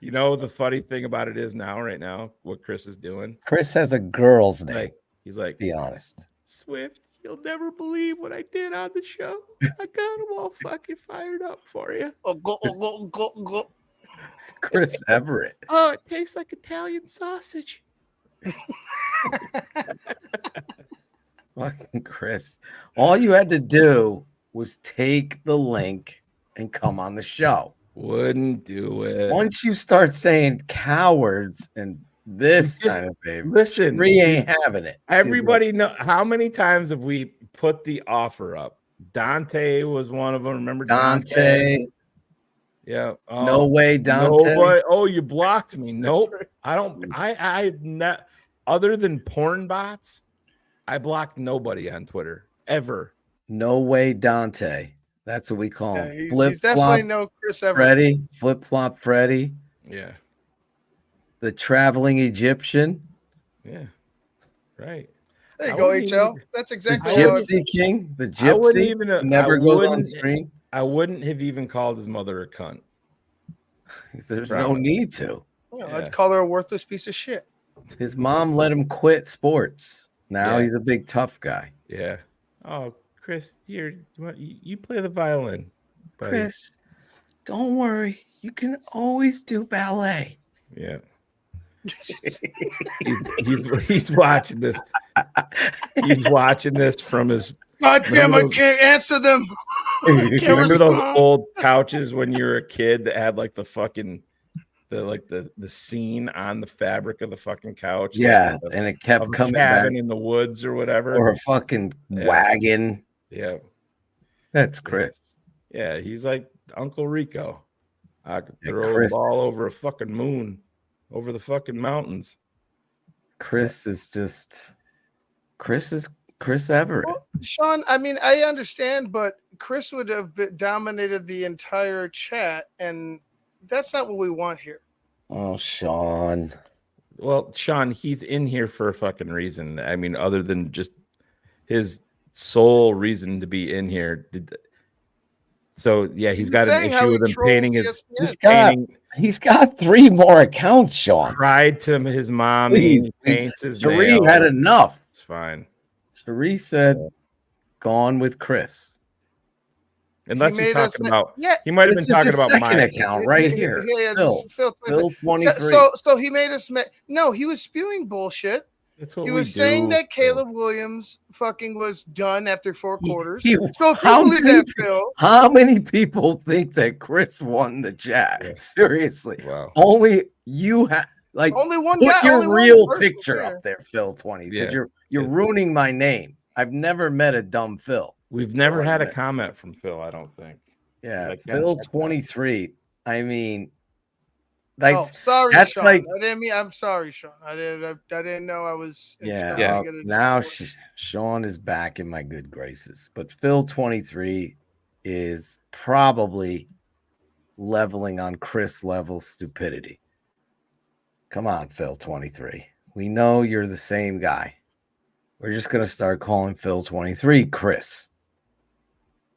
You know, the funny thing about it is right now, what Chris is doing. Chris has a girl's name. He's like, be honest. Swift, you'll never believe what I did on the show. I got them all fucking fired up for you. Oh, go. Chris Everett. Oh, it tastes like Italian sausage. Fucking Chris. All you had to do was take the link and come on the show. Wouldn't do it. Once you start saying cowards and this kind of baby, listen, Bree ain't having it. Everybody know how many times have we put the offer up? Dante was one of them. Remember Dante? Yeah. No way, Dante. No way. Oh, you blocked me. Nope. I don't. I've not. Other than porn bots, I blocked nobody on Twitter ever. No way, Dante. That's what we call him. He's definitely no Chris Everett. Freddy, flip flop Freddy. Yeah. The traveling Egyptian. Yeah. Right. There you go, HL. That's exactly the Gypsy King. The Gypsy who never goes on screen. I wouldn't have even called his mother a cunt. There's no need to. Yeah, I'd call her a worthless piece of shit. His mom let him quit sports. Now he's a big tough guy. Yeah. Oh, Chris, you play the violin. Buddy. Chris, don't worry. You can always do ballet. Yeah. he's watching this. He's watching this from his. God damn! I can't answer them. Remember those old couches when you were a kid that had like the fucking the scene on the fabric of the fucking couch? Yeah, like and it kept coming back in the woods or whatever, or a fucking wagon. Yeah, that's Chris. Yeah, he's like Uncle Rico. I could throw a ball over a fucking moon, over the fucking mountains. Chris is Chris Everett. Well, Sean, I mean, I understand, but Chris would have dominated the entire chat, and that's not what we want here. Oh, Sean. Well, Sean, he's in here for a fucking reason. I mean, other than just his sole reason to be in here. So yeah, he's got an issue with him painting his. He's got 3 more accounts, Sean. Cried to his mom. He paints his nails. Had enough. It's fine. Cherie said, "Gone with Chris." Unless he's talking about, he might have been talking about my account right here. Phil 23. So he made us. No, he was spewing bullshit. That's what he was saying that Caleb Williams fucking was done after 4 quarters. So if you believe that, Phil, how many people think that Chris won the Jag? Seriously, wow. Only you have. Like only one put guy, your real picture up there, Phil 20, because you're ruining my name. I've never met a dumb Phil. We've never had a comment from Phil, I don't think. Yeah, Phil 23. I mean, like, sorry, that's Sean. like, I didn't mean. I'm sorry, Sean. I didn't know I was. Now Sean is back in my good graces, but Phil 23 is probably leveling on Chris level stupidity. Come on, Phil 23. We know you're the same guy. We're just going to start calling Phil 23 Chris.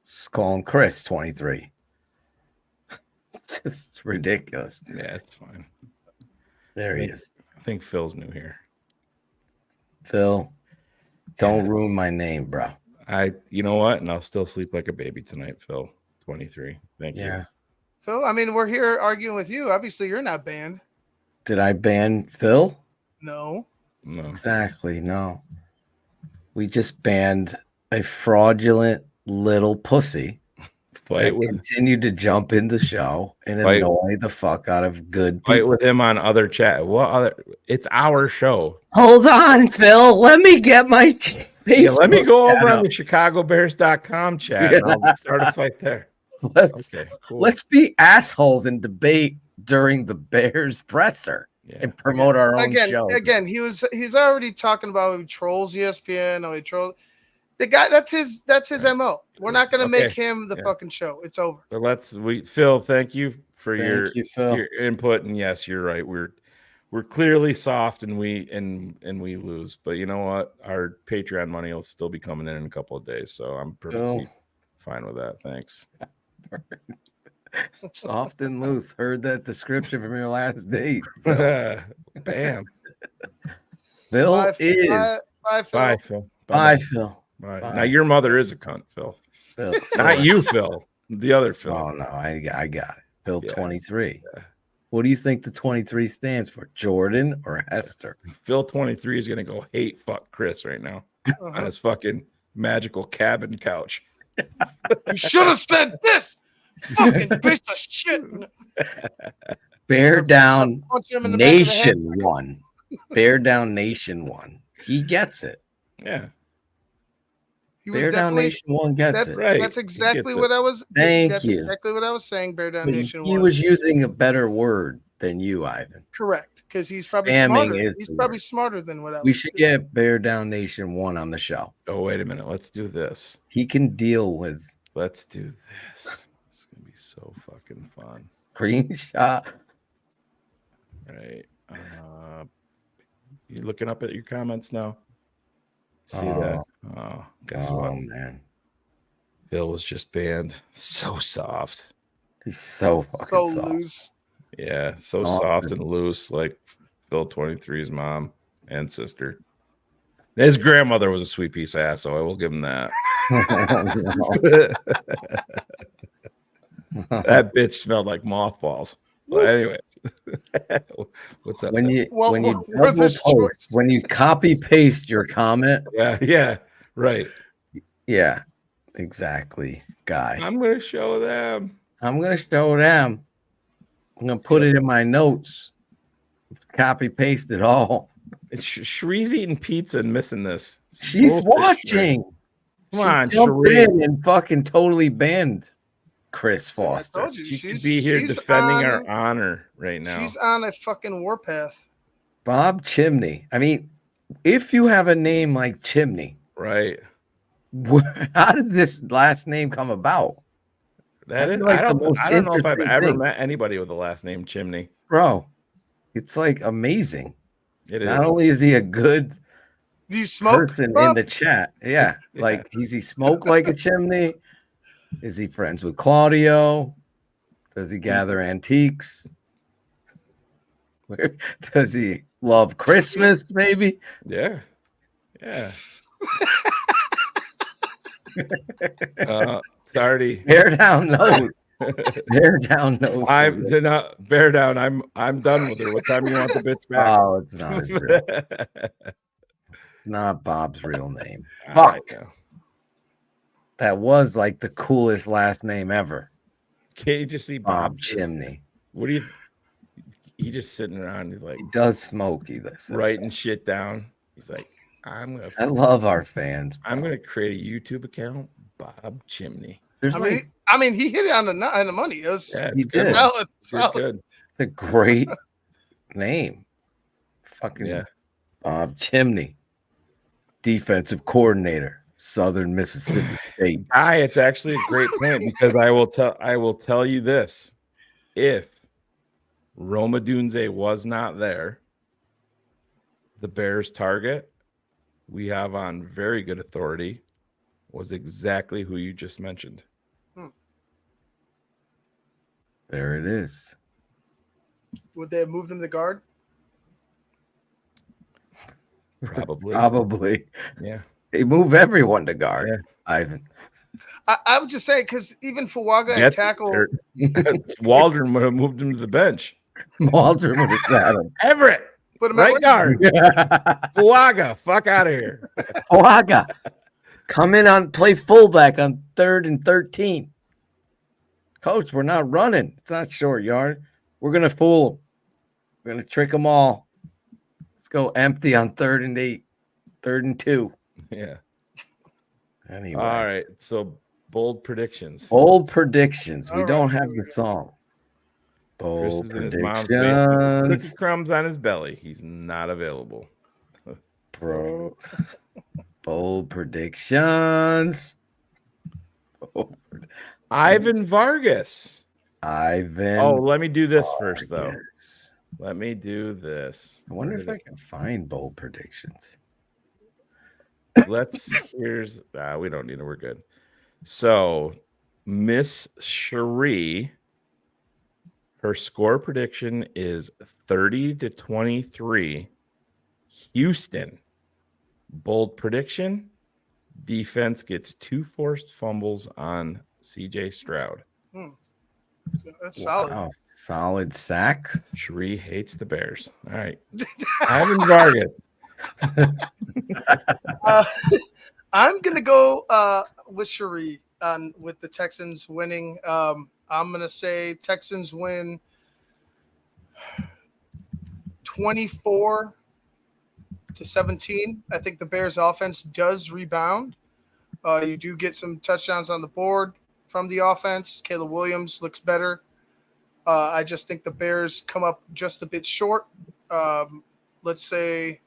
Just call him Chris 23. It's just ridiculous. Yeah, it's fine. There he is. I think Phil's new here. Phil, don't ruin my name, bro. You know what? And I'll still sleep like a baby tonight, Phil 23. Thank you. Phil, I mean, we're here arguing with you. Obviously, you're not banned. Did I ban Phil? No. Exactly. No. We just banned a fraudulent little pussy that continued to jump in the show and annoy the fuck out of good people. Fight with him on other chat. What other? It's our show. Hold on, Phil. Let me get my Facebook. Let me go over on the ChicagoBears.com chat. And I'll start a fight there. Let's be assholes and debate during the Bears presser and promote our own show. Again, he's already talking about how he trolls ESPN. How he trolls the guy. That's his MO. We're not going to make him the fucking show. It's over. But Phil, thank you for your input. And yes, you're right. We're clearly soft and we lose. But you know what? Our Patreon money will still be coming in a couple of days. So I'm perfectly fine with that. Thanks. Soft and loose. Heard that description from your last date. Bam. Phil Bye, is. Bye, Phil. Bye, Phil. Bye. Now your mother is a cunt, Phil. Not you, Phil. The other Phil. Oh no, I got it. Phil 23. What do you think the 23 stands for? Jordan or Hester? Phil 23 is gonna go hate fuck Chris right now on his fucking magical cabin couch. You should have said this. Fucking piece of shit. Bear Down Punch him in the back of the head. Nation won. Bear Down Nation won. He gets it. Yeah. He was Bear Down definitely- Nation one gets That's it. Right. That's He exactly gets what it. I was. Thank that's you. exactly what I was saying. Bear Down But Nation. he won. was using a better word than you, Ivan. Correct, because he's probably Spamming smarter. is He's the probably word. smarter than what I was. We should get Bear Down Nation 1 on the show. Oh, wait a minute. Let's do this. He can deal with Let's do this. It's gonna be so fucking fun. screenshot. Right. You looking up at your comments now? See Oh. that? Oh, guess Oh, what? man. Bill was just banned. So soft. He's so fucking So soft. loose. Yeah, so Soft soft and- and loose, like Bill 23's mom and sister. His grandmother was a sweet piece of ass, so I will give him that. That bitch smelled like mothballs. But anyways, what's up? When you Well, when you we're the double post, when you copy paste your comment, yeah, right. yeah, exactly, guy. I'm gonna show them. I'm gonna show them. I'm gonna put it in my notes. Copy paste it all. Shree's eating pizza and missing this. She's Bullshit, watching. Come on, She jumped Sheree. in and fucking totally banned Chris I Foster. told you, She could she's- be here she's defending on- our honor right now. She's on a fucking warpath. Bob Chimney. I mean, if you have a name like Chimney, right? How did this last name come about? That is, feel like I the most don't know if I've interesting ever thing. met anybody with the last name Chimney. Bro, it's like amazing. It is. Not only is he a good Do you smoke? person in Bob? the chat, yeah, like does he smoke like a chimney? Is he friends with Claudio? Does he gather antiques? Where does he love Christmas? Maybe. Yeah, yeah. Sorry. Bear down nose. Bear down nose. I'm not bear down. I'm done with her. What time you want the bitch back? Oh, it's not his real. It's not Bob's real name. All Fuck. right, now. That was like the coolest last name ever. Can't you just see Bob Bob Chimney. What do you? He just sitting around. He's like He does smoke. He does. writing shit down. He's like, I love our fans. I'm gonna create a YouTube account, Bob Chimney. There's I mean, he hit it on the money. It was Yeah, He it's good. did. solid. It's solid. good. It's a great name. Fucking Yeah. Bob Chimney, defensive coordinator, Southern Mississippi State. It's actually a great point because I will tell you this. If Roma Dunze was not there, the Bears target we have on very good authority was exactly who you just mentioned. There it is. Would they have moved him to guard? Probably. Probably. Yeah. They move everyone to guard. Ivan. I would just say because even Fuaga and tackle. Waldron would have moved him to the bench. Waldron would have sat him. Everett. Put him Right at guard. Fuaga. Fuck out of here. Fuaga. Come in on play fullback on 3rd and 13. Coach, we're not running. It's not short yard. We're gonna fool them. We're gonna trick them all. Let's go empty on 3rd and 8, 3rd and 2. Yeah. Anyway. All right. So bold predictions. Bold predictions. We All don't right, have the song. Chris Bold is in his mom's predictions. cookie crumbs on his belly. He's not available. Bro. Bold predictions. Ivan Vargas. Ivan. Oh, let me do this first, though. Vargas. Let me do this. I wonder if I can find bold predictions. Here's we don't need it. We're good. So Miss Cherie, her score prediction is 30-23. Houston. Bold prediction. Defense gets 2 forced fumbles on CJ Stroud. That's solid. Wow, solid sack. Sheree hates the Bears. All right. Ivan Vargas. I'm gonna go with Sheree with the Texans winning. I'm gonna say Texans win 24-17. I think the Bears offense does rebound. You do get some touchdowns on the board from the offense. Caleb Williams looks better. I just think the Bears come up just a bit short. Let's say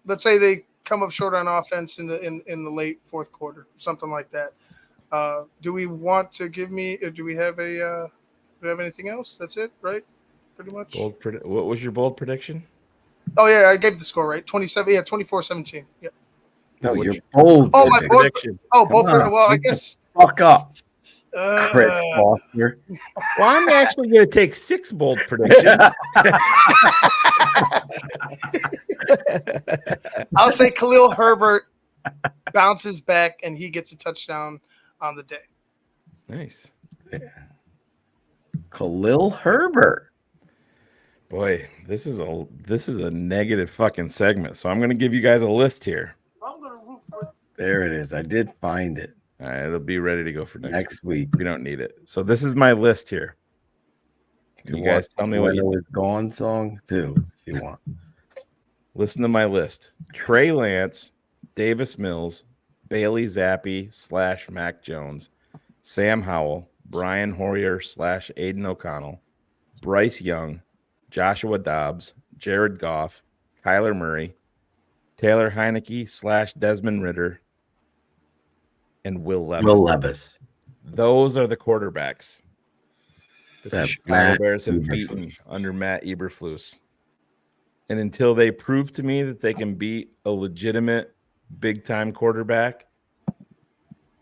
they come up short on offense in the late fourth quarter, something like that. Do we want to give me? Do we have anything else? That's it, right? Pretty much. What was your bold prediction? Oh yeah, I gave the score right. 27. Yeah, 24-17. Yeah. No, your bold. Oh, my bold prediction. Oh, bold prediction. Well, I guess. Fuck up, Chris Foster. Well, I'm actually going to take 6 bold predictions. I'll say Khalil Herbert bounces back and he gets a touchdown on the day. Nice. Yeah. Khalil Herbert. Boy, this is a negative fucking segment. So I'm going to give you guys a list here. There it is. I did find it. All right, it'll be ready to go for next week. We don't need it. So this is my list here. You guys tell me what you gone song too, if you want. Listen to my list: Trey Lance, Davis Mills, Bailey Zappi / Mac Jones, Sam Howell, Brian Hoyer / Aiden O'Connell, Bryce Young, Joshua Dobbs, Jared Goff, Kyler Murray, Taylor Heineke / Desmond Ridder, and Will Levis. Those are the quarterbacks that the Chicago Bears have beaten under Matt Eberflus. And until they prove to me that they can beat a legitimate big-time quarterback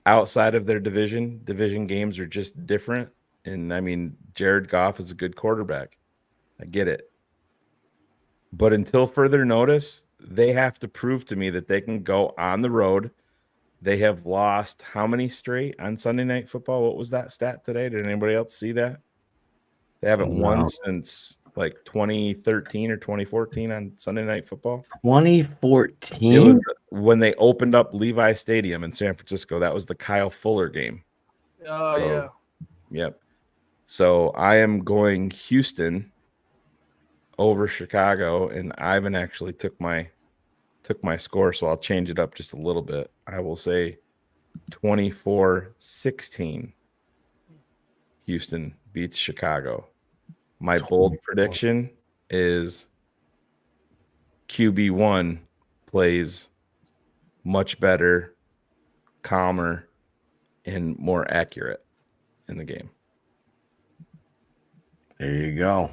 outside of their division games are just different. And, I mean, Jared Goff is a good quarterback. I get it. But until further notice, they have to prove to me that they can go on the road. They have lost how many straight on Sunday Night Football? What was that stat today? Did anybody else see that? They haven't won since like 2013 or 2014 on Sunday Night Football. 2014? It was when they opened up Levi Stadium in San Francisco. That was the Kyle Fuller game. Oh, yeah. Yep. So I am going Houston over Chicago, and Ivan actually took my score, so I'll change it up just a little bit. I will say 24-16. Houston beats Chicago. My bold prediction is QB1 plays much better, calmer, and more accurate in the game. There you go.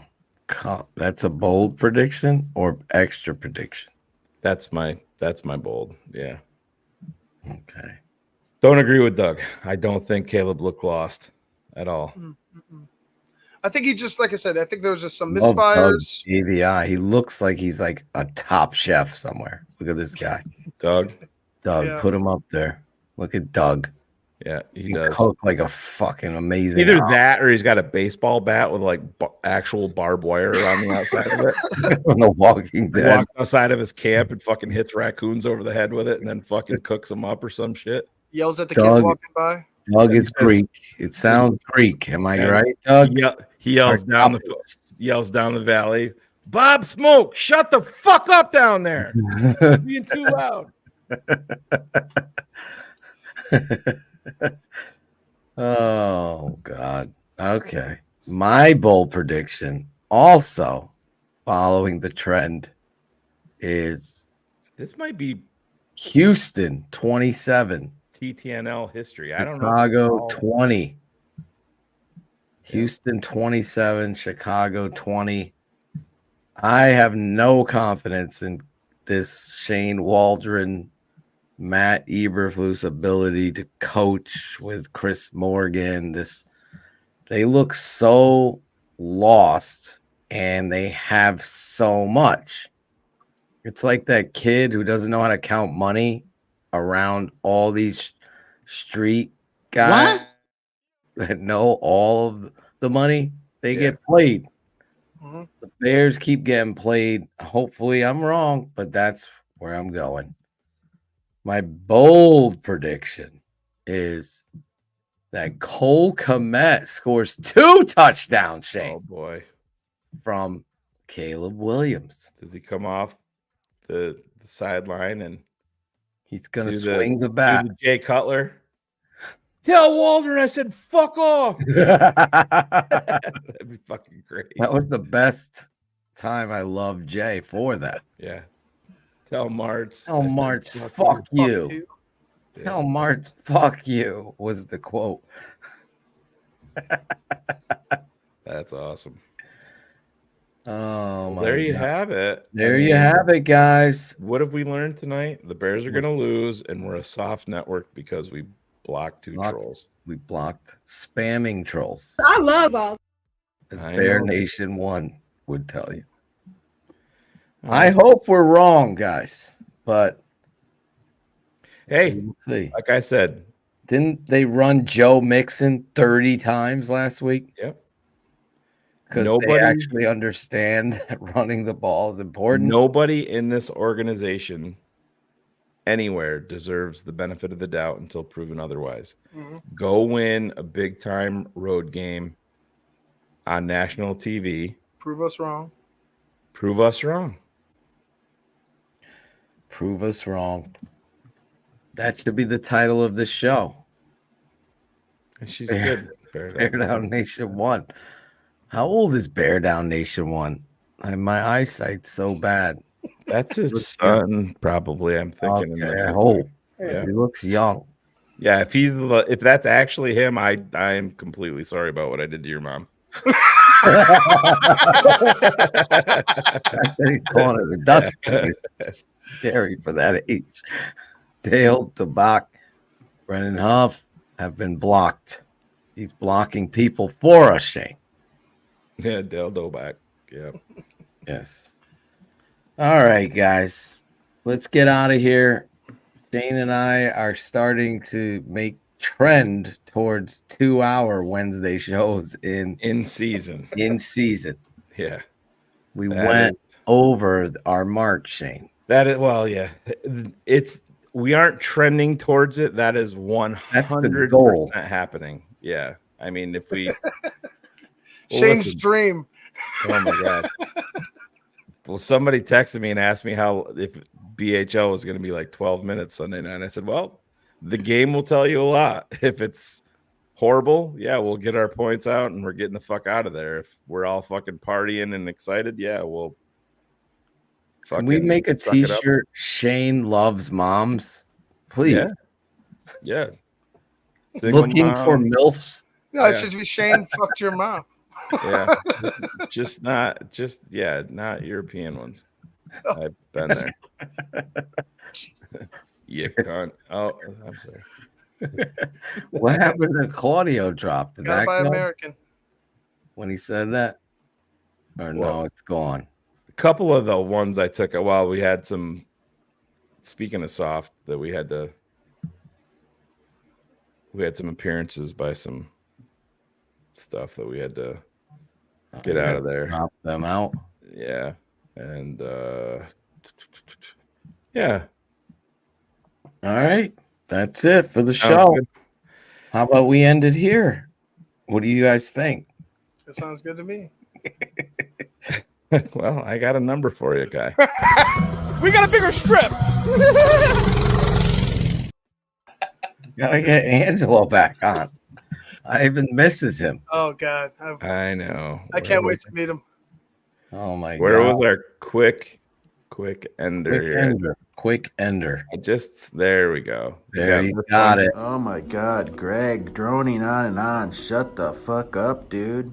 That's a bold prediction or extra prediction? That's my bold. Yeah. Okay. Don't agree with Doug. I don't think Caleb looked lost at all. I think he just, like I said, I think there was just some misfires. AVI. He looks like he's like a top chef somewhere. Look at this guy. Doug, Yeah. Put him up there. Look at Doug. Yeah, he does. Cook like a fucking amazing. Either that or he's got a baseball bat with like actual barbed wire on the outside of it. On The Walking Dead. Walks outside of his camp and fucking hits raccoons over the head with it and then fucking cooks them up or some shit. Yells at the kids walking by. Doug is Greek. It sounds Greek. Am I right, Doug? He yells down the valley. Bob Smoke, shut the fuck up down there. You're being too loud. Oh God. Okay. My bold prediction, also following the trend, is this might be Houston 27. TTNL history. I don't know. Chicago 20. Houston 27, Chicago 20. I have no confidence in this Shane Waldron, Matt Eberflus ability to coach with Chris Morgan. They look so lost and they have so much. It's like that kid who doesn't know how to count money around all these street guys that know all of the money, they Yeah. get played. Mm-hmm. The Bears keep getting played. Hopefully, I'm wrong, but that's where I'm going. My bold prediction is that Cole Kmet scores 2 touchdowns, Shane. Oh boy. From Caleb Williams. Does he come off the sideline and he's gonna do swing the bat? Do the Jay Cutler. Tell Waldron I said fuck off. That'd be fucking great. That was the best time. I love Jay for that. Yeah. Tell Martz. Tell I said, Martz, fuck you. Yeah. Tell Martz, fuck you, was the quote. That's awesome. Oh my There you God. have it. There you have it, guys. What have we learned tonight? The Bears are gonna lose, and we're a soft network because we blocked two trolls. We blocked spamming trolls. I love all. As I Bear know. Nation 1 would tell you. I hope we're wrong, guys. But hey, we'll see. Like I said, didn't they run Joe Mixon 30 times last week? Yep. Because they actually understand that running the ball is important. Nobody in this organization anywhere deserves the benefit of the doubt until proven otherwise. Mhm. Go win a big time road game on national TV. Prove us wrong. Prove us wrong. Prove us wrong. That should be the title of this show. And she's good. Bear Down Nation 1. How old is Bear Down Nation 1? My eyesight's so bad. That's his son, probably. I'm thinking. Okay, I hope. Yeah. He looks young. Yeah, if that's actually him, I am completely sorry about what I did to your mom. He's calling it a dust. It's scary for that age. Dale DeBach, Brennan Huff have been blocked. He's blocking people for us, Shane. Yeah, Dale Doback. Yeah. Yes. All right, guys. Let's get out of here. Shane and I are starting to make trend towards 2-hour Wednesday shows in season. In season. Yeah. We That went over our mark, Shane. That is yeah. We aren't trending towards it. That is 100% goal. happening. Yeah. I mean, if we Shane's dream. Oh my God. Well, somebody texted me and asked me if BHL was going to be like 12 minutes Sunday night. I said, well, the game will tell you a lot. If it's horrible, yeah, we'll get our points out and we're getting the fuck out of there. If we're all fucking partying and excited, yeah, we'll Can we make a suck it up. t-shirt? Shane loves moms. Please. Yeah. Looking for MILFs. No, it should be Shane fucked your mom. Yeah. Not European ones. I've been there. You cunt. Oh, I'm sorry. What happened to Claudio drop? Did Gotta that buy go American. when he said that? Or no, it's gone. A couple of the ones I took while we had some, speaking of soft, that we had some appearances by some stuff that we had to get out of there. Drop them out. Yeah. And yeah. All right. That's it for the Sounds show. good. How about we end it here? What do you guys think? That sounds good to me. Well, I got a number for you, guy. We got a bigger strip. Gotta get Angelo back on. Ivan misses him. Oh God, I know. I can't wait to meet him. Oh my Where God. was our quick ender Quick here? ender. Quick ender. There we go. There you got it. Oh my God, Greg, droning on and on. Shut the fuck up, dude.